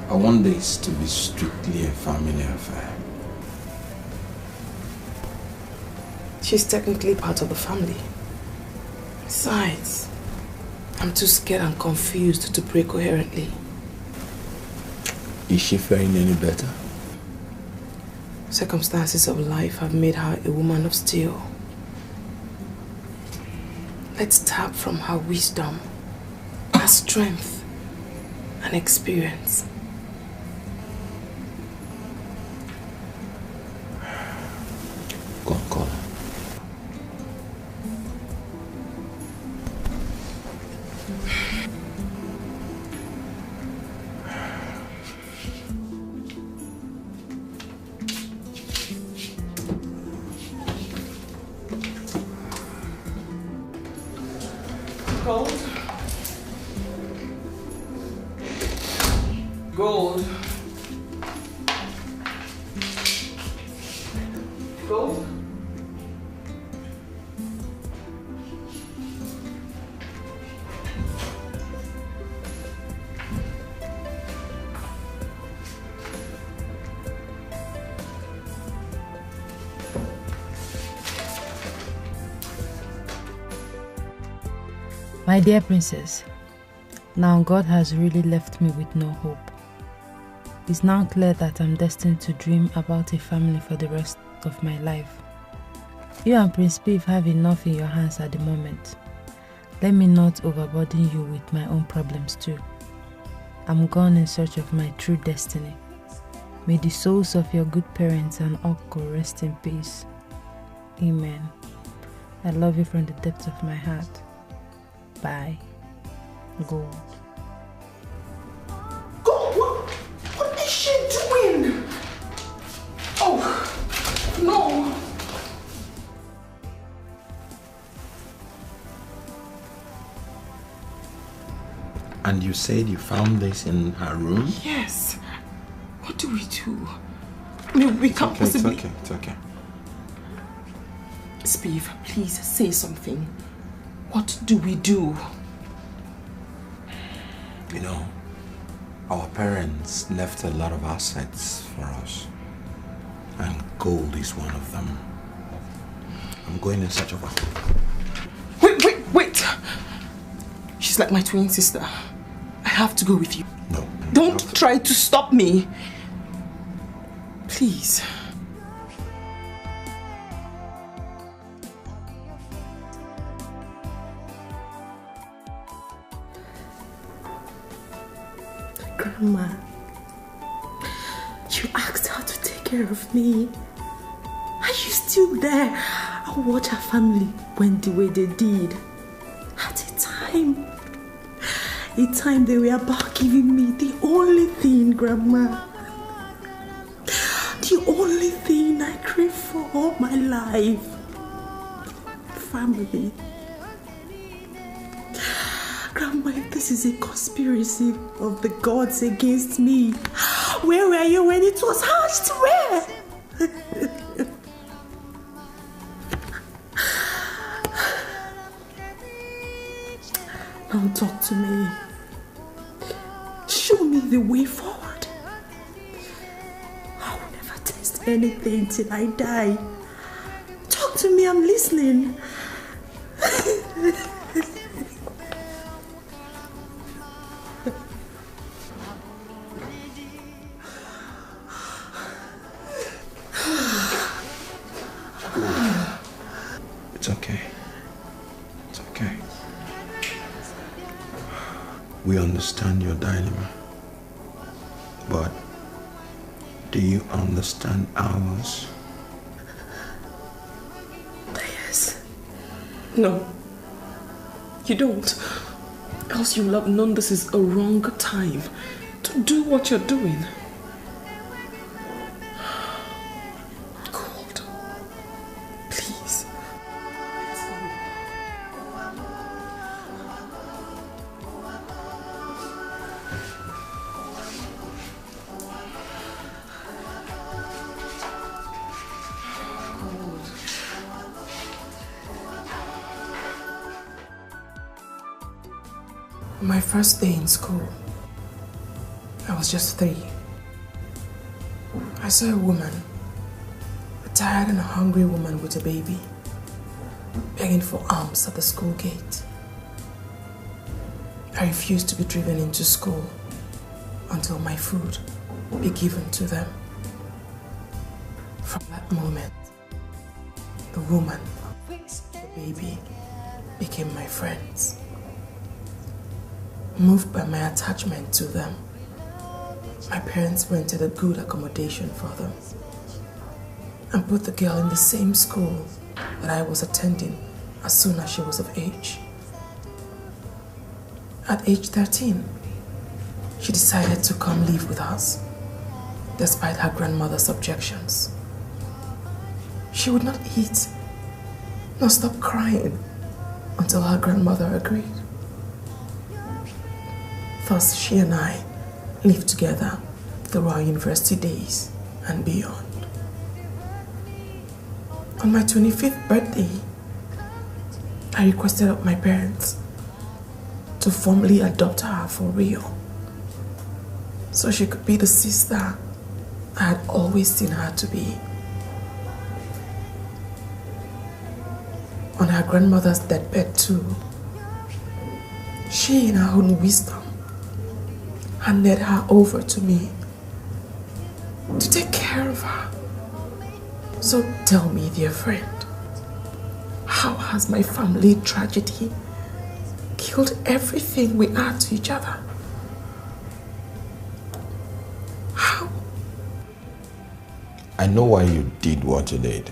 I want this to be strictly a family affair. She's technically part of the family. Besides, I'm too scared and confused to pray coherently. Is she faring any better? Circumstances of life have made her a woman of steel. Let's tap from her wisdom, her strength, and experience. Go on, call her. Gold. Gold. My dear princess, now God has really left me with no hope. It's now clear that I'm destined to dream about a family for the rest of my life. You and Prince Beef have enough in your hands at the moment. Let me not overburden you with my own problems too. I'm gone in search of my true destiny. May the souls of your good parents and uncle rest in peace. Amen. I love you from the depths of my heart. Bye. Gold. Gold? What is she doing? Oh, no. And you said you found this in her room? Yes. What do we do? I mean, we can't possibly... It's okay. Spiv, please say something. What do we do? You know, our parents left a lot of assets for us. And gold is one of them. I'm going in search of her. Wait! She's like my twin sister. I have to go with you. No. Don't try to stop me. Please. Grandma, you asked her to take care of me. Are you still there? I watch her family went the way they did. At a time they were about giving me the only thing, Grandma. The only thing I crave for all my life. Family. Grandma, if this is a conspiracy of the gods against me, where were you when it was hatched? Where? Now talk to me. Show me the way forward. I will never taste anything till I die. Talk to me, I'm listening. It's okay. It's okay. We understand your dilemma. But do you understand ours? Yes. No. You don't. Else you will have known this is a wrong time to do what you're doing. God. Please. My first day in school, I was just 3. I saw a woman, a tired and hungry woman with a baby, begging for alms at the school gate. I refused to be driven into school until my food be given to them. From that moment, the woman, the baby, became my friends. Moved by my attachment to them, my parents rented a good accommodation for them and put the girl in the same school that I was attending as soon as she was of age. At age 13, she decided to come live with us, despite her grandmother's objections. She would not eat, nor stop crying until her grandmother agreed. Thus, she and I lived together through our university days and beyond. On my 25th birthday, I requested of my parents to formally adopt her for real, so she could be the sister I had always seen her to be. On her grandmother's deathbed too, she in her own wisdom handed her over to me to take care of her. So tell me, dear friend, how has my family tragedy killed everything we are to each other? How? I know why you did what you did.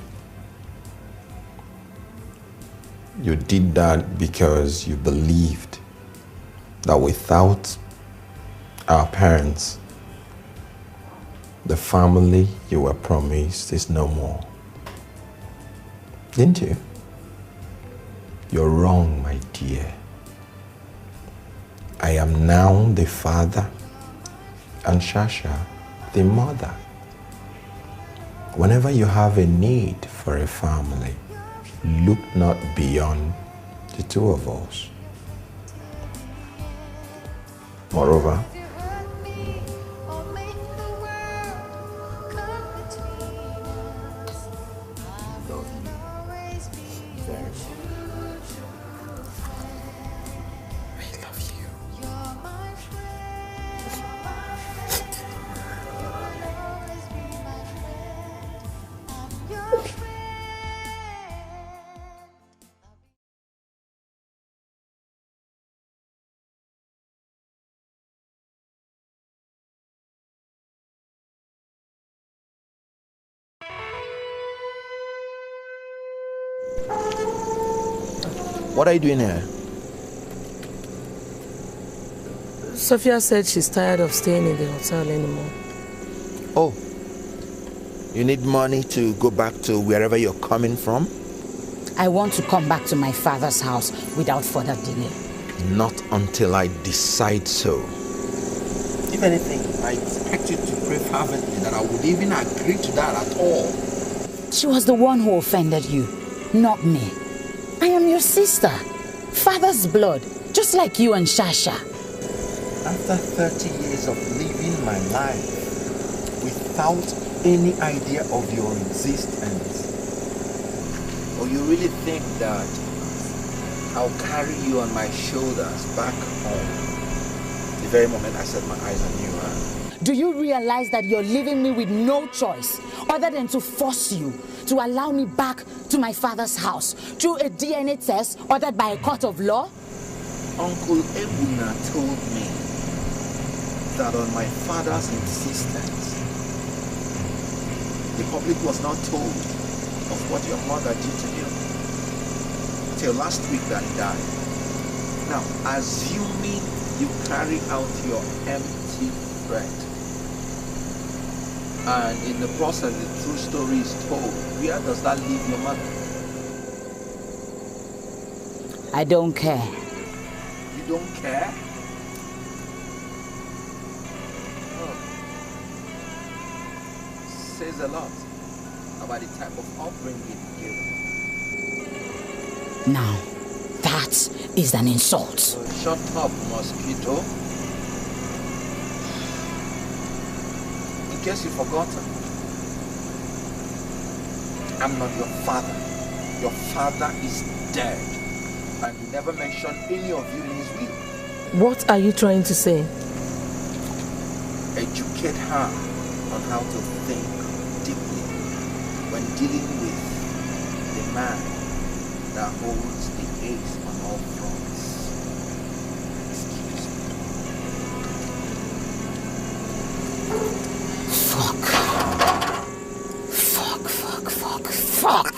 You did that because you believed that without our parents, the family you were promised is no more. Didn't you? You're wrong, my dear. I am now the father and Sasha the mother. Whenever you have a need for a family, look not beyond the two of us. Moreover, what are you doing here? Sophia said she's tired of staying in the hotel anymore. Oh, you need money to go back to wherever you're coming from? I want to come back to my father's house without further delay. Not until I decide so. If anything, I expect you to pray fervently that I would even agree to that at all. She was the one who offended you, not me. I am your sister, father's blood, just like you and Sasha. After 30 years of living my life without any idea of your existence, or you really think that I'll carry you on my shoulders back home the very moment I set my eyes on you, huh? Do you realize that you're leaving me with no choice other than to force you to allow me back to my father's house through a DNA test ordered by a court of law? Uncle Ebuna told me that on my father's insistence, the public was not told of what your mother did to you till last week that he died. Now, assuming you carry out your empty threat, and in the process the true story is told, where does that leave your mother? I don't care. You don't care? Oh. Says a lot about the type of upbringing you. Now, that is an insult. Shut up, mosquito. In case you've forgotten, I'm not your father. Your father is dead, and he never mentioned any of you in his will. What are you trying to say? Educate her on how to think deeply when dealing with the man that holds the ace on all fronts. Fuck!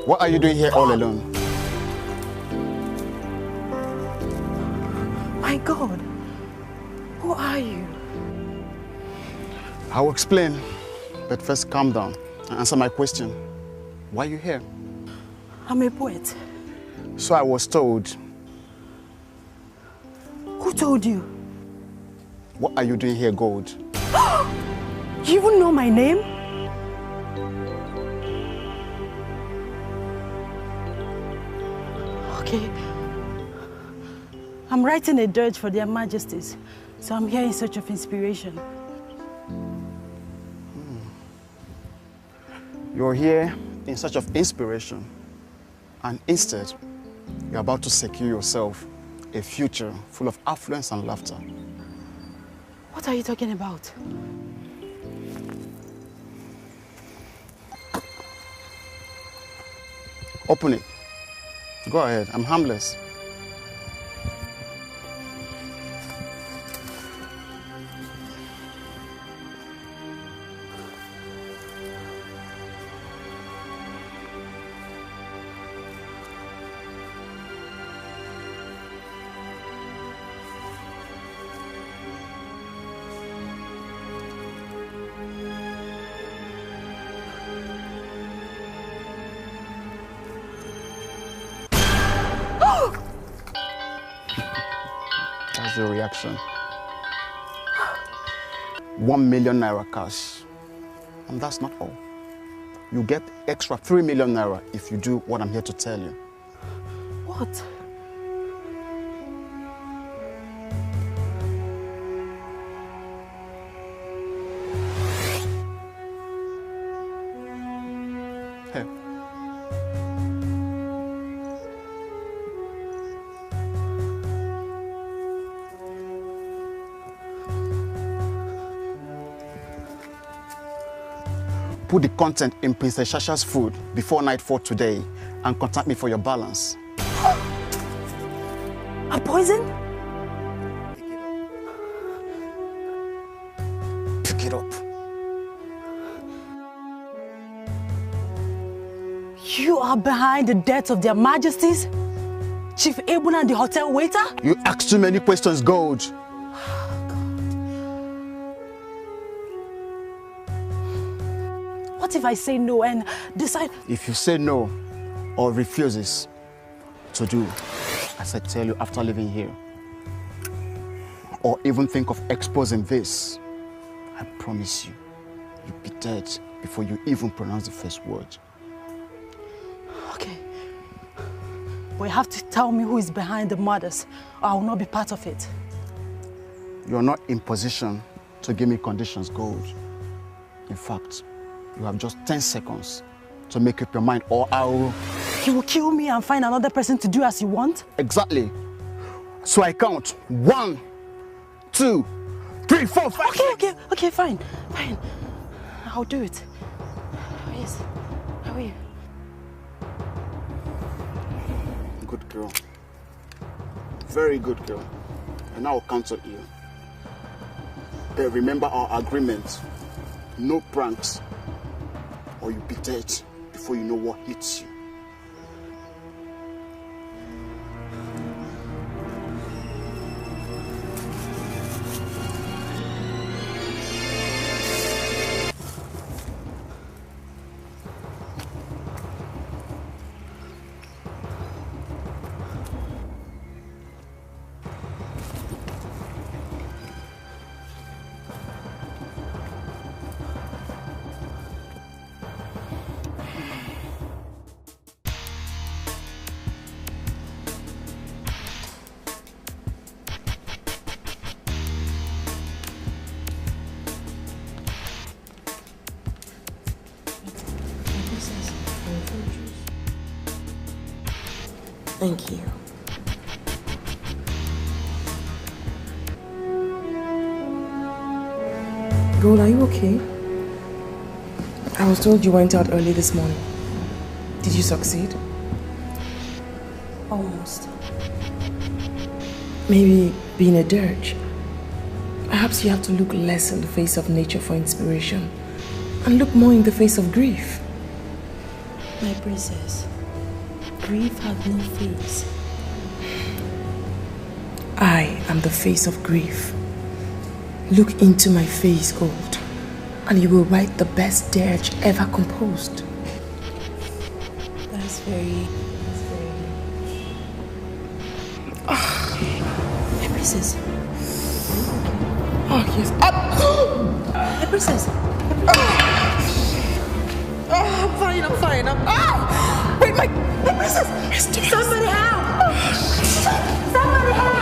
What are you doing here all alone? My God, who are you? I will explain, but first calm down and answer my question. Why are you here? I'm a poet. So I was told. Who told you? What are you doing here, Gold? You even know my name? Okay. I'm writing a dirge for their majesties, so I'm here in search of inspiration. You're here in search of inspiration, and instead, you're about to secure yourself a future full of affluence and laughter. What are you talking about? Open it. Go ahead, I'm harmless. That's the reaction. 1 million naira cash. And that's not all. You get extra 3 million naira if you do what I'm here to tell you. What? Hey. Put the content in Princess Sasha's food before nightfall today and contact me for your balance. A poison? Pick it up. You are behind the death of their majesties? Chief Ebuna and the hotel waiter? You ask too many questions, Gold. What if I say no and decide? If you say no or refuses to do as I tell you after leaving here, or even think of exposing this, I promise you, you'll be dead before you even pronounce the first word. Okay. But you have to tell me who is behind the murders, or I will not be part of it. You're not in position to give me conditions, Gold. In fact, you have just 10 seconds to make up your mind, or I will... You will kill me and find another person to do as you want? Exactly. So I count 1, 2, 3, 4, 5. Okay, fine. I'll do it. Yes. How are you? Good girl. Very good girl. And I will count on you. But remember our agreement. No pranks, or you'll be dead before you know what hits you. Thank you. Gold, are you okay? I was told you went out early this morning. Did you succeed? Almost. Maybe being a dirge. Perhaps you have to look less in the face of nature for inspiration and look more in the face of grief. My princess, grief has no face. I am the face of grief. Look into my face, Gold, and you will write the best dirge ever composed. That's very... My princess. Oh, yes. My princess. I'm fine. Wait, my princess. Somebody help! Somebody help!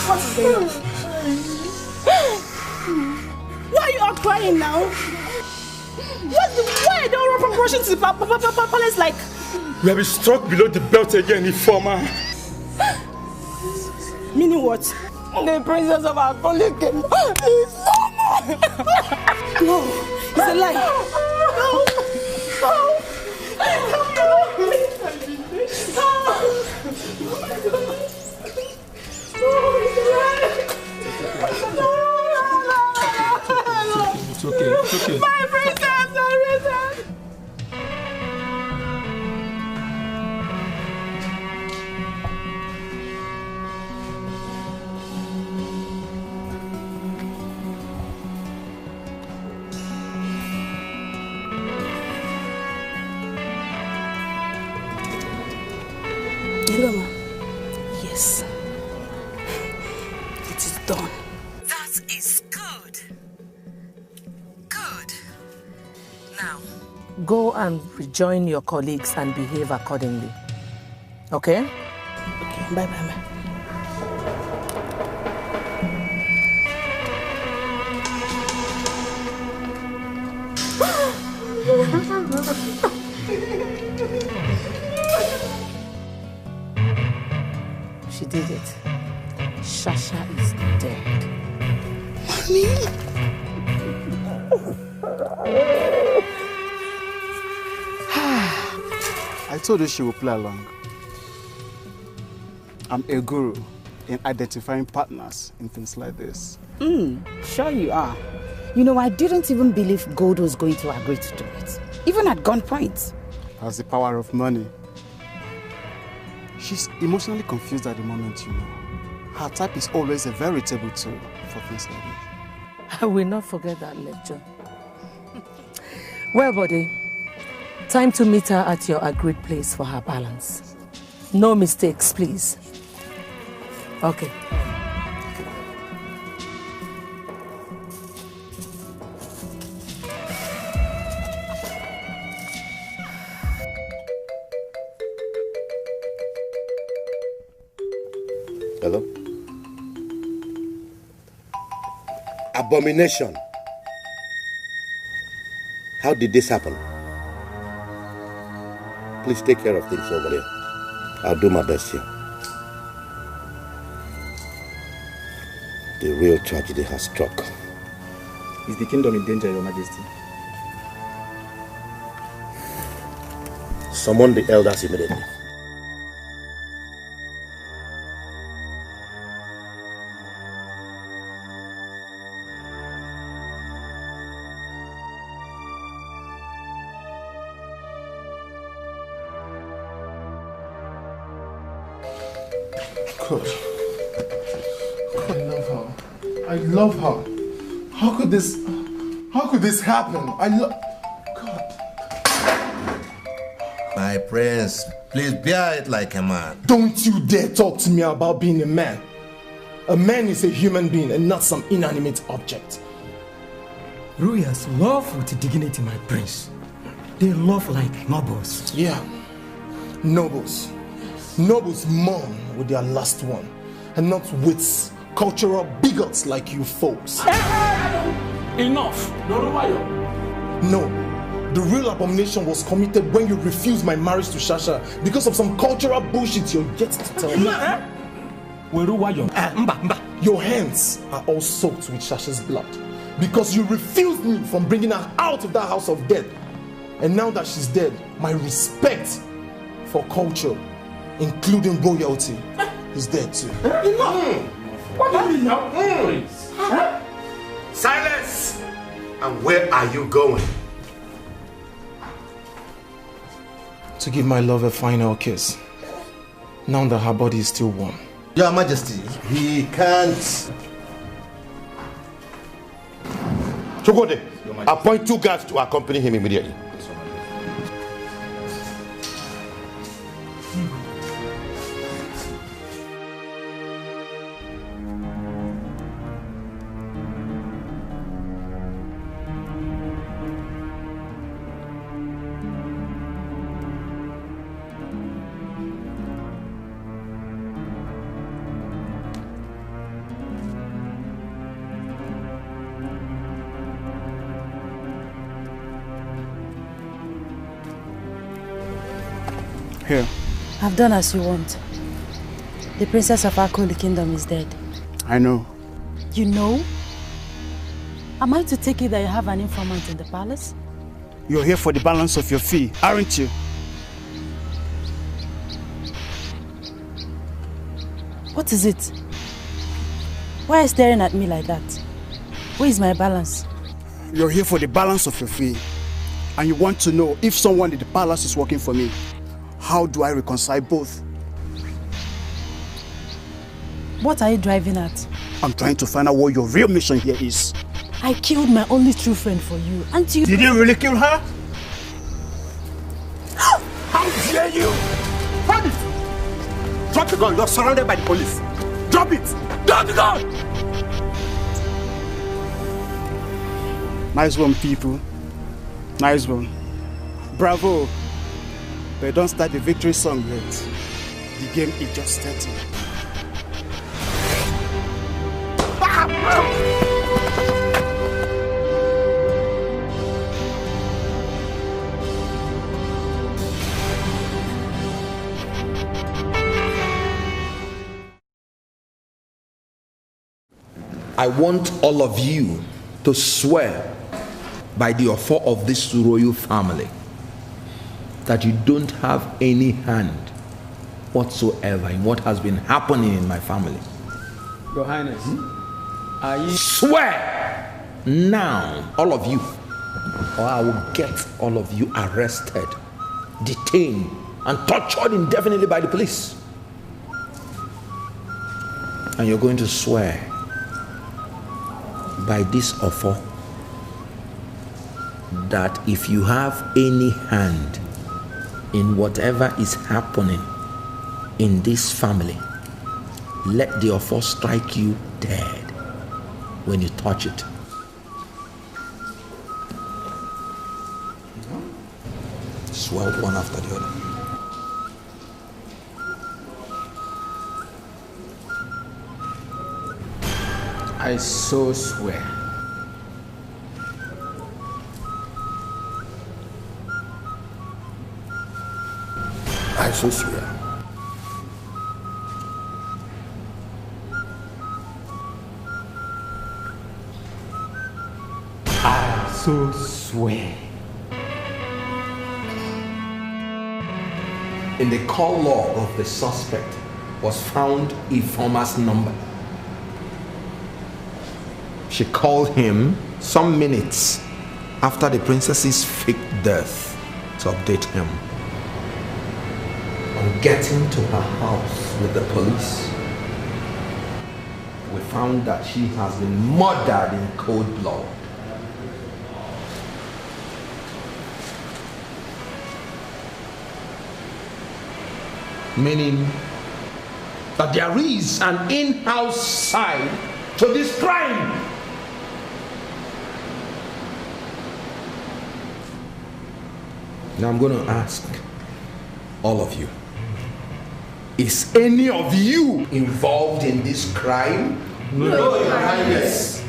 What's going on? Why are you all crying now? Why don't run from rushing to the palace like... We have been struck below the belt again, Informer. Meaning what? The princess of our colleague came. It's no, it's a lie. It's okay. My princess, Iloma, yes, it is done. That is good. Good. Now, go and rejoin your colleagues and behave accordingly. Okay? Okay, bye-bye. She did it. Sasha is dead. Mommy? I told you she would play along. I'm a guru in identifying partners in things like this. Sure you are. You know, I didn't even believe Gold was going to agree to do it. Even at gunpoint. That's the power of money. She's emotionally confused at the moment, you know. Her type is always a veritable tool for things like this. I will not forget that lecture. Well, buddy, time to meet her at your agreed place for her balance. No mistakes, please. Okay. Hello? Abomination. How did this happen? Please take care of things over there. I'll do my best here. The real tragedy has struck. Is the kingdom in danger, Your Majesty? Summon the elders immediately. God. I love her. I love her. How could this happen? God. My prince, please bear it like a man. Don't you dare talk to me about being a man. A man is a human being and not some inanimate object. Royals love with dignity, my prince. They love like nobles. Yeah, nobles. Nobles mourn with their last one, and not with cultural bigots like you folks. Enough! No, the real abomination was committed when you refused my marriage to Sasha because of some cultural bullshit you're yet to tell me. Your hands are all soaked with Sasha's blood because you refused me from bringing her out of that house of death. And now that she's dead, my respect for culture, including royalty, is dead too. What do you mean now? Silence! And where are you going? To give my love a final kiss, now that her body is still warm. Your Majesty, he can't. Chukwuka, appoint 2 guards to accompany him immediately. Here. I've done as you want. The princess of Akoli Kingdom is dead. I know. You know? Am I to take it that you have an informant in the palace? You're here for the balance of your fee, aren't you? What is it? Why are you staring at me like that? Where is my balance? You're here for the balance of your fee. And you want to know if someone in the palace is working for me. How do I reconcile both? What are you driving at? I'm trying to find out what your real mission here is. I killed my only true friend for you. And you... Did you really kill her? How dare you! Drop it! Drop the gun. You're surrounded by the police. Drop it! Drop the gun! Nice one, people. Nice one. Bravo. But don't start the victory song yet. The game is just starting. I want all of you to swear by the author of this royal family that you don't have any hand whatsoever in what has been happening in my family. Your Highness, are you... Swear now, all of you, or I will get all of you arrested, detained, and tortured indefinitely by the police. And you're going to swear by this offer that if you have any hand in whatever is happening in this family, let the offer strike you dead when you touch it. Swear one after the other. I so swear. I so swear. I so swear. In the call log of the suspect was found Ifeoma's number. She called him some minutes after the princess's fake death to update him On getting to her house with the police, we found that she has been murdered in cold blood. Meaning that there is an in-house side to this crime. Now I'm going to ask all of you, is any of you involved in this crime? No, Your Highness.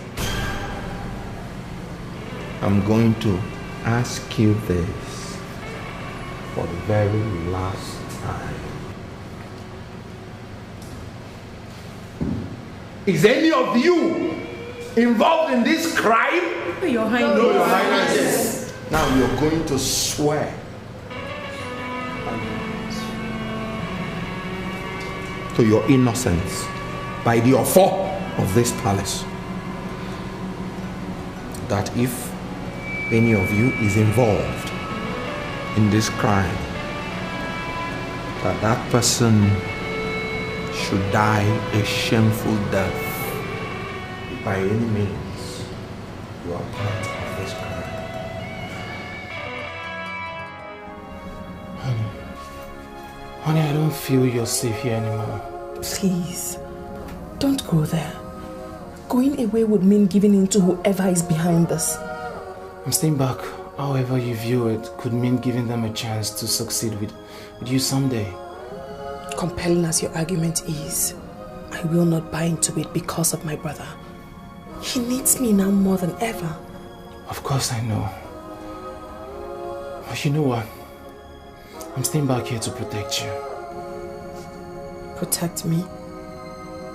I'm going to ask you this for the very last time. Is any of you involved in this crime? Your Highness. No, Your Highness. Now you're going to swear to your innocence by the author of this palace, that if any of you is involved in this crime, that person should die a shameful death. By any means, you are part of this crime. Honey, I don't feel you're safe here anymore. Please, don't go there. Going away would mean giving in to whoever is behind this. I'm staying back. However you view it could mean giving them a chance to succeed with you someday. Compelling as your argument is, I will not buy into it because of my brother. He needs me now more than ever. Of course I know. But you know what? I'm staying back here to protect you. Protect me?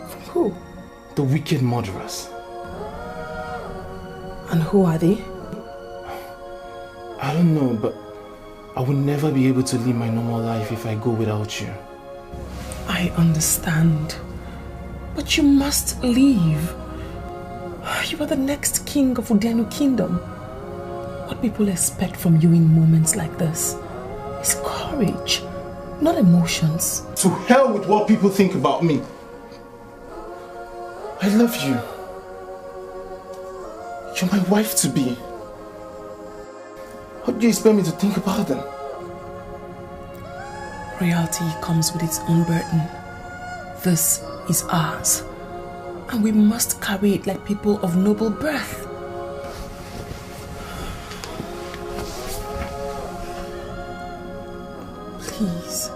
From who? The wicked murderers. And who are they? I don't know, but I will never be able to live my normal life if I go without you. I understand. But you must leave. You are the next king of Udenu Kingdom. What people expect from you in moments like this is courage, not emotions. To hell with what people think about me. I love you. You're my wife-to-be. What do you expect me to think about them? Reality comes with its own burden. This is ours. And we must carry it like people of noble birth. Please.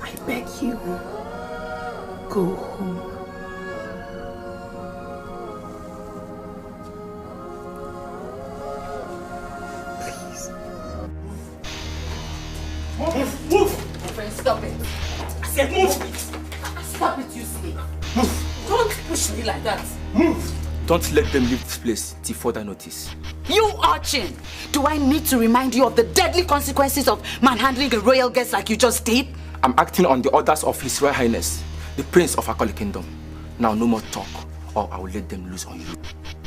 I beg you. Go home. Please. Move! Stop it. I said move! Stop it, you slave. Move! Don't push me like that. Move! Don't let them leave this place till further notice. You urchin! Do I need to remind you of the deadly consequences of manhandling a royal guest like you just did? I'm acting on the orders of His Royal Highness, the Prince of Akoli Kingdom. Now no more talk, or I will let them loose on you.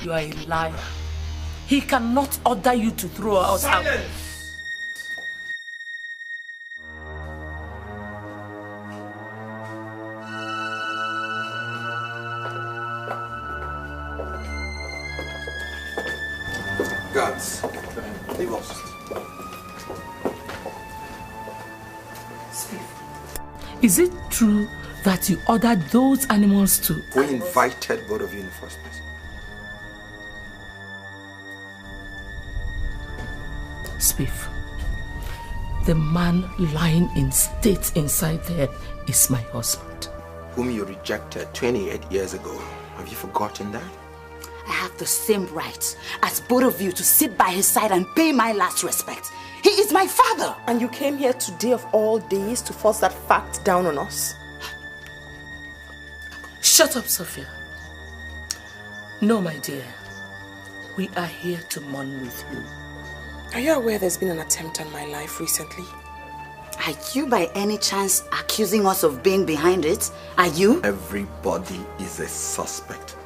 You are a liar. He cannot order you to throw us out. Silence! Guards, leave us. Is it true that you ordered those animals to? We invited both of you in the first place. Spiff, the man lying in state inside there is my husband. Whom you rejected 28 years ago. Have you forgotten that? I have the same right as both of you to sit by his side and pay my last respect. He is my father. And you came here today of all days to force that fact down on us? Shut up, Sophia. No, my dear. We are here to mourn with you. Are you aware there's been an attempt on my life recently? Are you by any chance accusing us of being behind it? Are you? Everybody is a suspect,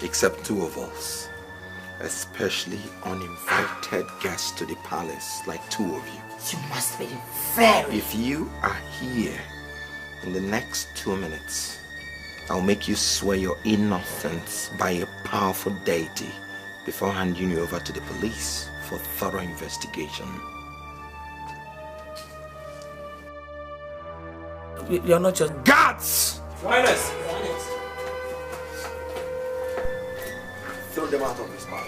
except two of us. especially uninvited guests to the palace like two of you. You must be very... If you are here in the next 2 minutes, I'll make you swear your innocence by a powerful deity before handing you over to the police for thorough investigation. You're not just... Guards! Your Highness! Throw them out of this palace.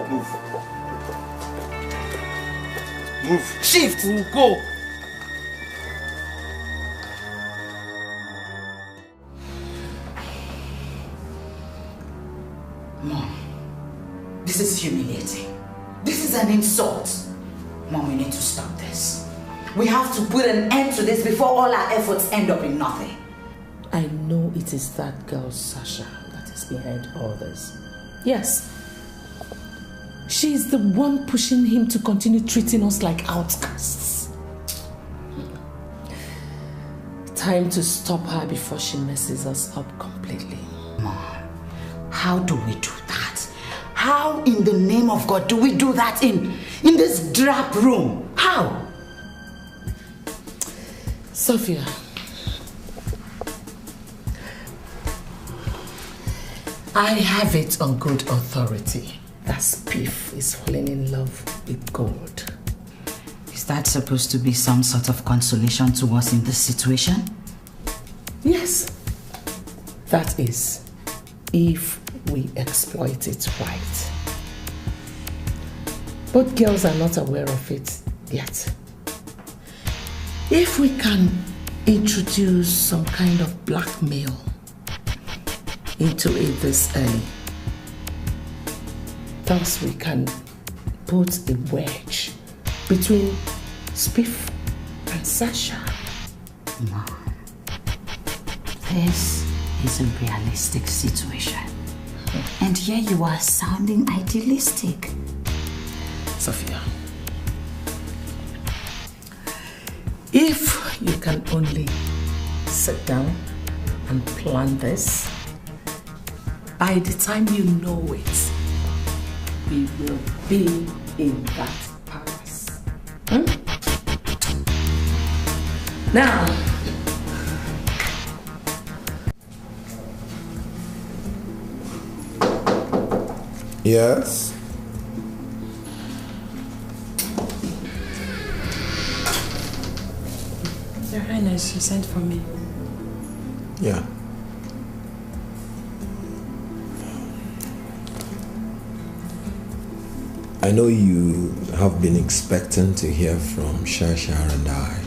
Move. Move. Shift! We'll go. Mom, this is humiliating. This is an insult. Mom, we need to stop this. We have to put an end to this before all our efforts end up in nothing. I know it is that girl, Sasha, that is behind all this. Yes. She is the one pushing him to continue treating us like outcasts. Time to stop her before she messes us up completely. Mom, how do we do that? How in the name of God do we do that in this drab room? How? Sophia, I have it on good authority that Spiff is falling in love with gold. Is that supposed to be some sort of consolation to us in this situation? Yes, that is, if we exploit it right. But girls are not aware of it yet. If we can introduce some kind of blackmail into it this early, thus we can put a wedge between Spiff and Sasha. No. This is a realistic situation. And here you are sounding idealistic. Sophia, if you can only sit down and plan this, by the time you know it, we will be in that palace. Now, yes? Your Highness, you sent for me. Yeah. I know you have been expecting to hear from Sasha and I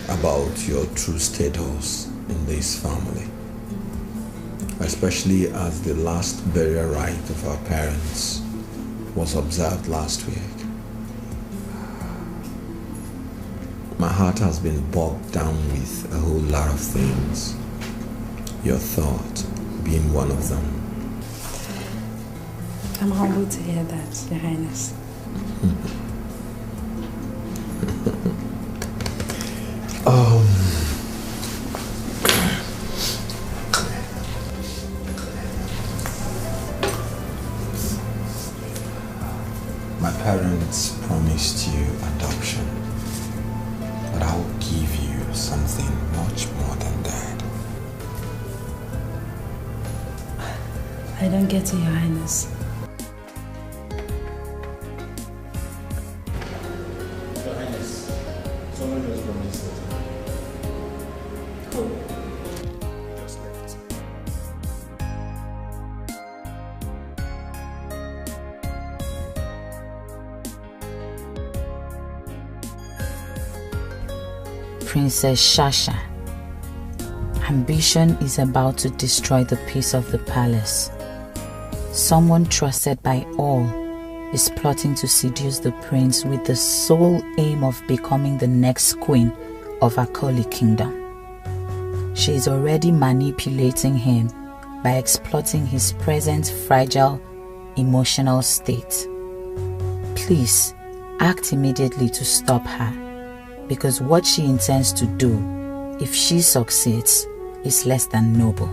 about your true status in this family, especially as the last burial rite of our parents was observed last week. My heart has been bogged down with a whole lot of things, your thought being one of them. I'm humbled to hear that, Your Highness. My parents promised you adoption, but I will give you something much more than that. I don't get it, Your Highness. Your Highness, someone just brought this letter. Just left. Princess Sasha. Ambition is about to destroy the peace of the palace. Someone trusted by all is plotting to seduce the prince with the sole aim of becoming the next queen of Akoli Kingdom. She is already manipulating him by exploiting his present fragile emotional state. Please act immediately to stop her, because what she intends to do, if she succeeds, is less than noble.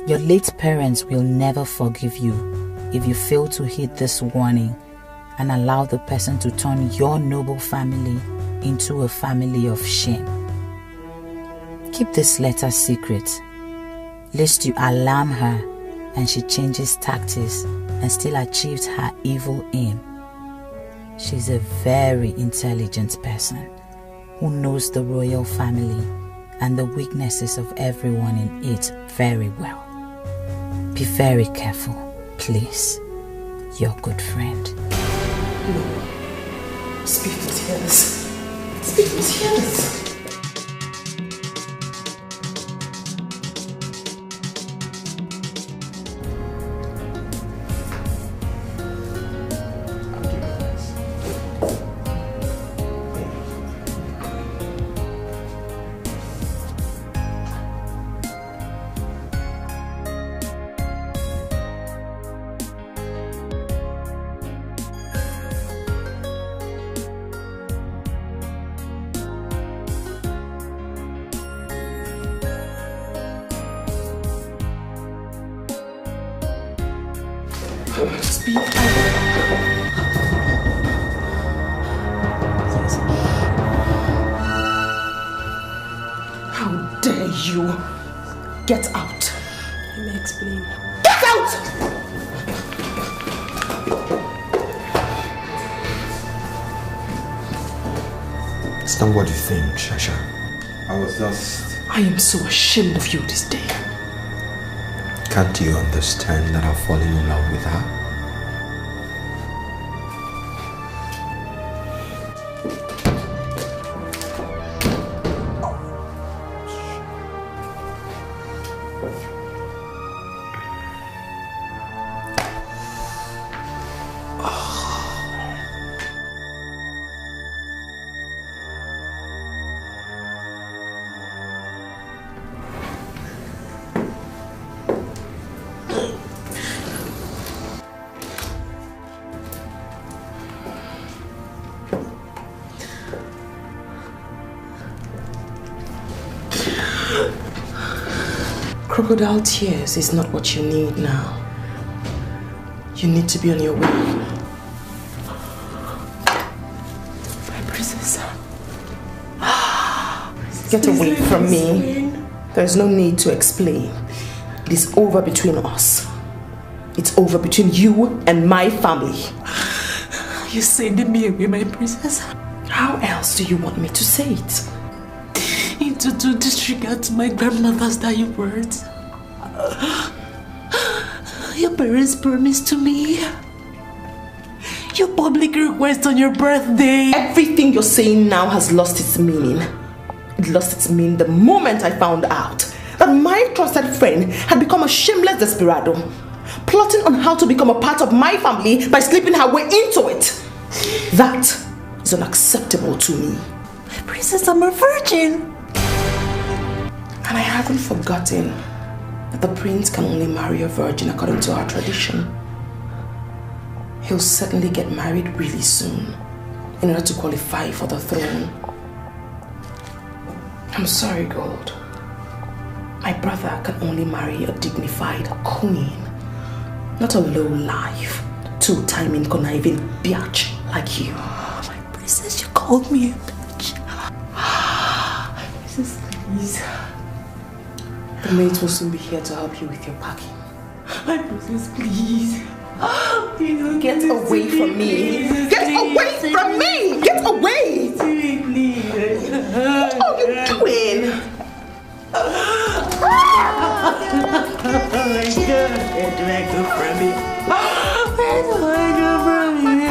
Your late parents will never forgive you if you fail to heed this warning and allow the person to turn your noble family into a family of shame. Keep this letter secret, lest you alarm her and she changes tactics and still achieves her evil aim. She's a very intelligent person who knows the royal family and the weaknesses of everyone in it very well. Be very careful, please. Your good friend. No. Speak with tears. Speak with tears. How dare you? Get out. Let me explain. Get out! It's not what you think, Sasha. I was just... I am so ashamed of you this day. Can't you understand that I've fallen in love with her? Crocodile tears is not what you need now. You need to be on your way. My princess. Get away from me. There is no need to explain. It is over between us. It's over between you and my family. You're sending me away, my princess. How else do you want me to say it? To disregard to my grandmother's dying words. Your parents promised to me your public request on your birthday. Everything you're saying now has lost its meaning. It lost its meaning the moment I found out that my trusted friend had become a shameless desperado, plotting on how to become a part of my family by slipping her way into it. That is unacceptable to me. Princess, I'm a virgin. And I haven't forgotten that the prince can only marry a virgin according to our tradition. He'll certainly get married really soon in order to qualify for the throne. I'm sorry, Gold. My brother can only marry a dignified queen, not a low-life, two-timing, conniving biatch like you. Oh, my princess, you called me a bitch. Princess, please. The maids will soon be here to help you with your packing. My princess, please. Please get away from me. Get away from me. Get away. Please. What are you doing? Oh my God. Where do I go from here? Where do I go from here?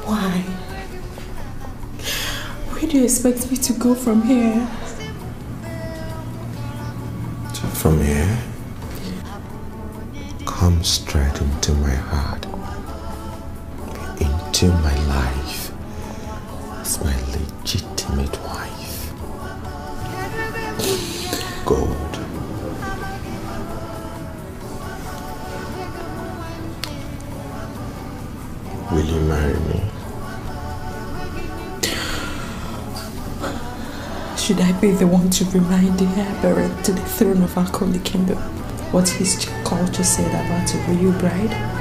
Why? Where do you expect me to go from here? From here, come straight into my heart. as my legitimate wife. God, will you marry me? Should I be the one to remind the heir apparent to the throne of our holy kingdom what his culture said about a real bride?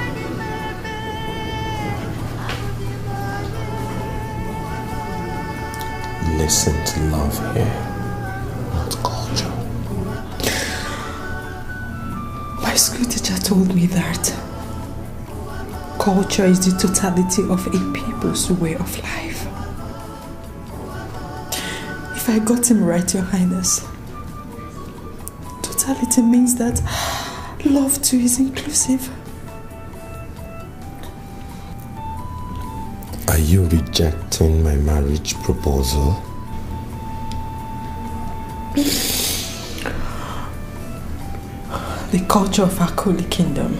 Listen to love here, not culture. My school teacher told me that culture is the totality of a people's way of life. If I got him right, Your Highness, totality means that love too is inclusive. Are you rejecting my marriage proposal? The culture of our holy kingdom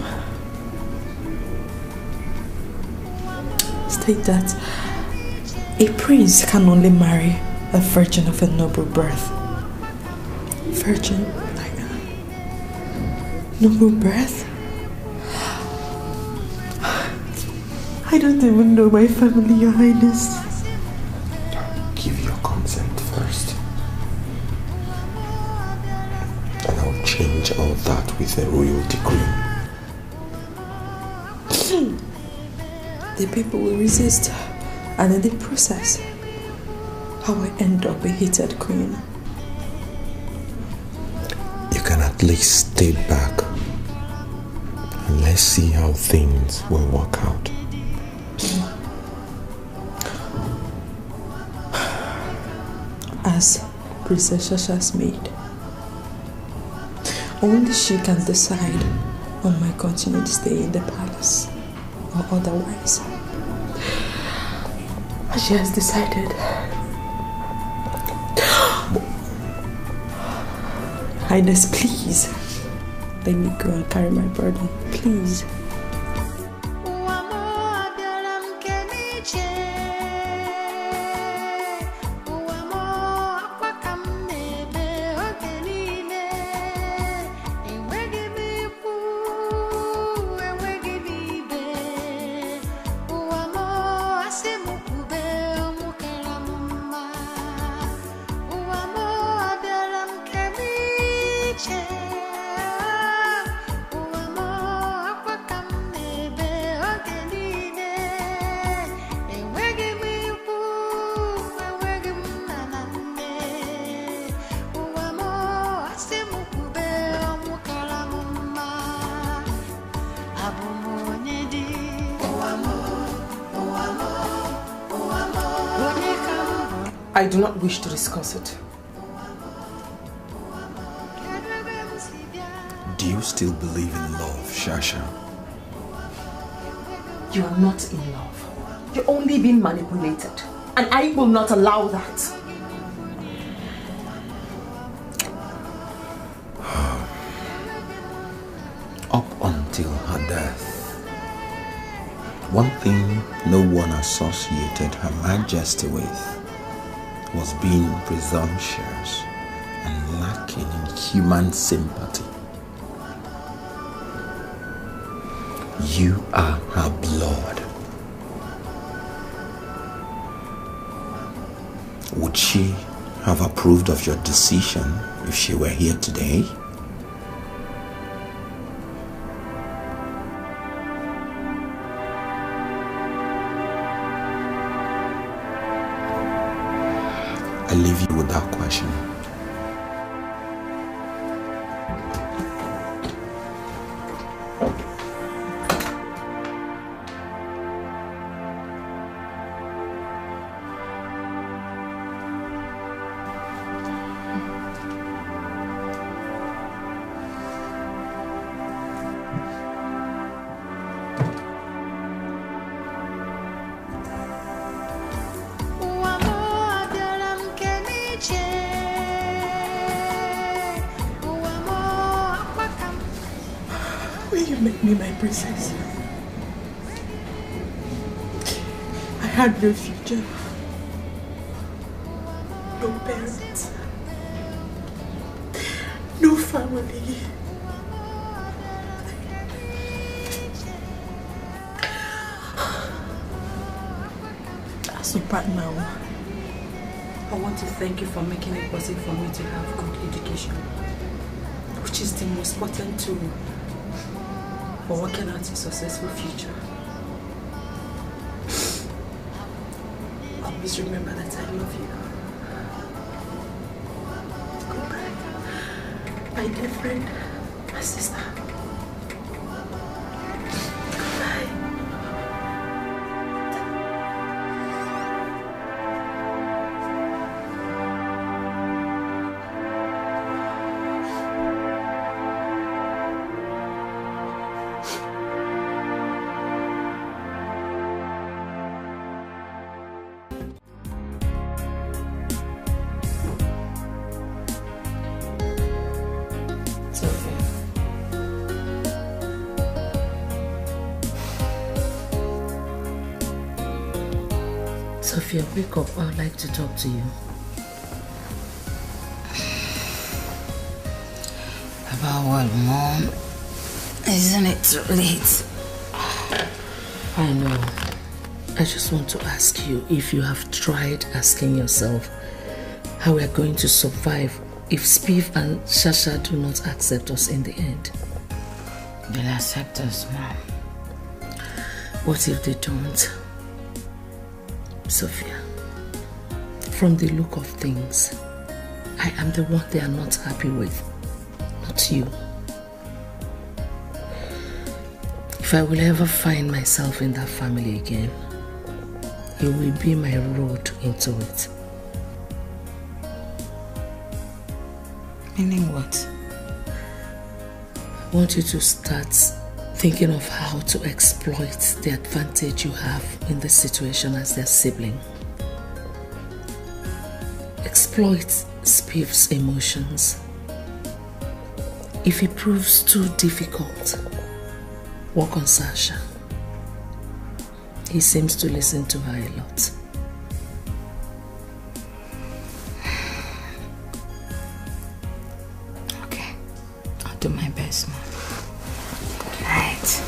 state that a prince can only marry a virgin of a noble birth. Virgin like that? Noble birth? I don't even know my family, Your Highness. Give your consent first. And I'll change all that with a royal decree. The people will resist, and in the process, I will end up a hated queen. You can at least stay back and let's see how things will work out. As Princess Sasha's maid, only she can decide on my continued stay in the palace or otherwise. And she has decided. Highness, please, let me go and carry my burden, please. I do not wish to discuss it. Do you still believe in love, Sasha? You are not in love. You're only being manipulated. And I will not allow that. Up until her death, one thing no one associated Her Majesty with was being presumptuous and lacking in human sympathy. You are her blood. Would she have approved of your decision if she were here today? I leave you with that question. Me, my princess. I had no future. No parents. No family. As a partner, I want to thank you for making it possible for me to have good education, which is the most important tool for working out a successful future. Always remember that I love you. Goodbye, my dear friend, my sister. Sophia, wake up. I would like to talk to you. About what, Mom? Isn't it too late? I know. I just want to ask you if you have tried asking yourself how we are going to survive if Spiv and Sasha do not accept us in the end. They'll accept us, Mom. What if they don't? Sophia, from the look of things, I am the one they are not happy with, not you. If I will ever find myself in that family again, it will be my road into it. Meaning what? I want you to start thinking of how to exploit the advantage you have in this situation as their sibling. Exploit Spiv's emotions. If it proves too difficult, work on Sasha. He seems to listen to her a lot. Okay, I'll do my best, Mom. Good night.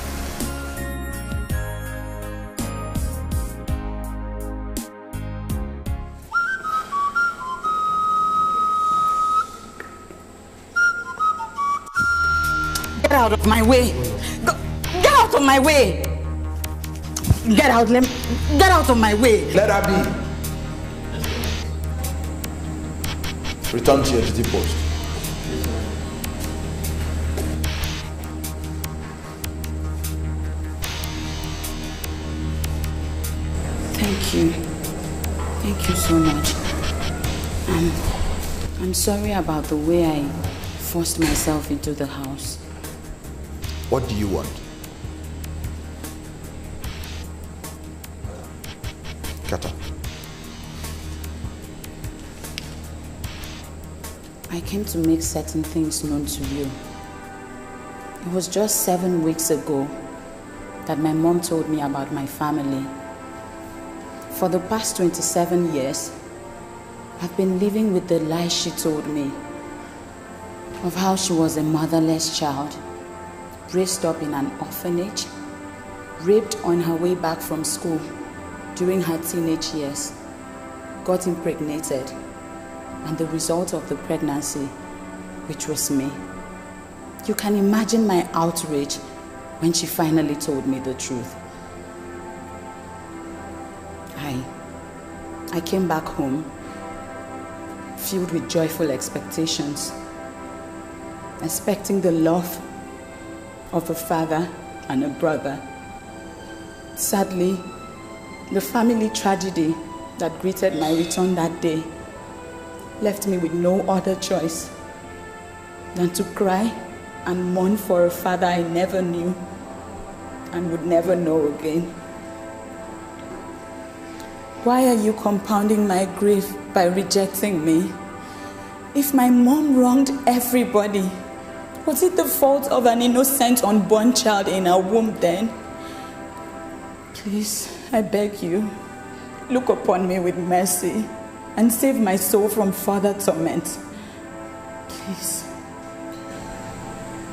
Get out of my way! Get out of my way! Get out, get out of my way! Let her be. Return to your duty post. Thank you. Thank you so much. I'm sorry about the way I forced myself into the house. What do you want? Chacha. I came to make certain things known to you. It was just 7 weeks ago that my mom told me about my family. For the past 27 years, I've been living with the lies she told me of how she was a motherless child, raised up in an orphanage, raped on her way back from school during her teenage years, got impregnated, and the result of the pregnancy, which was me. You can imagine my outrage when she finally told me the truth. I came back home filled with joyful expectations, expecting the love of a father and a brother. Sadly, the family tragedy that greeted my return that day left me with no other choice than to cry and mourn for a father I never knew and would never know again. Why are you compounding my grief by rejecting me? If my mom wronged everybody, was it the fault of an innocent unborn child in her womb then? Please, I beg you, look upon me with mercy and save my soul from further torment. Please.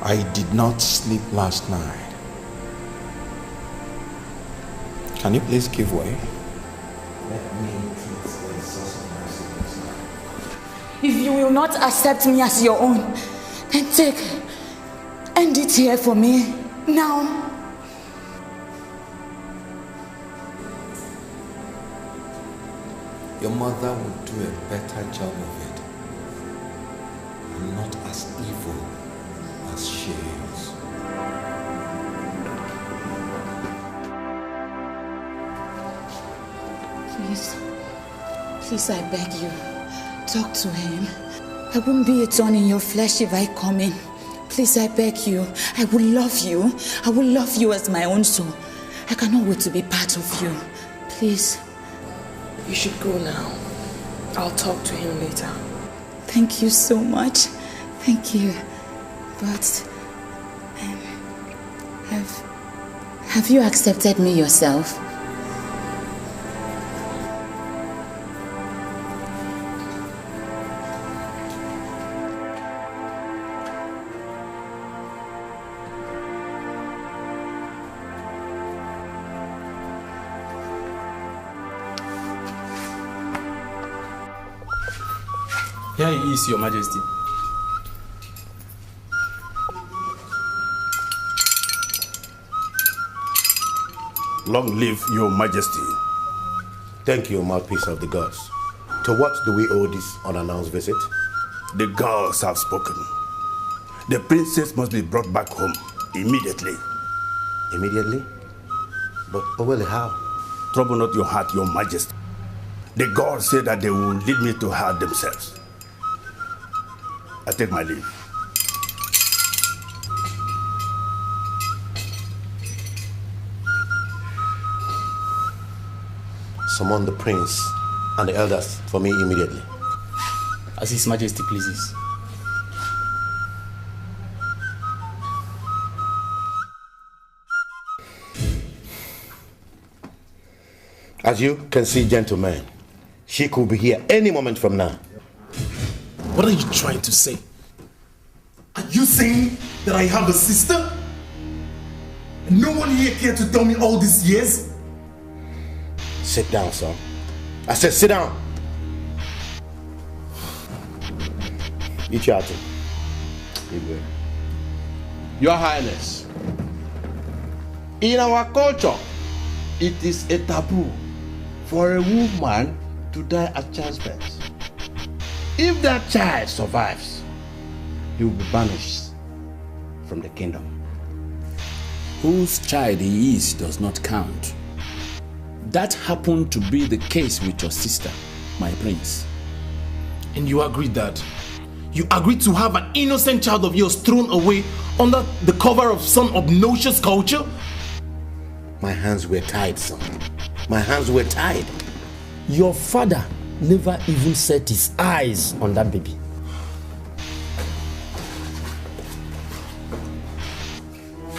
I did not sleep last night. Can you please give way? Let me treat the source of mercy this night. If you will not accept me as your own, then end it here for me, now. Your mother would do a better job of it. I'm not as evil as she is. Please, I beg you, talk to him. I wouldn't be a thorn in your flesh if I come in. Please, I beg you. I will love you. I will love you as my own soul. I cannot wait to be part of you. Please. You should go now. I'll talk to him later. Thank you so much. Thank you. But have you accepted me yourself? Here he is, Your Majesty. Long live Your Majesty. Thank you, mouthpiece of the gods. To what do we owe this unannounced visit? The gods have spoken. The princess must be brought back home immediately. Immediately? But Owele, how? Trouble not your heart, Your Majesty. The gods say that they will lead me to her themselves. I take my leave. Summon the prince and the elders for me immediately. As His Majesty pleases. As you can see, gentlemen, she could be here any moment from now. What are you trying to say? Are you saying that I have a sister? And no one here cared to tell me all these years? Sit down, son. I said sit down. Eat your item. Your Highness, in our culture, it is a taboo for a woman to die at childbirth. If that child survives, he will be banished from the kingdom. Whose child he is does not count. That happened to be the case with your sister, my prince. And you agreed that? You agreed to have an innocent child of yours thrown away under the cover of some obnoxious culture? My hands were tied, son. My hands were tied. Your father never even set his eyes on that baby.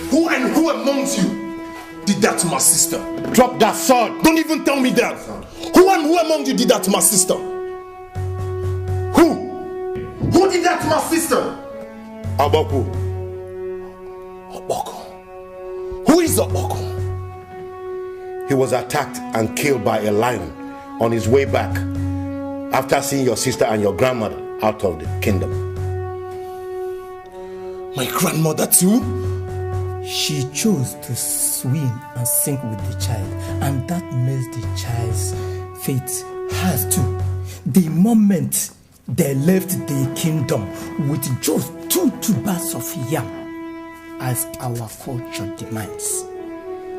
Who and who amongst you did that to my sister? Drop that sword! Don't even tell me that! Who and who among you did that to my sister? Who? Who did that to my sister? Aboku. Aboku? Who is Aboku? He was attacked and killed by a lion on his way back after seeing your sister and your grandmother out of the kingdom. My grandmother too? She chose to swim and sink with the child, and that makes the child's fate hers too. The moment they left the kingdom with just two tubers of yam, as our culture demands.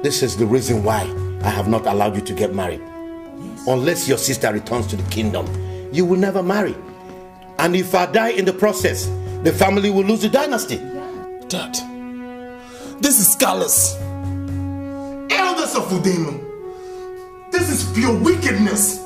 This is the reason why I have not allowed you to get married. Yes. Unless your sister returns to the kingdom, you will never marry. And if I die in the process, the family will lose the dynasty. Dad, this is callous. Elders of Udemu, this is pure wickedness.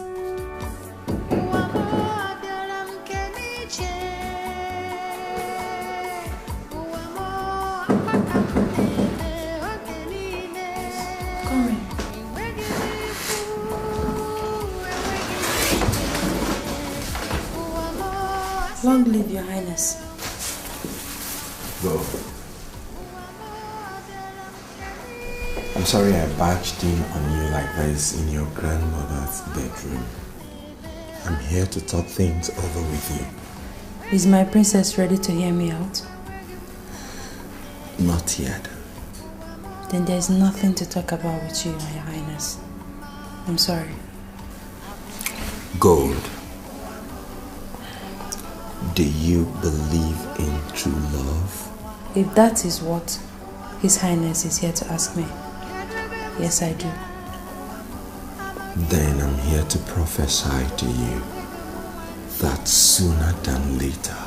Long live your highness. Go. I'm sorry I barged in on you like this in your grandmother's bedroom. I'm here to talk things over with you. Is my princess ready to hear me out? Not yet. Then there's nothing to talk about with you, your highness. I'm sorry. Gold. Do you believe in true love? If that is what His Highness is here to ask me, yes, I do. Then I'm here to prophesy to you that sooner than later,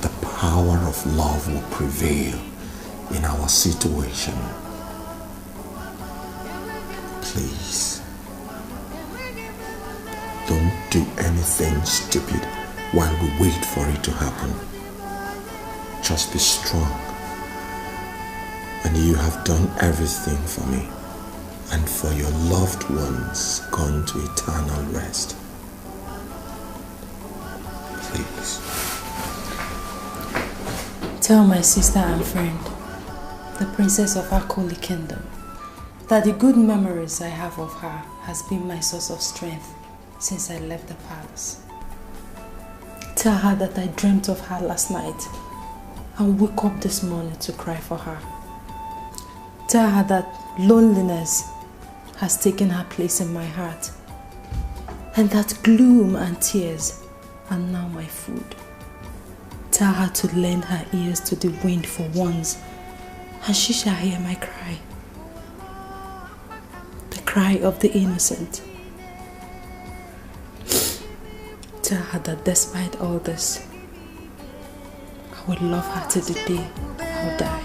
the power of love will prevail in our situation. Please, don't do anything stupid while we wait for it to happen. Just be strong. And you have done everything for me and for your loved ones gone to eternal rest. Please. Tell my sister and friend, the princess of our holy kingdom, that the good memories I have of her has been my source of strength since I left the palace. Tell her that I dreamt of her last night and woke up this morning to cry for her. Tell her that loneliness has taken her place in my heart and that gloom and tears are now my food. Tell her to lend her ears to the wind for once and she shall hear my cry. The cry of the innocent. Tell her that despite all this, I will love her till the day I'll die.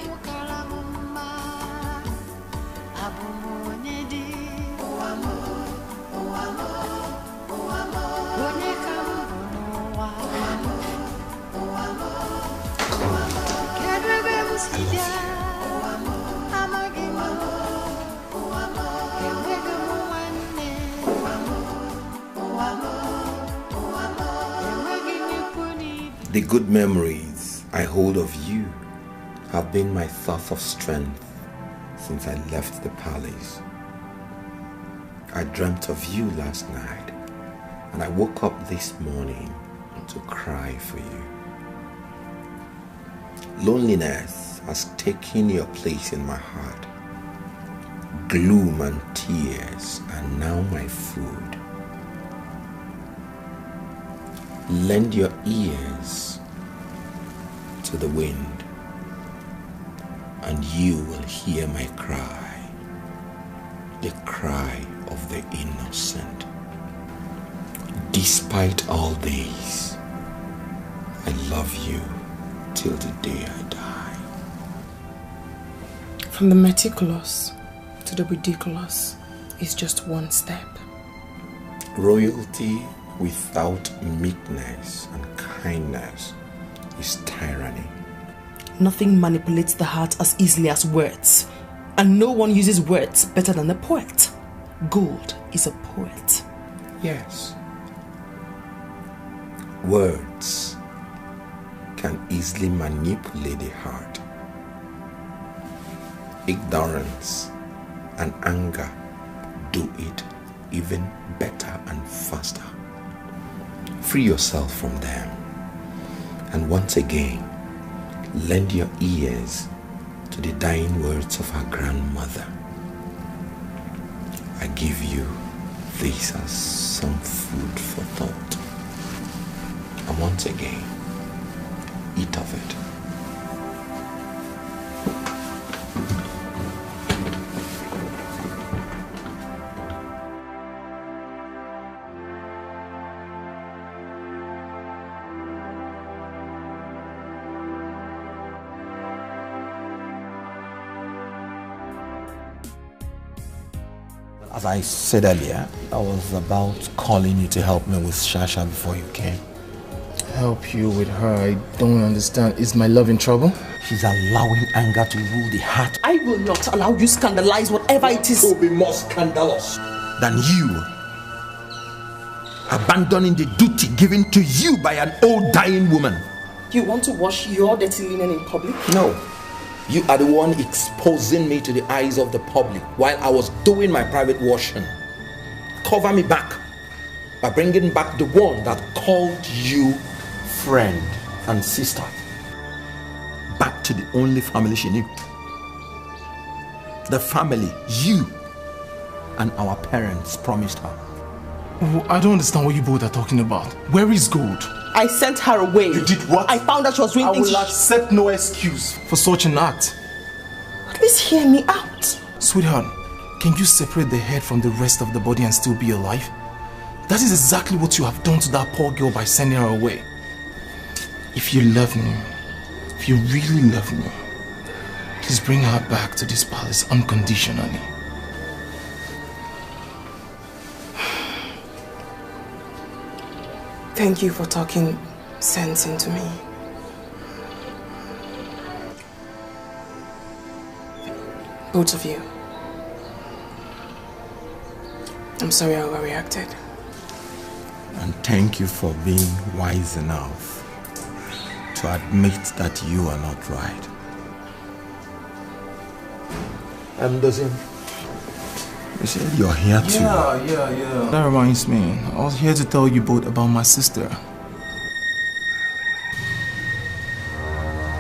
The good memories I hold of you have been my source of strength since I left the palace. I dreamt of you last night and I woke up this morning to cry for you. Loneliness has taken your place in my heart. Gloom and tears are now my food. Lend your ears to the wind and you will hear my cry, the cry of the innocent. Despite all this, I love you till the day I die. From the meticulous to the ridiculous is just one step. Royalty without meekness and kindness is tyranny. Nothing manipulates the heart as easily as words, and no one uses words better than a poet. Gold is a poet. Yes. Words can easily manipulate the heart. Ignorance and anger do it even better and faster. Free yourself from them. And once again, lend your ears to the dying words of our grandmother. I give you this as some food for thought. And once again, eat of it. As I said earlier, I was about calling you to help me with Sasha before you came. Help you with her? I don't understand. Is my love in trouble? She's allowing anger to rule the heart. I will not allow you scandalize whatever it is. Will be more scandalous than you. abandoning the duty given to you by an old dying woman. You want to wash your dirty linen in public? No. You are the one exposing me to the eyes of the public while I was doing my private washing. Cover me back by bringing back the one that called you friend and sister. Back to the only family she knew. The family you and our parents promised her. Oh, I don't understand what you both are talking about. Where is Gold? I sent her away. You did what? I found out she was doing I things. will accept no excuse for such an act. At least hear me out. Sweetheart, can you separate the head from the rest of the body and still be alive? That is exactly what you have done to that poor girl by sending her away. If you love me, if you really love me, please bring her back to this palace unconditionally. Thank you for talking sense into me. Both of you. I'm sorry I overreacted. And thank you for being wise enough to admit that you are not right. Dozin, you said you're here too. Yeah. That reminds me, I was here to tell you both about my sister.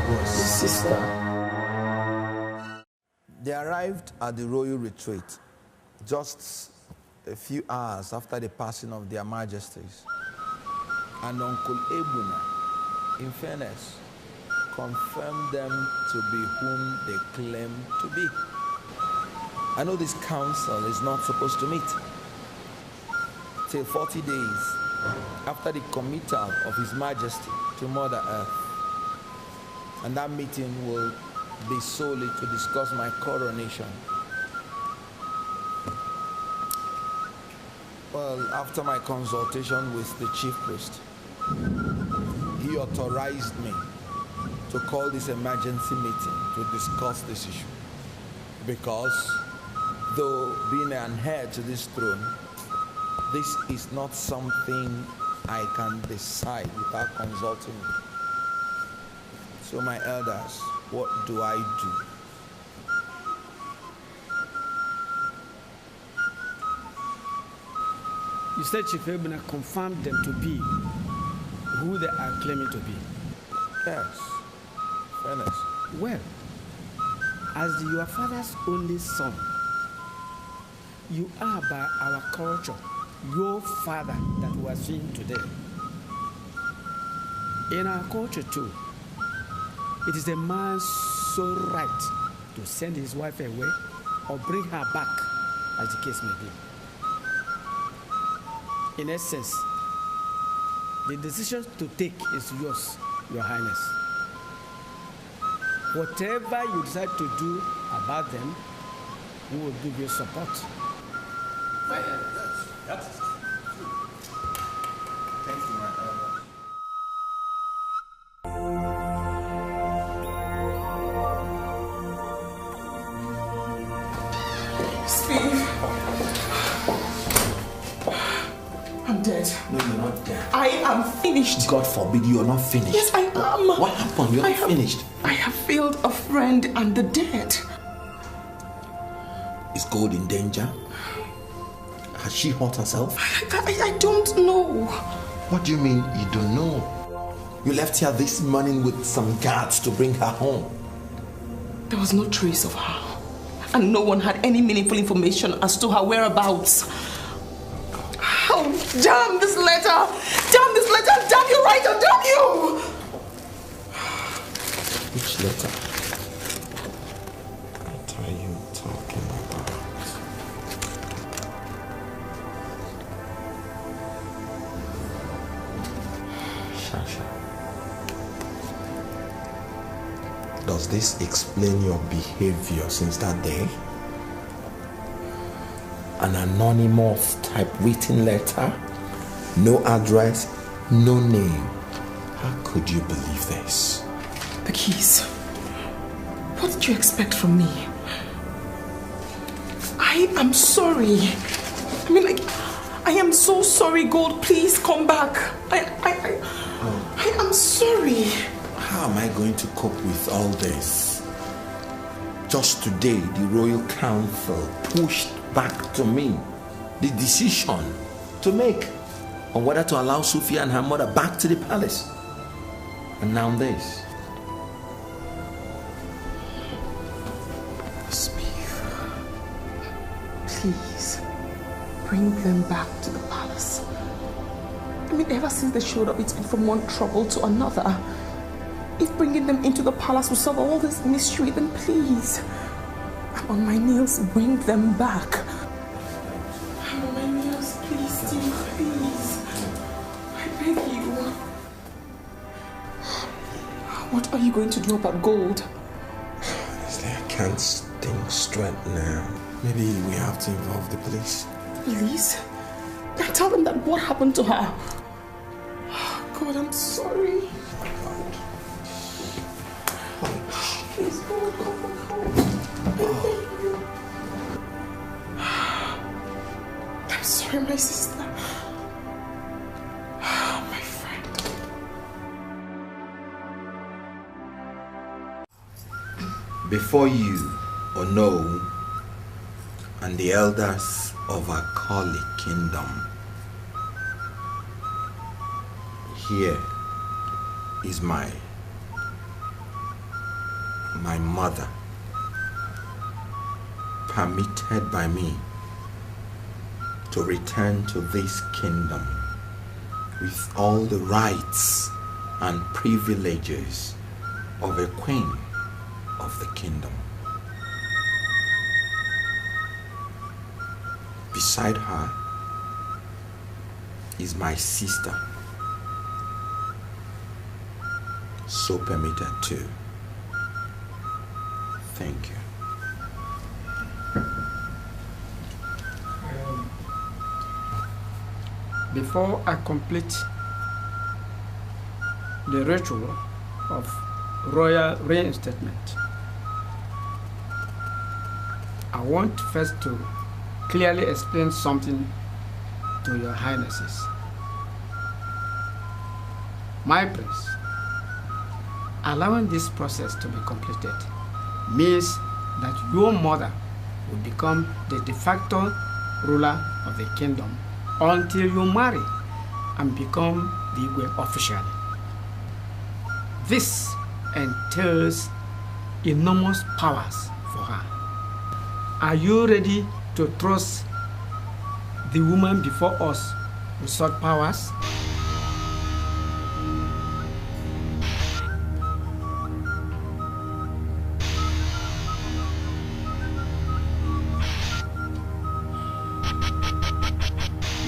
Your sister? They arrived at the royal retreat just a few hours after the passing of their majesties. And Uncle Ebuna, in fairness, confirmed them to be whom they claim to be. I know this council is not supposed to meet till 40 days after the committal of His Majesty to Mother Earth. And that meeting will be solely to discuss my coronation. Well, after my consultation with the chief priest, he authorized me to call this emergency meeting to discuss this issue. Because though being an heir to this throne, this is not something I can decide without consulting you. So my elders, what do I do? You said Chief Ebuna confirmed them to be who they are claiming to be. Yes. Fairness. Well, as your father's only son, you are by our culture your father that we are seeing today. In our culture too, it is a man's sole right to send his wife away or bring her back, as the case may be. In essence, the decision to take is yours, Your Highness. Whatever you decide to do about them, we will give you support. That's thank you, my elder. Steve. I'm dead. No, you're not dead. I am finished. God forbid you are not finished. Yes, I am. What happened? You're not finished. I have failed a friend and the dead. Is Gold in danger? Has she hurt herself? I don't know. What do you mean you don't know? You left her this morning with some guards to bring her home. There was no trace of her. And no one had any meaningful information as to her whereabouts. Oh, damn this letter! Damn this letter! Damn you, writer! Damn you! Which letter? What are you talking about? Sasha. Does this explain your behavior since that day? An anonymous typewritten letter, no address, no name. How could you believe this? The keys. What did you expect from me? I am sorry. I mean, like, I I am so sorry, Gold. Please come back. I am sorry. How am I going to cope with all this? Just today, the Royal Council pushed back to me the decision to make on whether to allow Sophia and her mother back to the palace. And now this. Please, bring them back to the palace. I mean, ever since they showed up, it's been from one trouble to another. If bringing them into the palace will solve all this mystery, then please, I'm on my knees, bring them back. I'm on my knees, please, Steve, please. I beg you. What are you going to do about Gold? Honestly, I can't think straight now. Maybe we have to involve the police. Police? Tell them that what happened to her. God, I'm sorry. Please, God, come back home. I'm sorry, my sister. My friend. Before you, Ono, and the elders of our Akoli kingdom, here is my mother, permitted by me to return to this kingdom with all the rights and privileges of a queen of the kingdom. Beside her is my sister, so permitted too. Thank you. Before I complete the ritual of royal reinstatement, I want first to clearly explain something to your highnesses. My prince, allowing this process to be completed means that your mother will become the de facto ruler of the kingdom until you marry and become the Igwe officially. This entails enormous powers for her. Are you ready to trust the woman before us with such powers?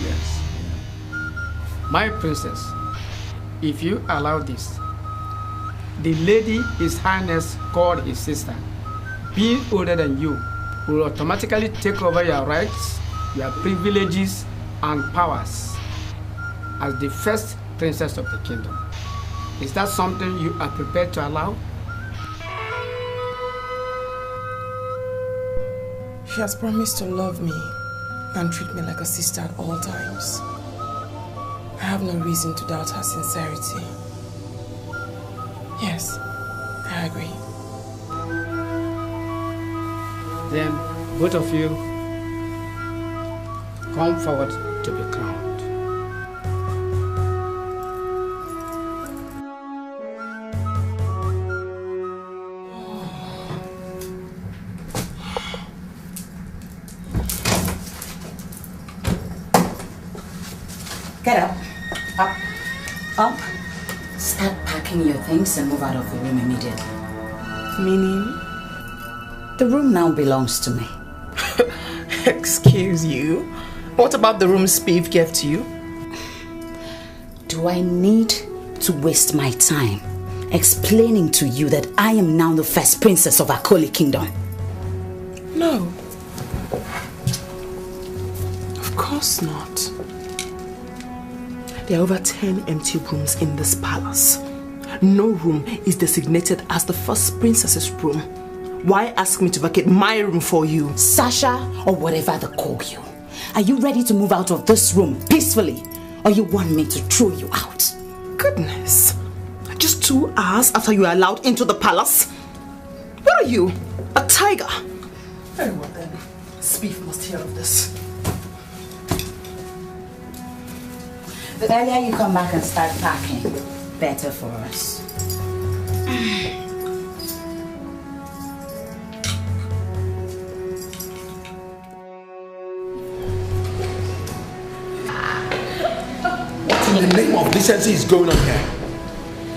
Yes. My princess, if you allow this, the lady His Highness called his sister, being older than you, will automatically take over your rights, your privileges, and powers as the first princess of the kingdom. Is that something you are prepared to allow? She has promised to love me and treat me like a sister at all times. I have no reason to doubt her sincerity. Yes, I agree. Then both of you come forward to be crowned. Get up. Up. Up. Start packing your things and move out of the room immediately. Meaning? The room now belongs to me. Excuse you? What about the room Spiv gave to you? Do I need to waste my time explaining to you that I am now the first princess of Akoli Kingdom? No. Of course not. There are over 10 empty rooms in this palace. No room is designated as the first princess's room. Why ask me to vacate my room for you? Sasha, or whatever they call you, Are you ready to move out of this room peacefully? Or you want me to throw you out? Goodness. Just 2 hours after you are allowed into the palace? What are you? A tiger? Very well then. Spieth must hear of this. The earlier you come back and start packing, better for us. What in the name of decency is going on here?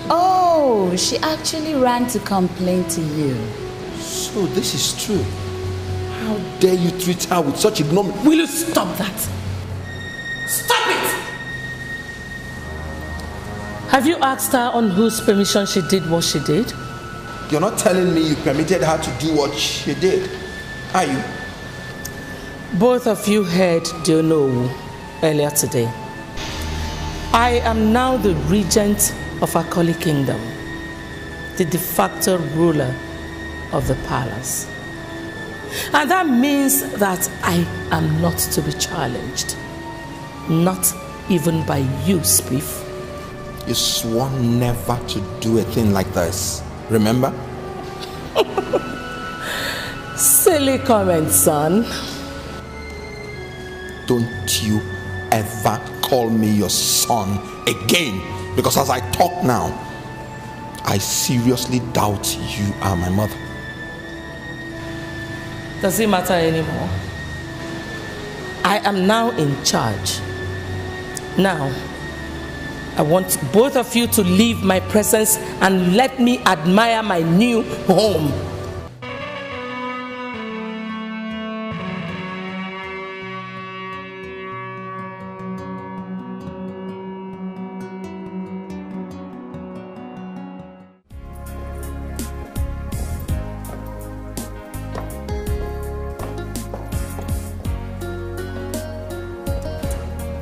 Oh, she actually ran to complain to you. So this is true. How dare you treat her with such ignominy? Will you stop that? Stop it! Have you asked her on whose permission she did what she did? You're not telling me you permitted her to do what she did, are you? Both of you heard Dionowu earlier today. I am now the regent of Akoli Kingdom, the de facto ruler of the palace. And that means that I am not to be challenged. Not even by you, Spiff. You swore never to do a thing like this, remember? Silly comment, son. Don't you ever call me your son again, because as I talk now, I seriously doubt you are my mother. Does it matter anymore? I am now in charge. Now, I want both of you to leave my presence and let me admire my new home.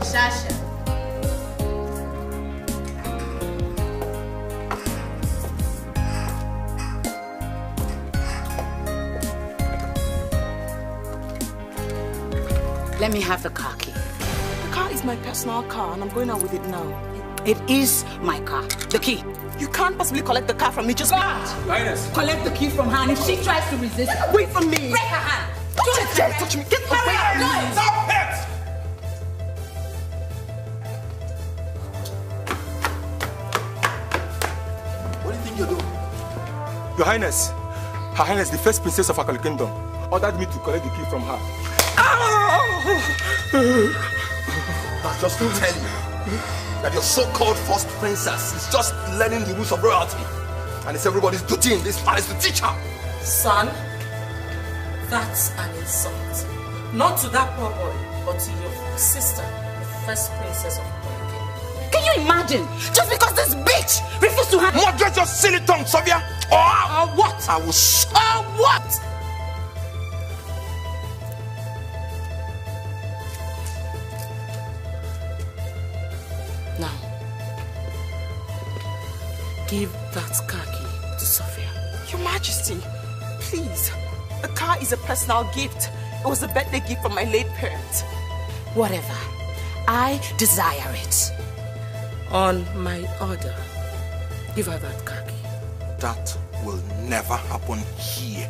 Sasha. Let me have the car key. The car is my personal car and I'm going out with it now. It is my car. The key. You can't possibly collect the car from me. Just Highness. Collect the key from her, and if she tries to resist, get away from me. Break her hand. Don't you dare touch me. Get away from me. Stop it. What do you think you're doing? Your Highness, Her Highness, the first princess of Akoli Kingdom, ordered me to collect the key from her. That's just to tell you that your so-called first princess is just learning the rules of royalty. And it's everybody's duty in this palace to teach her. Son, that's an insult. Not to that poor boy, but to your sister, the first princess of Akoli Kingdom. Can you imagine? Just because this bitch refused to have... Moderate your silly tongue, Sylvia! Or what? I will... what? Now, give that car key to Sophia. Your Majesty, please. The car is a personal gift. It was a birthday gift from my late parents. Whatever. I desire it. On my order, give her that car key. That will never happen here.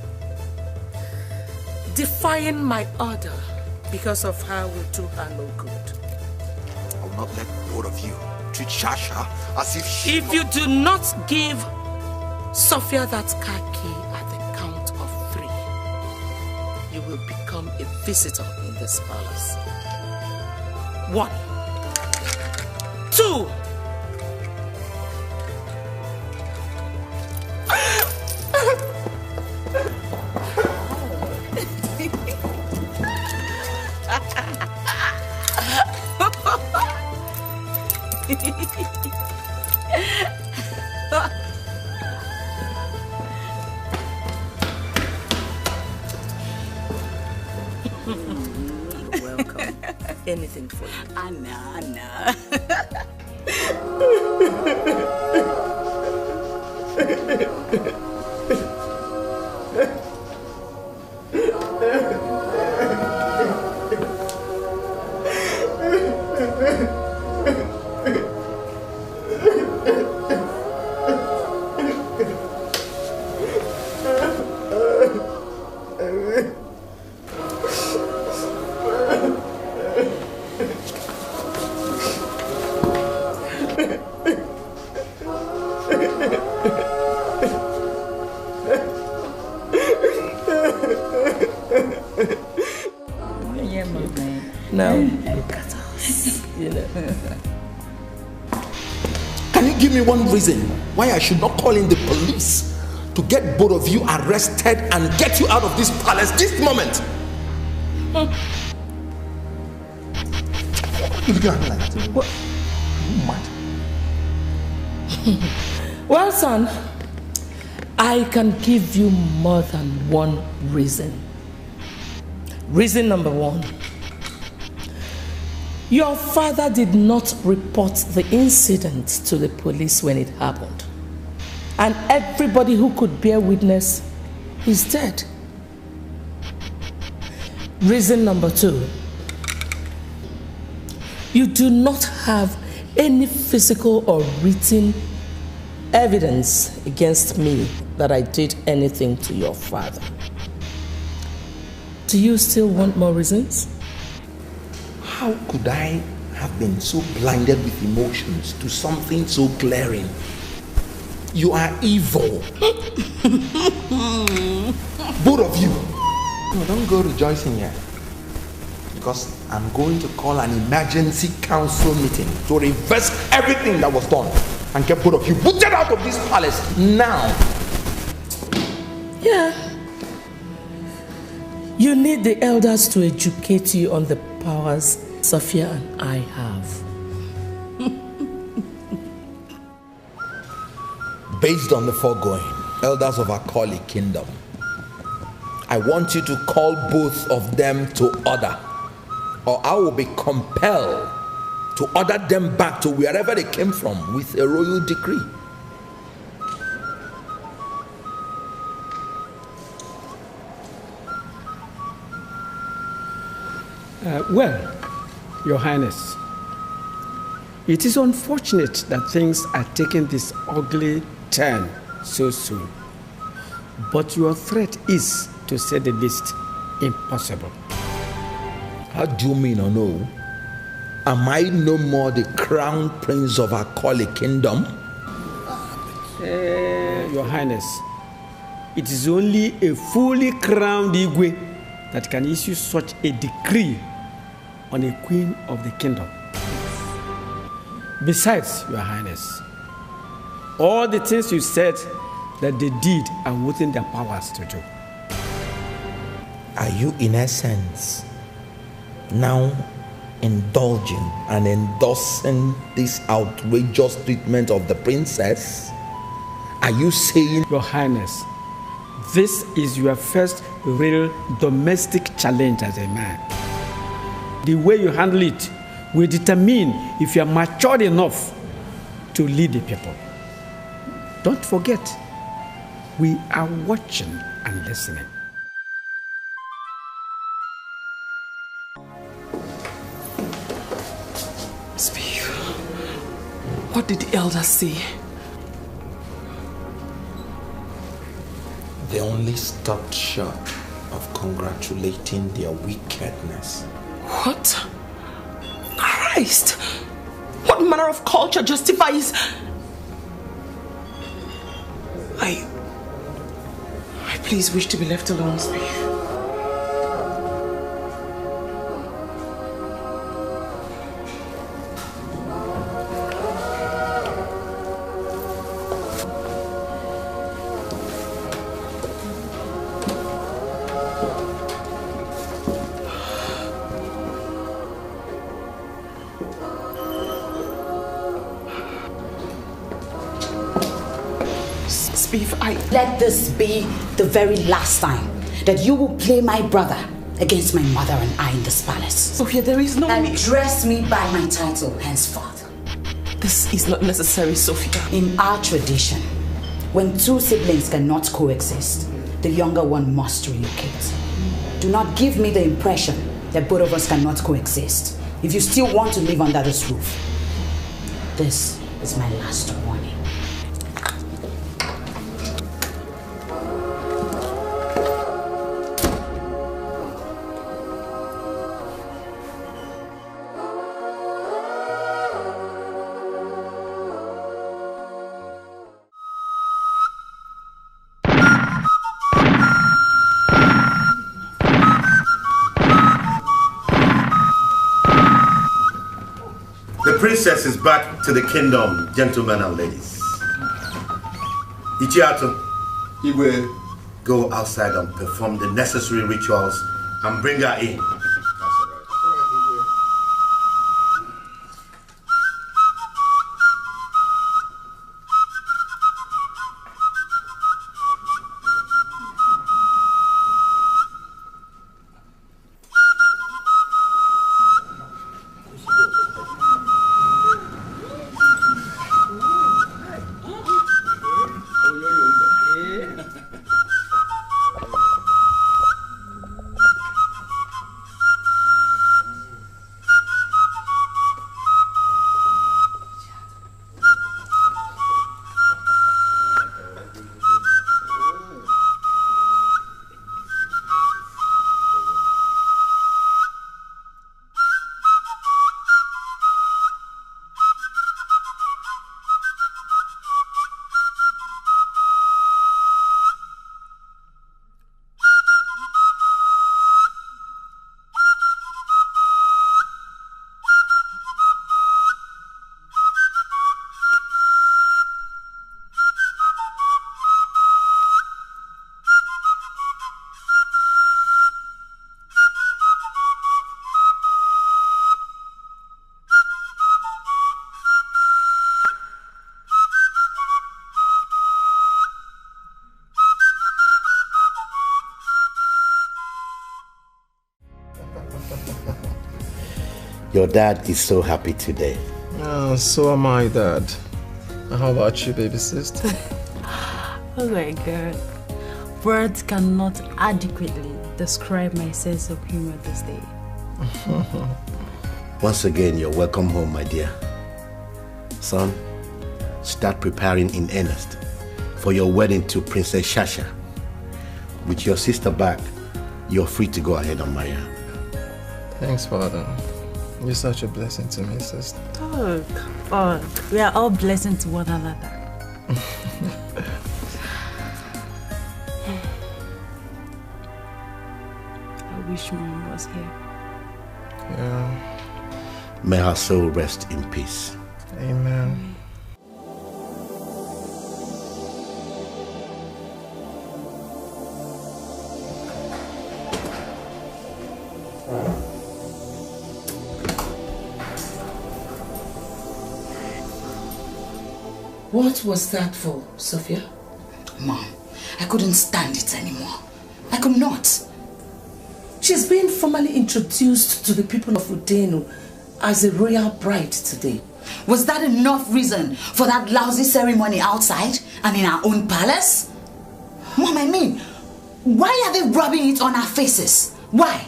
Defying my order because of her will do her no good. I will not let both of you treat Chacha as if she... If you do not give Sophia that car key at the count of 3, you will become a visitor in this palace. 1, 2. Welcome. Anything for you. Anna. Can you give me one reason why I should not call in the police to get both of you arrested and get you out of this palace this moment? You look at me like that. What? Are you mad? Well, son, I can give you more than one reason. Reason number one. Your father did not report the incident to the police when it happened. And everybody who could bear witness is dead. Reason number two. You do not have any physical or written evidence against me that I did anything to your father. Do you still want more reasons? How could I have been so blinded with emotions to something so glaring? You are evil. Both of you. No, don't go rejoicing yet. Because I'm going to call an emergency council meeting to reverse everything that was done and get both of you booted out of this palace now. Yeah. You need the elders to educate you on the powers Sophia and I have. Based on the foregoing, elders of Akoli Kingdom, I want you to call both of them to order, or I will be compelled to order them back to wherever they came from with a royal decree. Well, Your Highness, it is unfortunate that things are taking this ugly turn so soon. But your threat is, to say the least, impossible. How do you mean or no? Am I no more the crown prince of Akoli Kingdom? Your Highness, it is only a fully crowned Igwe that can issue such a decree on a queen of the kingdom. Besides, Your Highness, all the things you said that they did are within their powers to do. Are you, in essence, now indulging and endorsing this outrageous treatment of the princess? Are you saying... Your Highness, this is your first real domestic challenge as a man. The way you handle it will determine if you are mature enough to lead the people. Don't forget, we are watching and listening. Speak. What did the elders say? They only stopped short of congratulating their wickedness. What? Christ! What manner of culture justifies... I please wish to be left alone, Speak. Let this be the very last time that you will play my brother against my mother and I in this palace. Sophia, there is no and need. Address me by my title henceforth. This is not necessary, Sophia. In our tradition, when two siblings cannot coexist, the younger one must relocate. Do not give me the impression that both of us cannot coexist. If you still want to live under this roof, this is my last warning. princess is back to the kingdom, gentlemen and ladies. Ichiatu, he will go outside and perform the necessary rituals and bring her in. Your dad is so happy today. So am I, Dad. How about you, baby sister? Oh my God. Words cannot adequately describe my sense of humor this day. Once again, you're welcome home, my dear. Son, start preparing in earnest for your wedding to Princess Sasha. With your sister back, you're free to go ahead and marry her. Thanks, Father. You're such a blessing to me, sister. Oh, God. We are all blessings to one another. I wish Mom was here. Yeah. May her soul rest in peace. Amen. What was that for, Sophia? Mom, I couldn't stand it anymore. I could not. She's being formally introduced to the people of Udenu as a royal bride today. Was that enough reason for that lousy ceremony outside and in our own palace? Mom, I mean, why are they rubbing it on our faces? Why?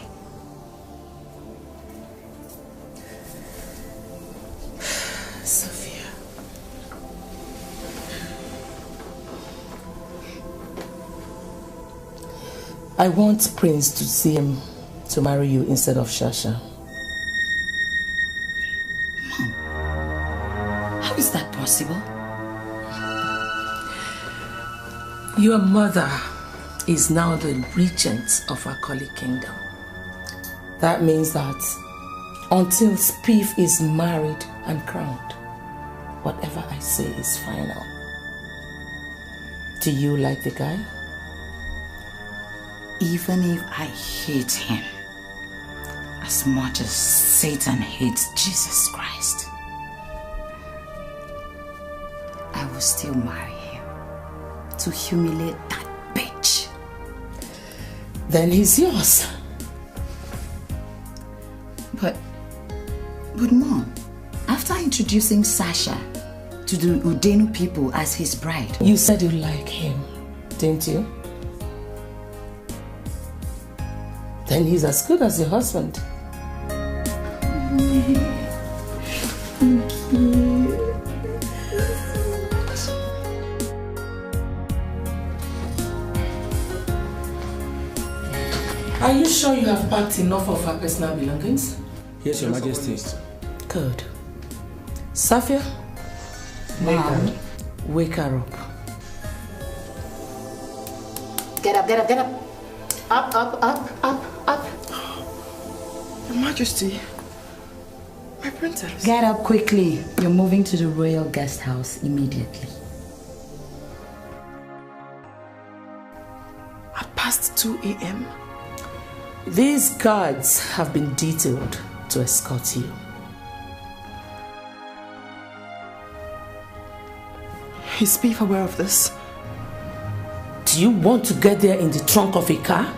I want Prince to see him to marry you instead of Sasha. Mom, how is that possible? Your mother is now the regent of Akoli Kingdom. That means that until Spiff is married and crowned, whatever I say is final. Do you like the guy? Even if I hate him as much as Satan hates Jesus Christ, I will still marry him to humiliate that bitch. Then he's yours. But Mom, after introducing Sasha to the Udenu people as his bride, you said you like him, didn't you? Then he's as good as your husband. Thank you. Are you sure you have packed enough of her personal belongings? Yes, Your Majesty. Good. Safia, wake her up. Get up, get up, get up. Up, up, up, up, up. Your Majesty, my Princess. Get up quickly. You're moving to the royal guest house immediately. At past 2 a.m. These guards have been detailed to escort you. Is Beef aware of this? Do you want to get there in the trunk of a car?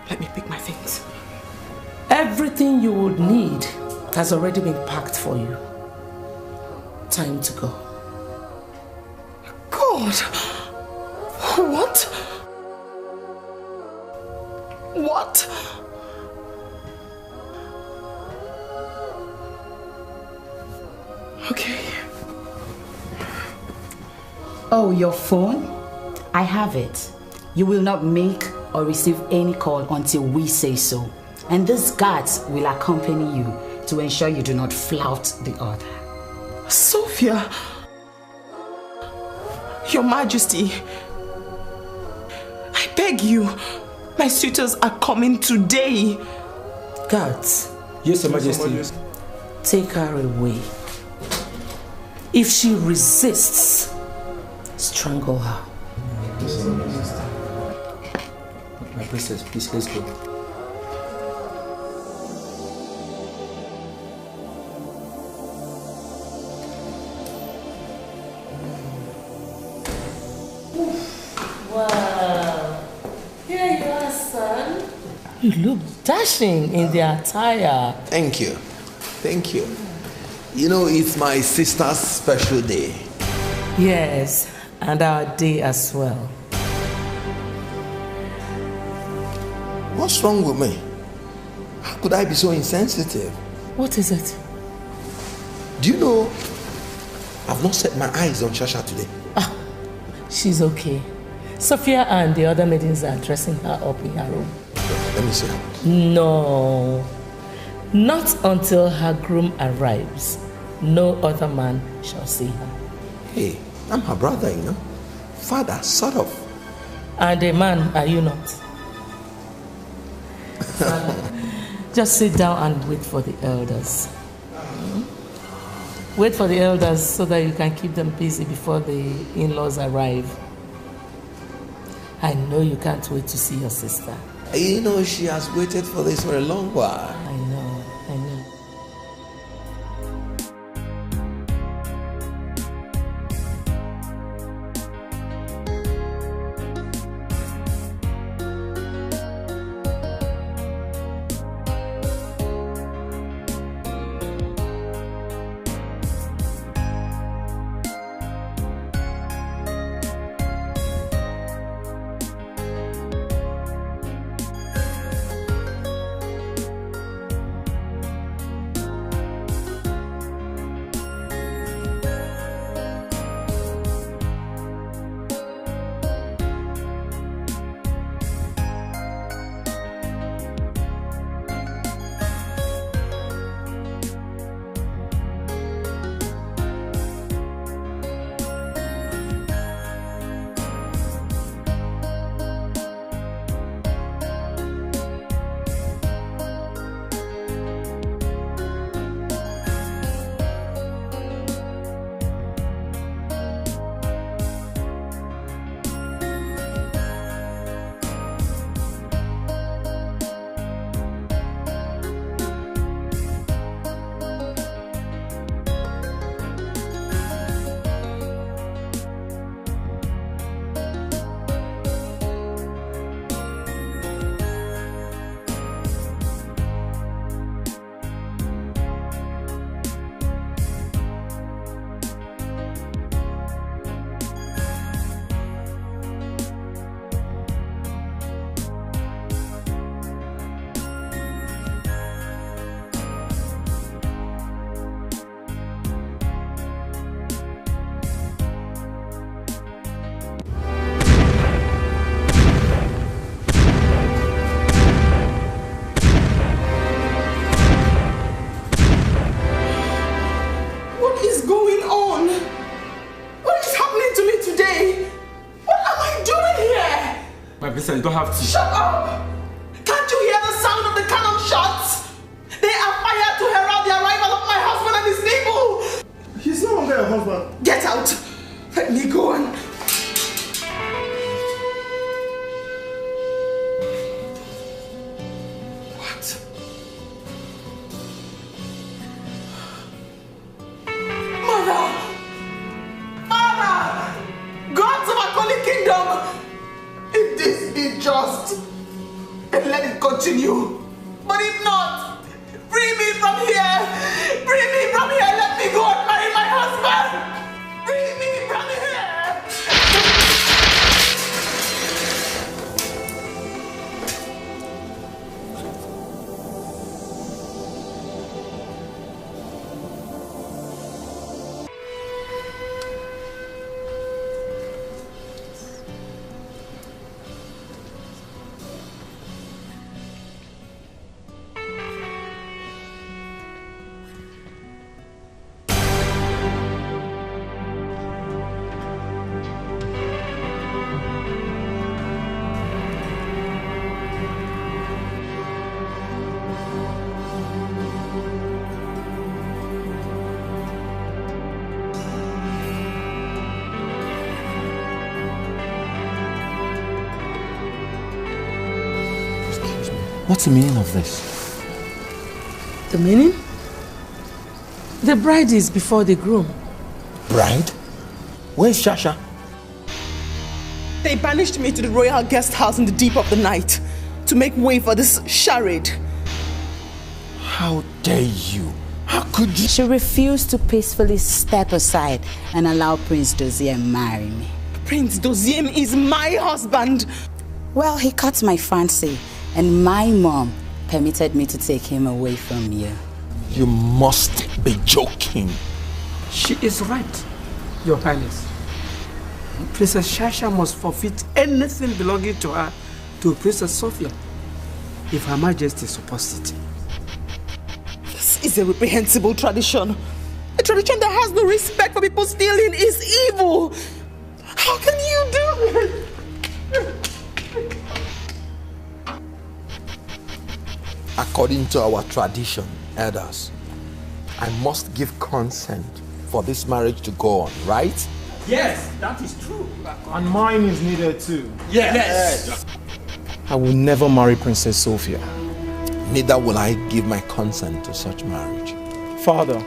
Let me pick my things. Everything you would need has already been packed for you. Time to go. God! What? What? Okay. Oh, your phone? I have it. You will not make or receive any call until we say so. And these guards will accompany you to ensure you do not flout the order. Sophia! Your Majesty, I beg you, my suitors are coming today. Guards. Yes, Your Majesty. Take her away. If she resists, strangle her. Yes, Your Majesty. My princess, please, let's go. Wow. Here you are, son. You look dashing in the attire. Thank you. Thank you. You know, it's my sister's special day. Yes, and our day as well. What's wrong with me? How could I be so insensitive? What is it? Do you know, I've not set my eyes on Sasha today. Ah, she's okay. Sophia and the other maidens are dressing her up in her room. Let me see her. No, not until her groom arrives. No other man shall see her. Hey, I'm her brother, you know. Father, sort of. And a man, are you not? Just sit down and wait for the elders. Wait for the elders so that you can keep them busy before the in-laws arrive. I know you can't wait to see your sister. You know, she has waited for this for a long while. I know, I know. You don't have to. Shut up! Can't you hear the sound of the cannon shots. They are fired to herald the arrival of my husband and his people. He's no longer your husband. Get out. Let me go on. Just and let it continue. But if not, free me from here. Free me from here. Let me go and marry my husband. Free me from here. What's the meaning of this? The meaning? The bride is before the groom. Bride? Where's Sasha? They banished me to the royal guest house in the deep of the night to make way for this charade. How dare you? How could you? She refused to peacefully step aside and allow Prince Doziem marry me. Prince Doziem is my husband. Well, he caught my fancy, and my mom permitted me to take him away from you. You must be joking. She is right, Your Highness. Princess Sasha must forfeit anything belonging to her to Princess Sophia if Her Majesty supports it. This is a reprehensible tradition. A tradition that has no respect for people stealing is evil. How can you do it? According to our tradition, elders, I must give consent for this marriage to go on, right? Yes, that is true. And mine is needed too. Yes. I will never marry Princess Sophia. Neither will I give my consent to such marriage. Father,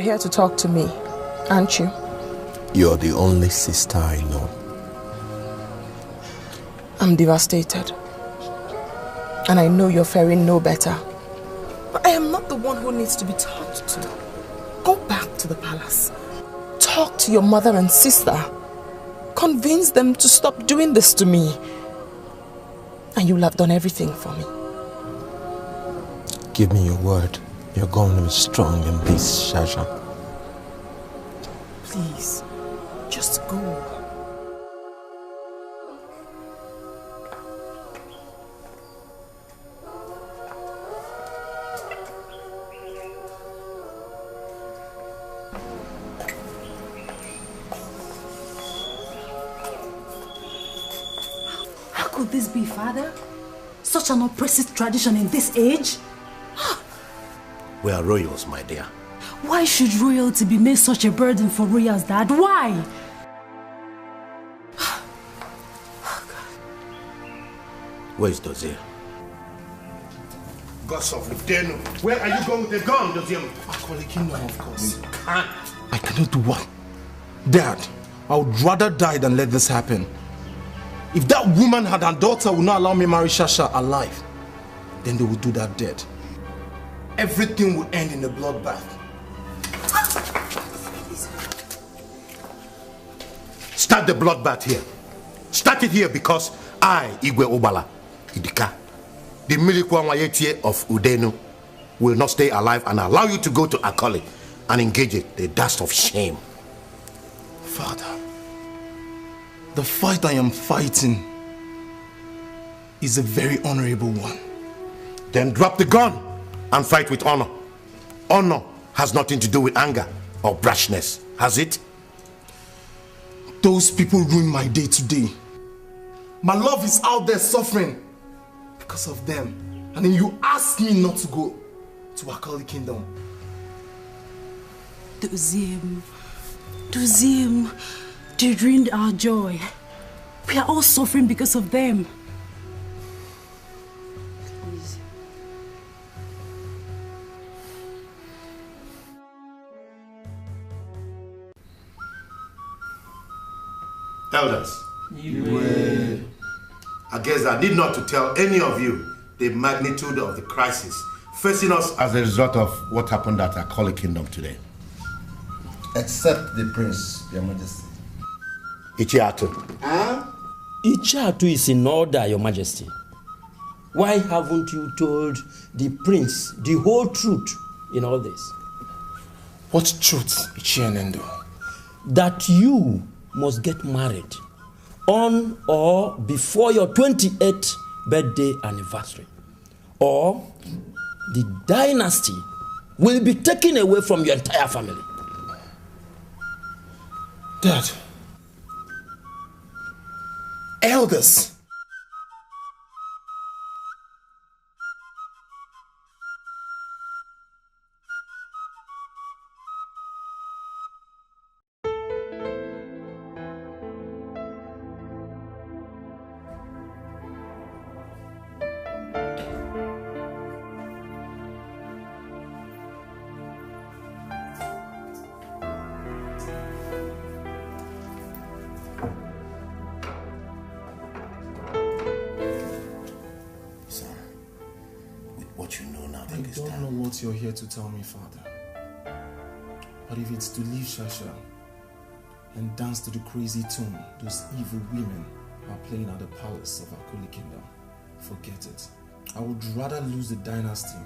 Here to talk to me, aren't you? You're the only sister I know. I'm devastated. And I know you're faring no better. But I am not the one who needs to be talked to. Go back to the palace. Talk to your mother and sister. Convince them to stop doing this to me. And you'll have done everything for me. Give me your word. You're going to be strong in this, Sasha. Please, just go. How could this be, Father? Such an oppressive tradition in this age? We are royals, my dear. Why should royalty be made such a burden for royals, Dad? Why? Where is Dozier? Gods of Udenu, where are you going with the gun, Dozier? Akoli Kingdom, of course. You can't. I cannot do what? Dad, I would rather die than let this happen. If that woman had her daughter would not allow me to marry Sasha alive, then they would do that dead. Everything would end in a bloodbath. Start the bloodbath here. Start it here because I, Igwe Obala, Idika, the Milikwa Wayetie of Udenu, will not stay alive and allow you to go to Akoli and engage it, the dust of shame. Father, The fight I am fighting is a very honorable one. Then drop the gun and fight with honor. Honor has nothing to do with anger or brashness, has it? Those people ruin my day today. My love is out there suffering because of them. And then you ask me not to go to Akali Kingdom. Dozim, they ruined our joy. We are all suffering because of them. Please. Elders, I guess I need not to tell any of you the magnitude of the crisis facing us as a result of what happened at Akali Kingdom today. Except the prince, Your Majesty. Ichiatu. Ichiatu is in order, Your Majesty. Why haven't you told the prince the whole truth in all this? What truth, Ichienendo? That you must get married on or before your 28th birthday anniversary, or the dynasty will be taken away from your entire family. Dad. Elders. You're here to tell me, Father. But if it's to leave Sasha and dance to the crazy tune those evil women are playing at the palace of Akuli Kingdom, forget it. I would rather lose the dynasty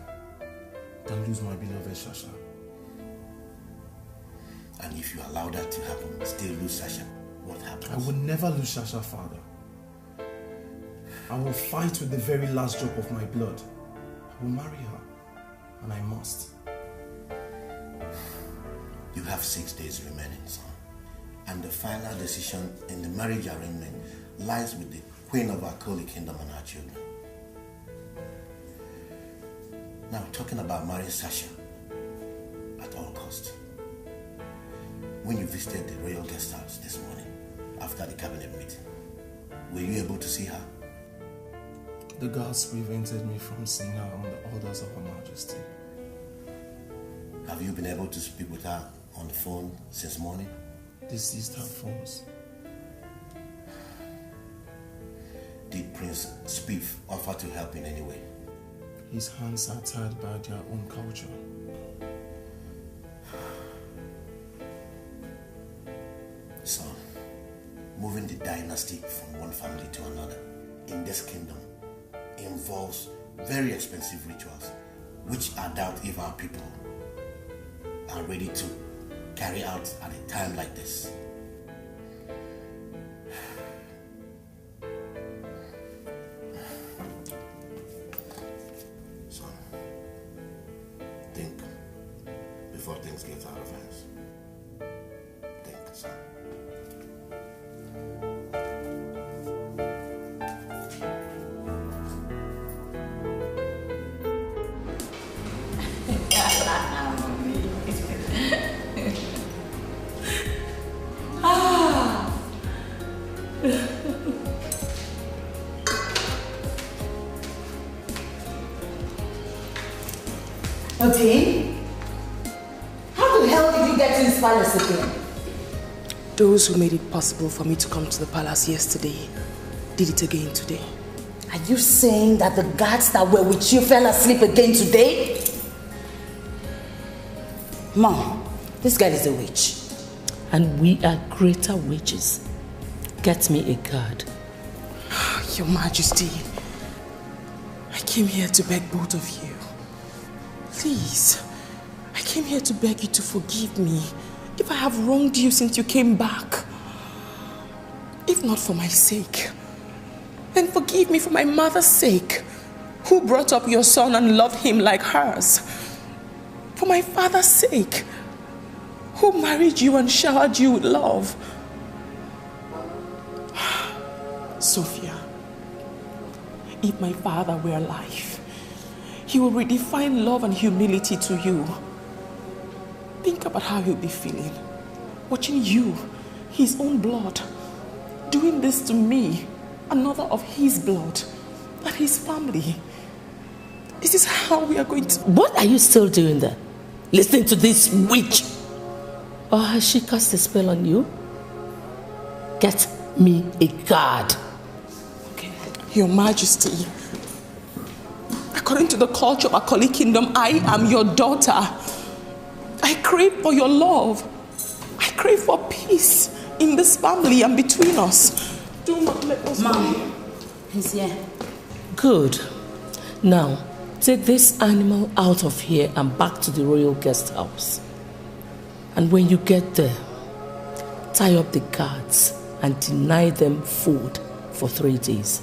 than lose my beloved Sasha. And if you allow that to happen, still lose Sasha, what happens? I will never lose Sasha, Father. I will fight with the very last drop of my blood. I will marry her. And I must. You have 6 days remaining, son. And the final decision in the marriage arrangement lies with the Queen of Akoli Kingdom and her children. Now, talking about marrying Sasha at all costs. When you visited the royal guest house this morning, after the cabinet meeting, were you able to see her? The guards prevented me from seeing her on the orders of Her Majesty. Have you been able to speak with her on the phone since morning? They seized her phones. Did Prince Spiff offer to help in any way? His hands are tied by their own culture. Son, moving the dynasty from one family to another in this kingdom involves very expensive rituals, which I doubt if our people are ready to carry out at a time like this. Son, think before things get out of hands. Think, son. Okay. How the hell did you get to this palace again? Those who made it possible for me to come to the palace yesterday did it again today. Are you saying that the guards that were with you fell asleep again today? Mom, this girl is a witch. And we are greater witches. Get me a guard. Your Majesty, I came here to beg both of you. Please, I came here to beg you to forgive me if I have wronged you since you came back. If not for my sake, then forgive me for my mother's sake, who brought up your son and loved him like hers. For my father's sake, who married you and showered you with love. Sophia, if my father were alive, he will redefine love and humility to you. Think about how he'll be feeling, watching you, his own blood, doing this to me, another of his blood, and his family. Is this how we are going to... What are you still doing there? Listening to this witch? Or has she cast a spell on you? Get me a guard. Okay. Your Majesty, according to the culture of Akoli Kingdom, I am your daughter. I crave for your love. I crave for peace in this family and between us. Do not let us... Mom, he's here. Good. Now, take this animal out of here and back to the royal guest house. And when you get there, tie up the guards and deny them food for 3 days.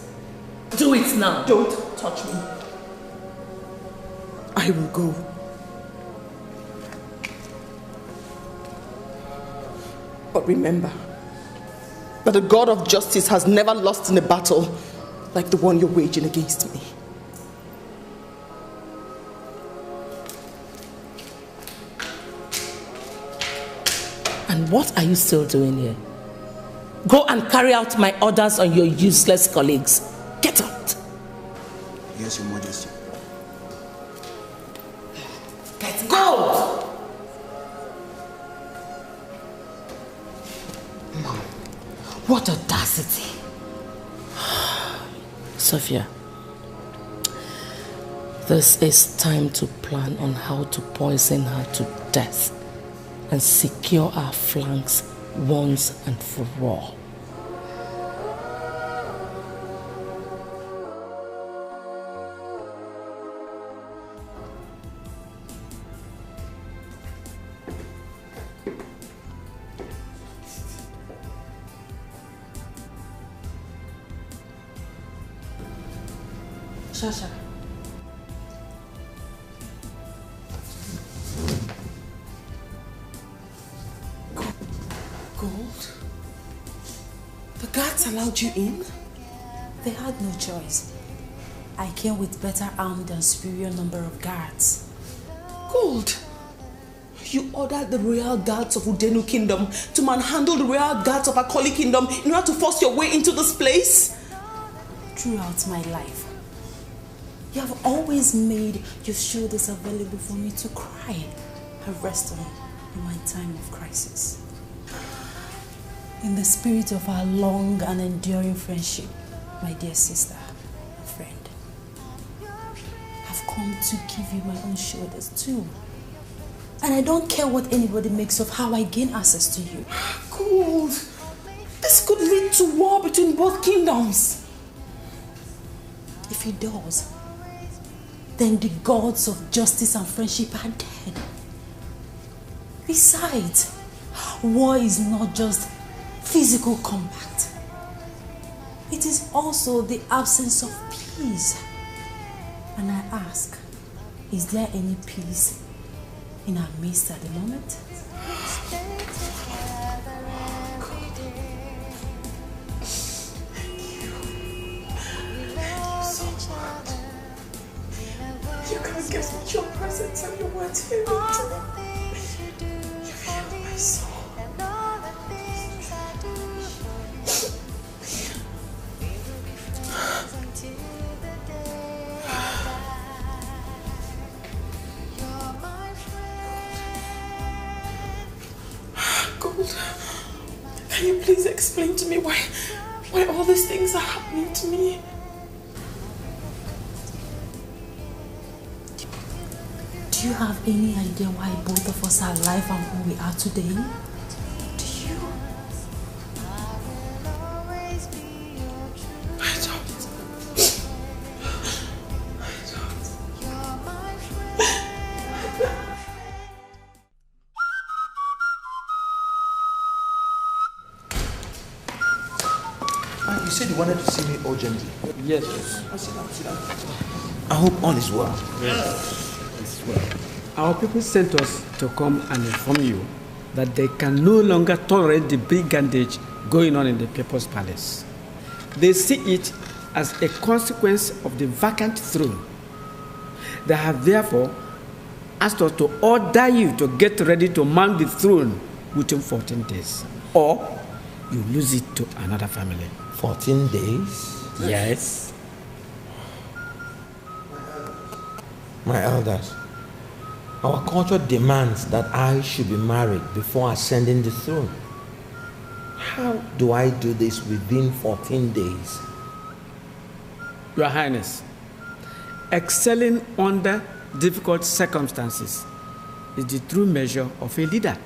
Do it now. Don't touch me. I will go. But remember that the God of justice has never lost in a battle like the one you're waging against me. And what are you still doing here? Go and carry out my orders on your useless colleagues. Get out. Yes, Your Majesty. Go! Mom, what audacity. Sophia, this is time to plan on how to poison her to death and secure our flanks once and for all. Sasha. Gold? The guards allowed you in? They had no choice. I came with better armed and superior number of guards. Gold? You ordered the royal guards of Udenu Kingdom to manhandle the royal guards of Akoli Kingdom in order to force your way into this place? Throughout my life, you have always made your shoulders available for me to cry and rest on in my time of crisis. In the spirit of our long and enduring friendship, my dear sister and friend, I've come to give you my own shoulders too. And I don't care what anybody makes of how I gain access to you. Gold, this could lead to war between both kingdoms. If it does, then the gods of justice and friendship are dead. Besides, war is not just physical combat. It is also the absence of peace. And I ask, is there any peace in our midst at the moment? You can't get me your presence and your words here today. You feel my soul. Gold, can you please explain to me why all these things are happening to me? Do you have any idea why both of us are alive and who we are today? Do you? I don't. said you wanted to see me urgently. Yes. Sit down. I hope all is well. Yes, it's well. Our people sent us to come and inform you that they can no longer tolerate the brigandage going on in the People's Palace. They see it as a consequence of the vacant throne. They have therefore asked us to order you to get ready to mount the throne within 14 days, or you lose it to another family. 14 days? Yes. My elders, our culture demands that I should be married before ascending the throne. How do I do this within 14 days? Your Highness, excelling under difficult circumstances is the true measure of a leader.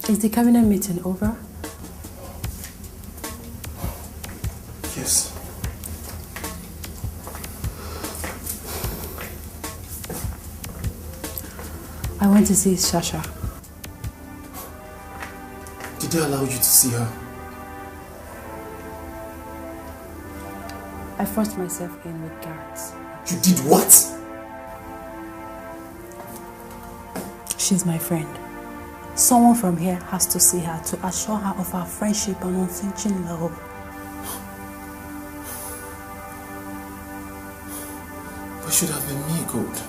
Is the cabinet meeting over? Yes. I want to see Sasha. Did they allow you to see her? I forced myself in with guards. You did what? She's my friend. Someone from here has to see her to assure her of our friendship and unflinching love. But it should have been me, God.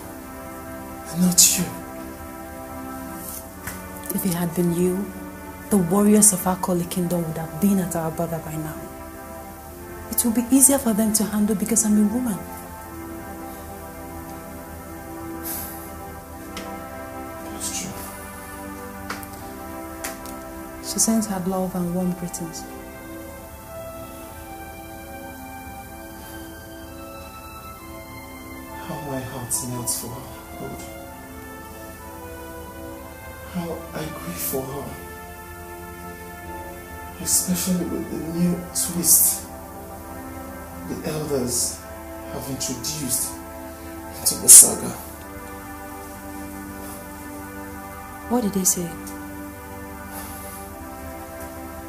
And not you. If it had been you, the warriors of our Koli kingdom would have been at our border by now. It will be easier for them to handle because I'm a woman. That's true. She sends her love and warm greetings. How my heart melts for her, God. How I grieve for her. Especially with the new twist the elders have introduced into the saga. What did they say?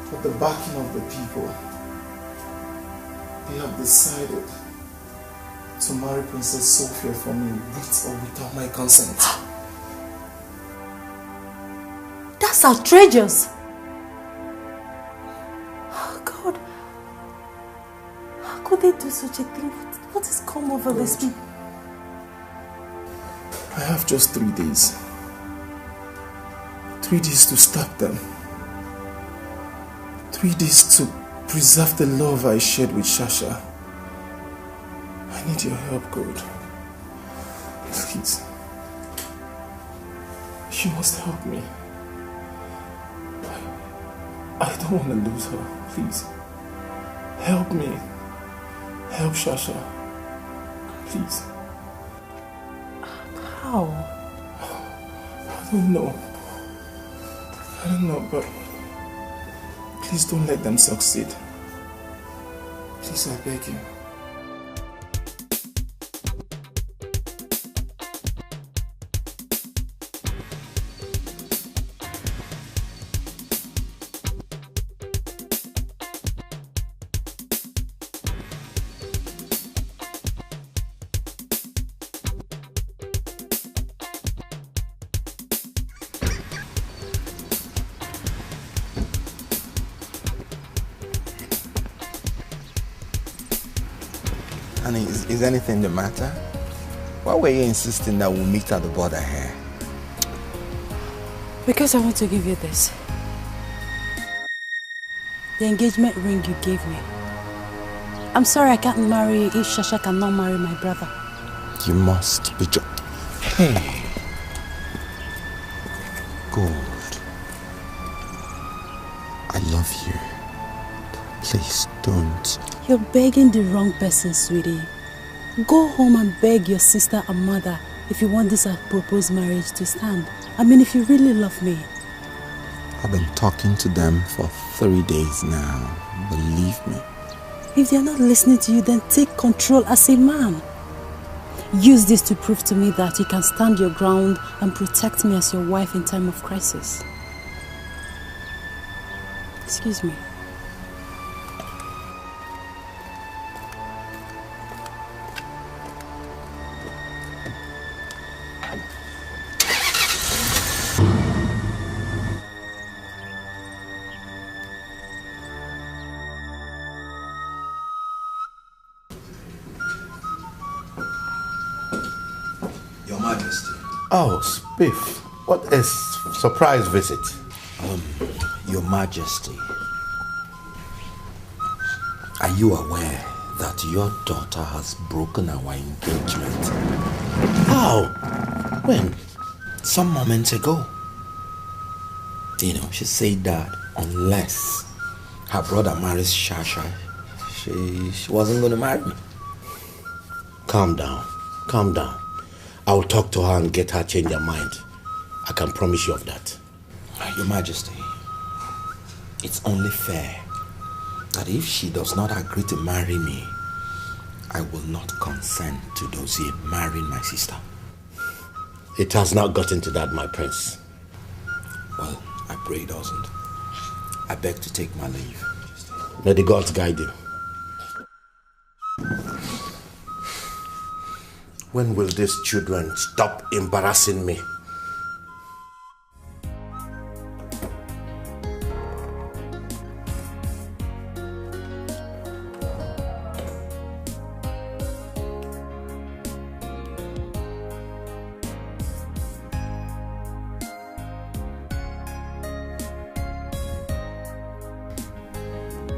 With the backing of the people, they have decided to marry Princess Sophia for me with or without my consent. That's outrageous! Oh God, how could they do such a thing? What has come over this people? I have just 3 days. 3 days to stop them. 3 days to preserve the love I shared with Sasha. I need your help, God. Please. You must help me. I don't want to lose her. Please. Help me. Help Sasha. Please. How? I don't know. I don't know, but please don't let them succeed. Please, I beg you. Honey, is anything the matter? Why were you insisting that we'll meet at the border here? Because I want to give you this. The engagement ring you gave me. I'm sorry I can't marry you if Sasha cannot marry my brother. You must be Hey. Gold. I love you. Please don't. You're begging the wrong person, sweetie. Go home and beg your sister and mother if you want this proposed marriage to stand. I mean, if you really love me. I've been talking to them for 3 days now. Believe me. If they're not listening to you, then take control as a man. Use this to prove to me that you can stand your ground and protect me as your wife in time of crisis. Excuse me. Oh, Spiff, what a surprise visit. Your Majesty, are you aware that your daughter has broken our engagement? How? When? Some moments ago. You know, she said that unless her brother marries Sasha, she wasn't going to marry me. Calm down, calm down. I'll talk to her and get her change her mind. I can promise you of that. Your Majesty, it's only fair that if she does not agree to marry me, I will not consent to Dozie marrying my sister. It has not gotten to that, my prince. Well, I pray it doesn't. I beg to take my leave. May the gods guide you. When will these children stop embarrassing me?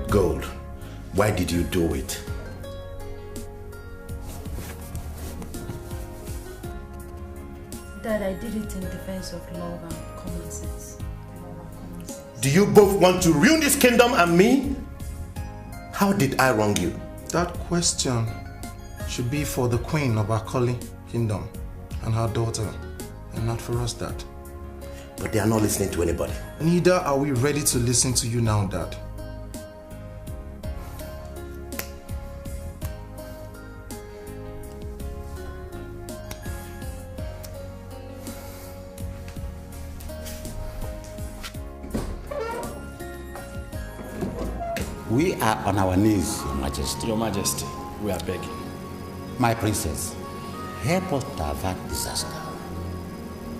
Gold, why did you do it? Dad, I did it in defense of love and common sense. Do you both want to ruin this kingdom and me? How did I wrong you? That question should be for the queen of Akoli kingdom and her daughter, and not for us, Dad. But they are not listening to anybody. Neither are we ready to listen to you now, Dad. We are on our knees, Your Majesty. Your Majesty, we are begging. My princess, help us to avert disaster.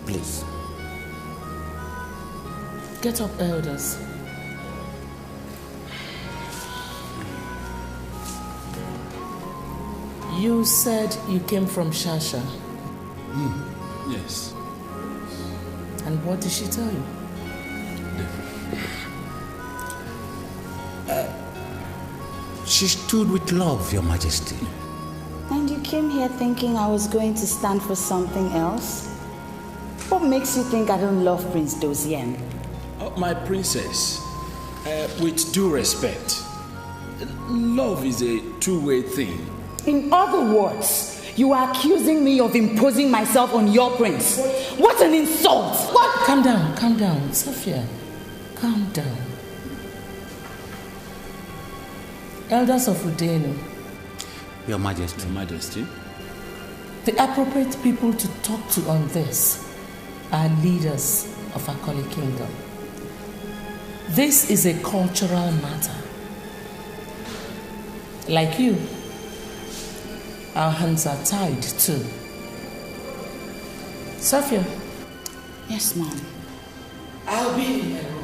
Please. Get up, elders. You said you came from Sasha. Yes. And what did she tell you? She stood with love, Your Majesty. And you came here thinking I was going to stand for something else? What makes you think I don't love Prince Dozien? Oh, my princess, with due respect, love is a two-way thing. In other words, you are accusing me of imposing myself on your prince. What an insult! What? Calm down, Sophia. Calm down. Elders of Udenu. Your Majesty. Your Majesty. The appropriate people to talk to on this are leaders of Akoli Kingdom. This is a cultural matter. Like you, our hands are tied too. Sophia. Yes, Mom. I'll be in my room.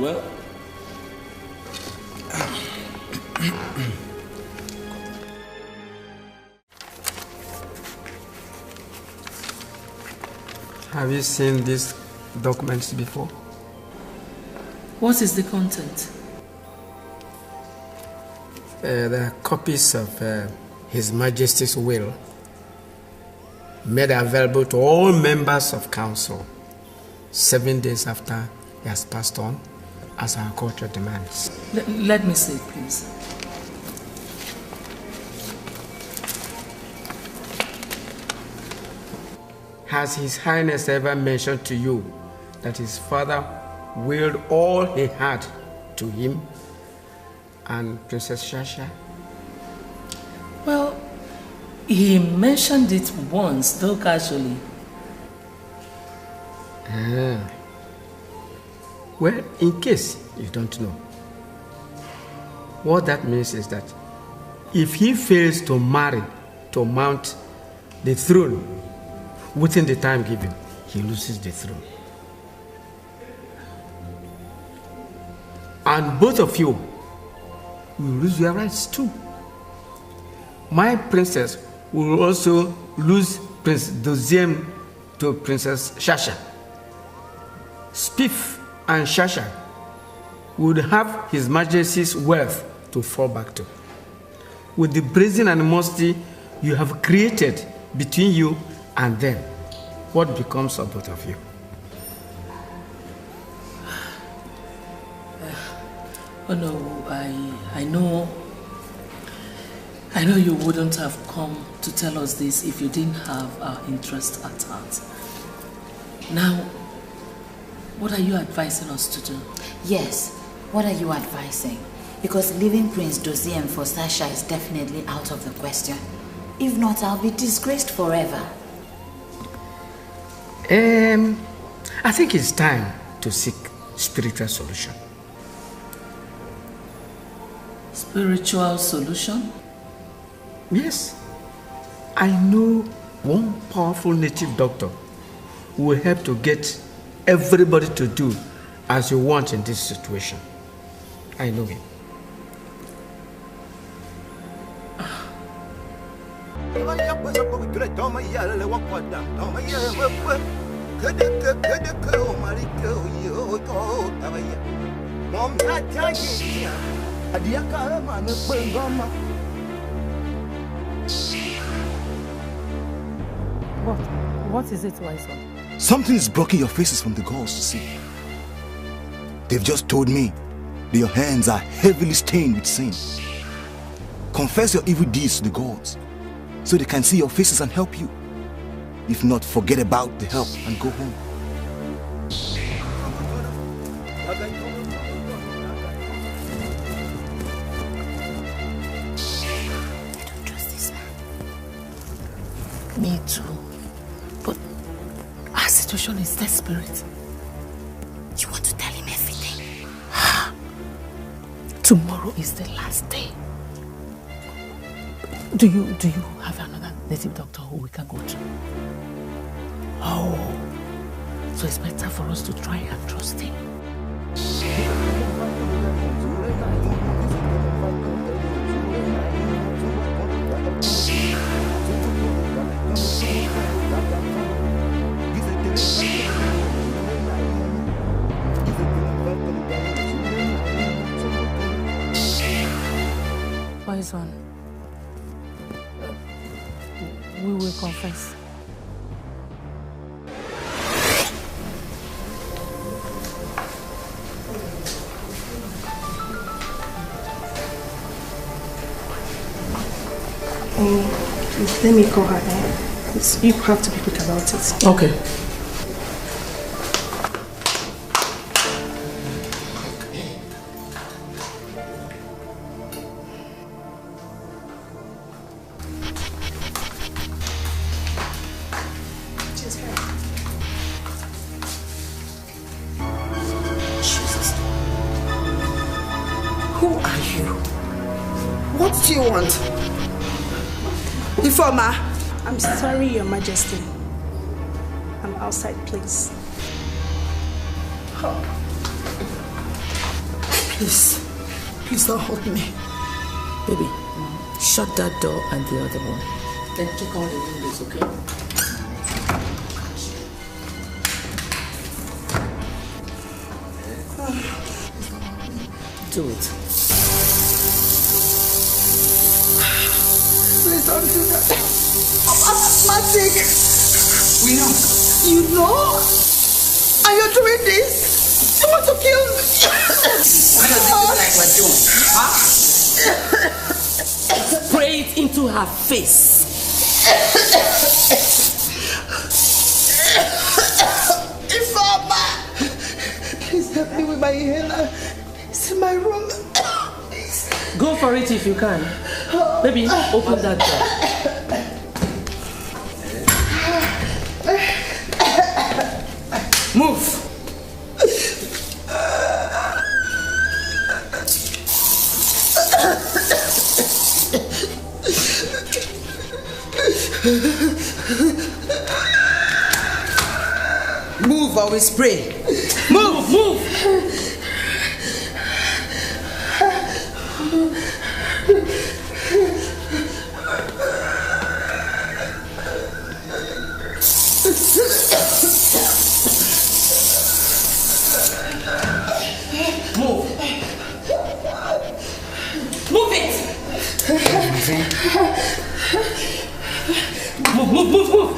Well, Have you seen these documents before? What is the content? They are copies of His Majesty's will, made available to all members of council 7 days after he has passed on, as our culture demands. Let me see it, please. Has His Highness ever mentioned to you that his father willed all he had to him and Princess Sasha? Well, he mentioned it once, though casually. Well, in case you don't know, what that means is that if he fails to marry to mount the throne within the time given, he loses the throne. And both of you will lose your rights too. My princess will also lose Prince Doziem to Princess Sasha. Spiff and Sasha would have His Majesty's wealth to fall back to. With the brazen animosity you have created between you and them, what becomes of both of you? Oh no, I know you wouldn't have come to tell us this if you didn't have our interest at heart. Now, what are you advising us to do? Yes, what are you advising? Because leaving Prince Doziem for Sasha is definitely out of the question. If not, I'll be disgraced forever. I think it's time to seek spiritual solution. Spiritual solution? Yes. I know one powerful native doctor who will help to get everybody to do as you want in this situation. I know him. What is it, wise one? Something is blocking your faces from the gods to see. They've just told me that your hands are heavily stained with sin. Confess your evil deeds to the gods so they can see your faces and help you. If not, forget about the help and go home. Me too. But our situation is desperate. You want to tell him everything? Tomorrow is the last day. Do you have another native doctor who we can go to? Oh, so it's better for us to try and trust him. Wise one, we will confess. Please, let me call her there. You have to be quick about it. Okay. Who are you? What do you want? Informer. I'm sorry, Your Majesty. I'm outside, please. Please don't hold me. Baby, shut that door and the other one. Then check all the windows, okay? Do it. Please don't do that. I'm asthmatic. We know. You know? And you're doing this? You want to kill me? What does it look like we're doing? Huh? Spray it into her face. Ifeoma! Please help me with my inhaler. It's in my room. Go for it if you can. Baby, open that door. Move. Move or we spray. Move, move. Move. Move it. Move, move, move, move.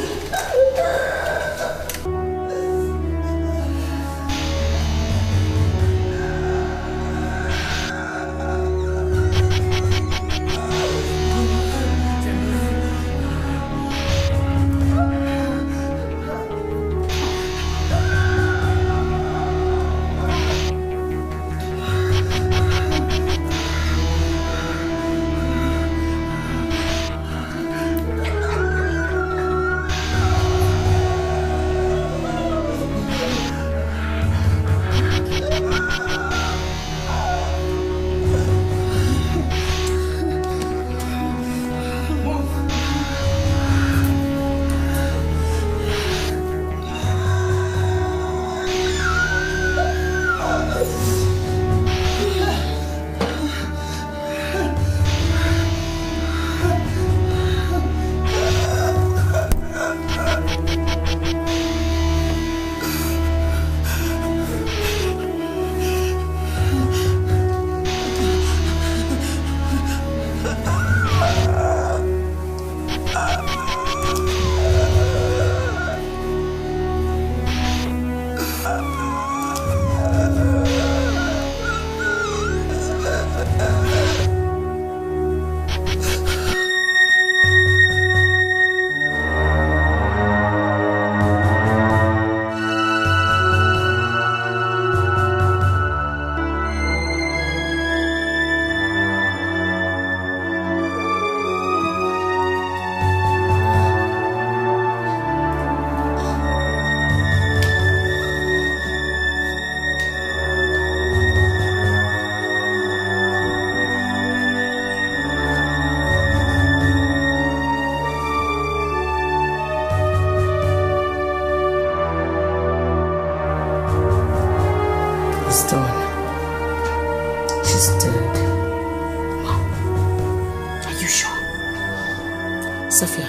Sophia, I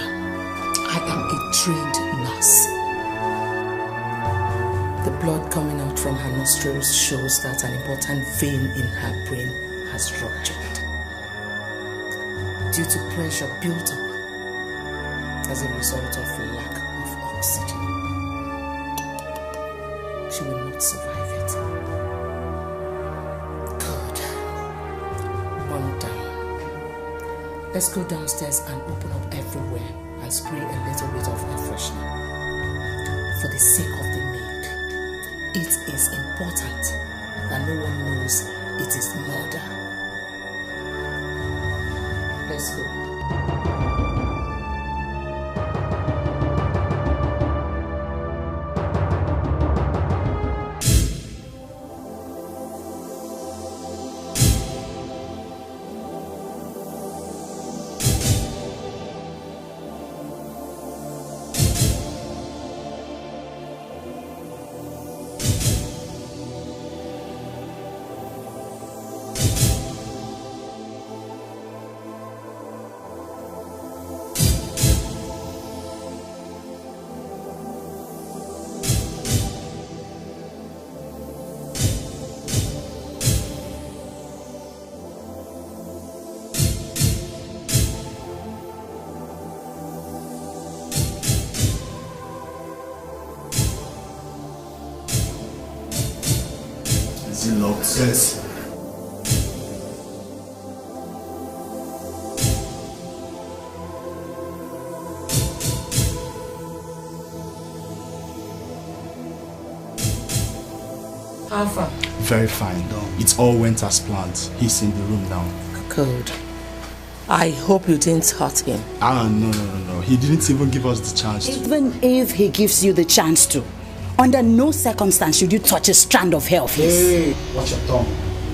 am a trained nurse. The blood coming out from her nostrils shows that an important vein in her brain has ruptured due to pressure built up as a result of lack of oxygen. She will not survive it. Good. One down. Let's go downstairs and open up everywhere and spray a little bit of air freshener. For the sake of the maid, it is important that no one knows it is murder. Let's go. Still locked? Yes. How far? Very fine. It all went as planned. He's in the room now. Good. I hope you didn't hurt him. No. He didn't even give us the chance to. Even if he gives you the chance to, under no circumstance should you touch a strand of hair of his. Hey, watch your tongue.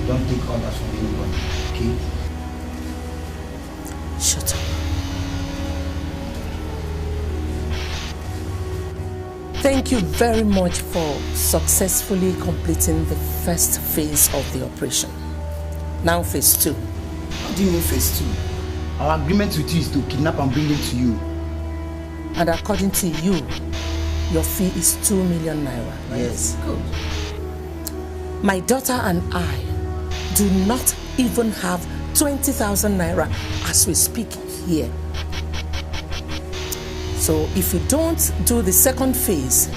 Don't take orders from anybody, okay? Shut up. Thank you very much for successfully completing the first phase of the operation. Now phase 2. What do you mean phase 2? Our agreement with you is to kidnap and bring him to you. And according to you, your fee is 2 million naira. Yes. Good. My daughter and I do not even have 20,000 naira as we speak here. So if you don't do the second phase,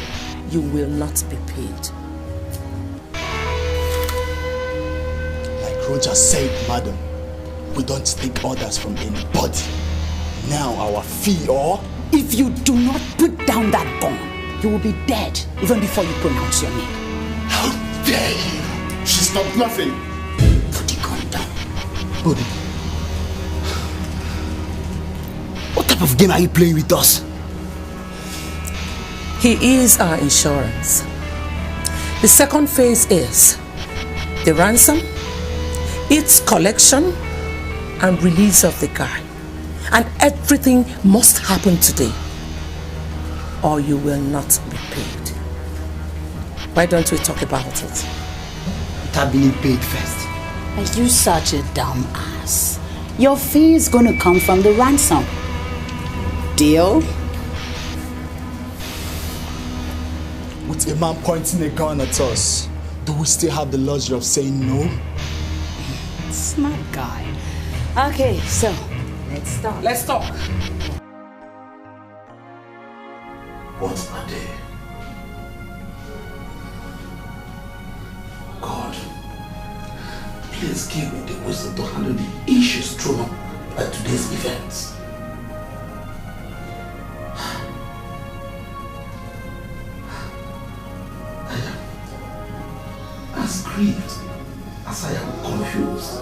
you will not be paid. Like Roger said, madam, we don't take orders from anybody. Now our fee or... If you do not put down that gun, you will be dead even before you pronounce your name. How dare you? She stopped laughing. Put the gun down. Body. What type of game are you playing with us? He is our insurance. The second phase is the ransom, its collection, and release of the guy. And everything must happen today, or you will not be paid. Why don't we talk about it? Without being paid first. Are you such a dumb ass? Your fee is going to come from the ransom. Deal? With a man pointing a gun at us, do we still have the luxury of saying no? Smart guy. Okay, so let's talk. Let's talk. What are they? God, please give me the wisdom to handle the issues thrown up at today's events. I am as grieved as I am confused.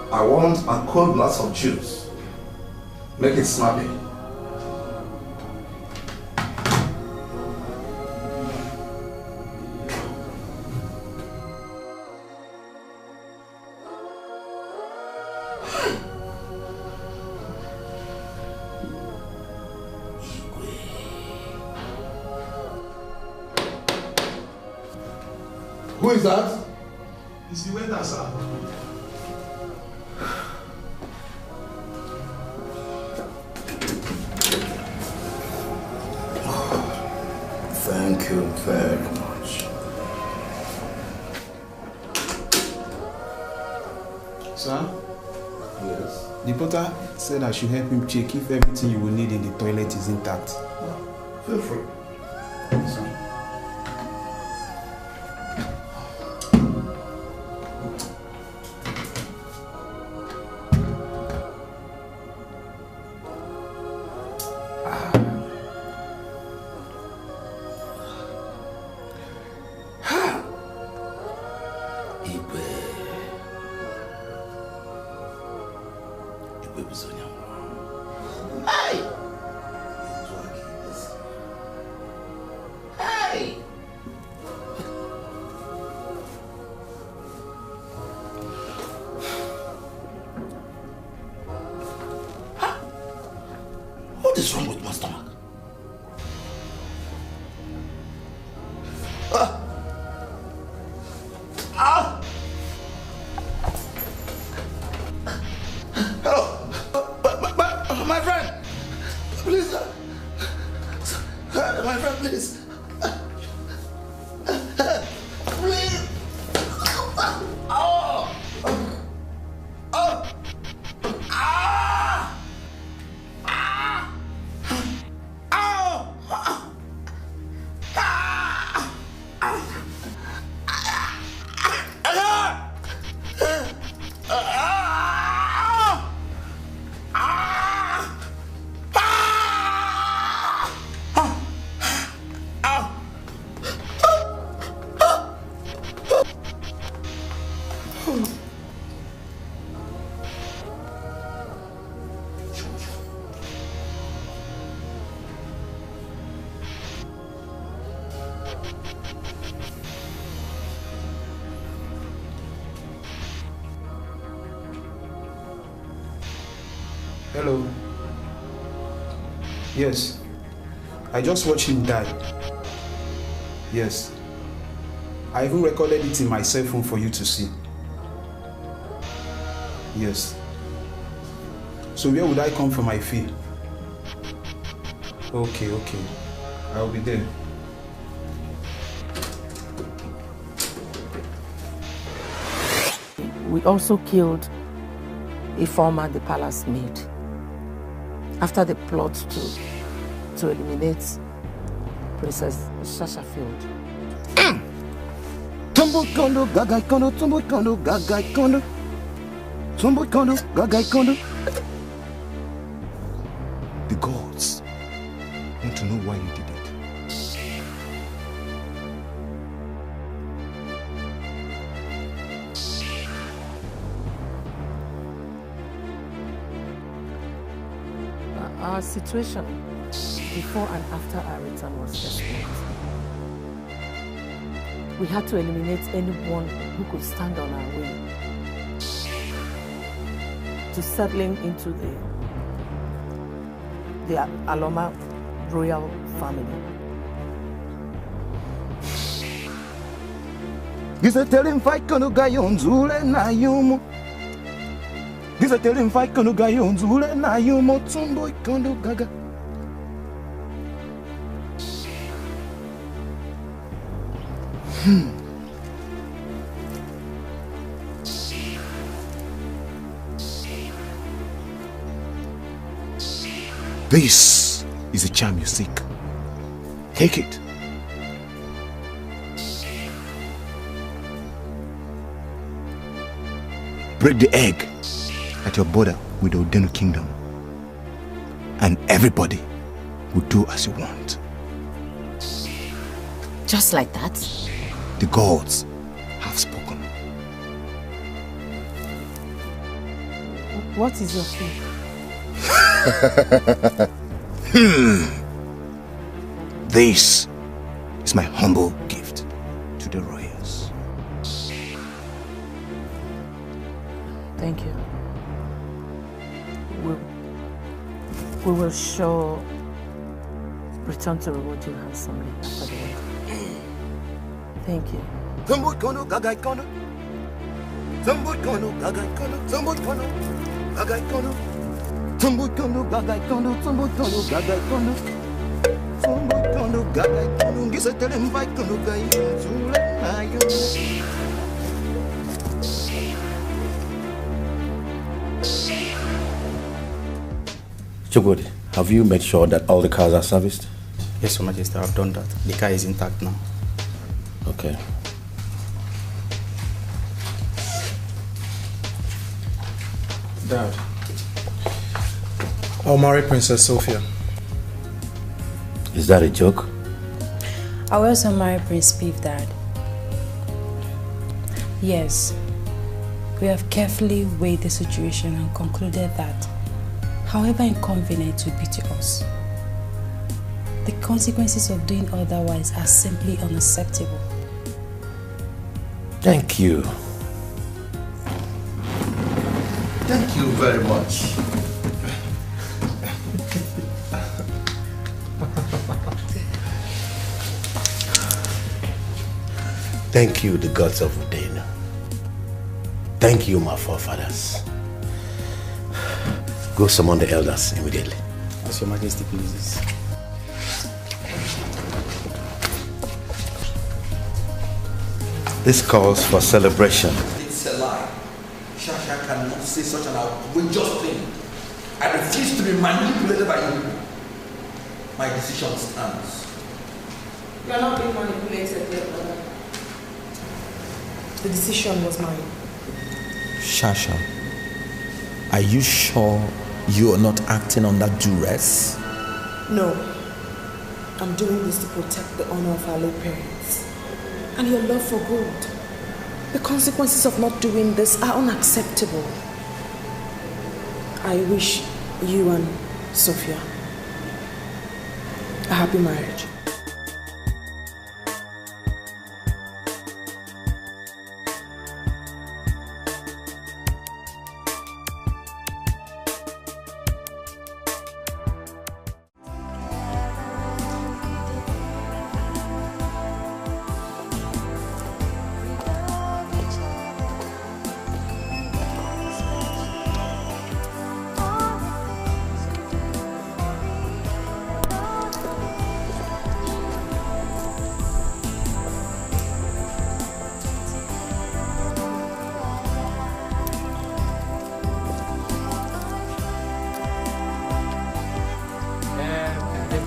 I want a cold glass of juice. Make it snappy. Who is that? It's the waiter, sir. Thank you very much. Sir? Yes? The porter said I should help him check if everything you will need in the toilet is intact. Feel free. Sir. What is wrong with my stomach? Hello, my friend, please, my friend, please. Hello. Yes. I just watched him die. Yes. I even recorded it in my cell phone for you to see. Yes. So where would I come for my fee? Okay. I'll be there. We also killed a former the palace maid after the plot to eliminate Princess Sasha failed. Tumbo kondo, gagai kondo, tumbo kondo, gagai kondo. Tumbo kondo, gagai kondo. The gods want to know why you did it. Our situation before and after our return was desperate. We had to eliminate anyone who could stand on our way to settling into the Aloma royal family. Gisa tell him fight kono gayon zule na yumo. Gisa tell him fight kono gayon zule na yumo tumbo kono gaga. This is the charm you seek. Take it. Break the egg at your border with the Odenu kingdom, and everybody will do as you want. Just like that? The gods have spoken. What is your fee? This is my humble gift to the royals. Thank you. We will sure return to reward you handsomely after the wedding. Thank you. Somebody kono gagai kono. Somebody kono gagai kono. Somebody kono gagai kono. Somebody kono gagai kono. Somebody kono gagai kono. Somebody kono gagai kono. Gisa tell him fight kono gagai zule na yo. Chukwudi, have you made sure that all the cars are serviced? Yes, Your Majesty, I've done that. The car is intact now. Okay. Dad, I'll marry Princess Sophia. Is that a joke? I will also marry Prince Beef, Dad. Yes, we have carefully weighed the situation and concluded that, however inconvenient it would be to us, the consequences of doing otherwise are simply unacceptable. Thank you. Thank you very much. Thank you, the gods of Udena. Thank you, my forefathers. Go summon the elders immediately. As Your Majesty pleases. This calls for celebration. It's a lie. Chacha cannot say such an outrageous thing. I refuse to be manipulated by you. My decision stands. You are not being manipulated, dear brother. The decision was mine. Sasha, are you sure you are not acting under duress? No. I'm doing this to protect the honor of our late parents and your love for gold. The consequences of not doing this are unacceptable. I wish you and Sophia a happy marriage.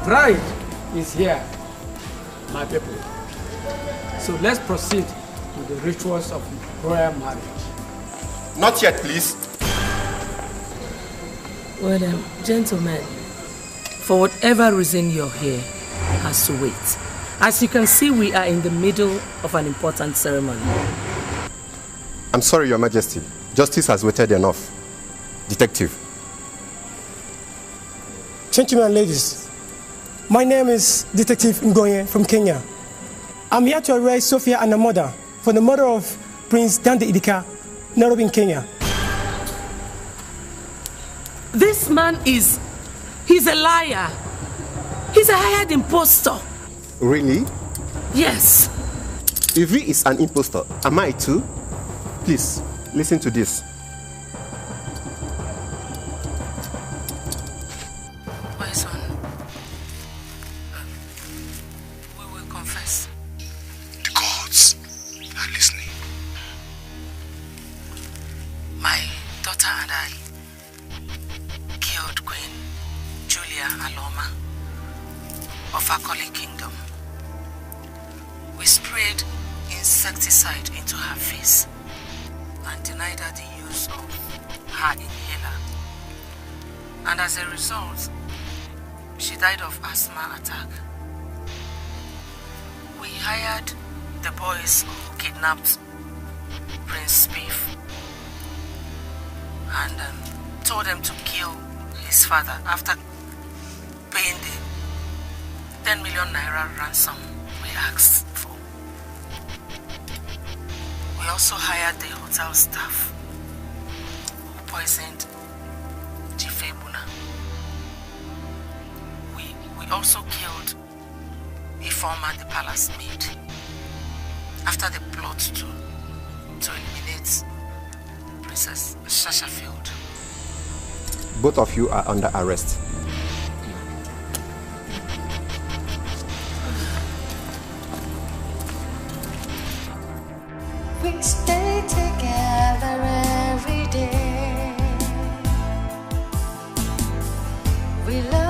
bride is here, my people. So let's proceed with the rituals of royal marriage. Not yet, please. Well, gentlemen, for whatever reason you're here, has to wait. As you can see, we are in the middle of an important ceremony. I'm sorry, Your Majesty. Justice has waited enough. Detective. Gentlemen and ladies, my name is Detective Ngoye from Kenya. I'm here to arrest Sophia and her mother for the murder of Prince Dande Idika, Nairobi in Kenya. This man he's a liar. He's a hired impostor. Really? Yes. If he is an impostor, am I too? Please, listen to this. My son, we will confess. The gods are listening. My daughter and I killed Queen Julia Aloma of Akoli Kingdom. We sprayed insecticide into her face and denied her the use of her inhaler. And as a result, she died of asthma attack. We hired the boys who kidnapped Prince Spiff and told them to kill his father after paying the 10 million naira ransom we asked for. We also hired the hotel staff who poisoned Jifebuna. We also killed Ifeoma, the palace maid, after the plot to eliminate Princess Sasha failed. Both of you are under arrest. We stay together every day. We love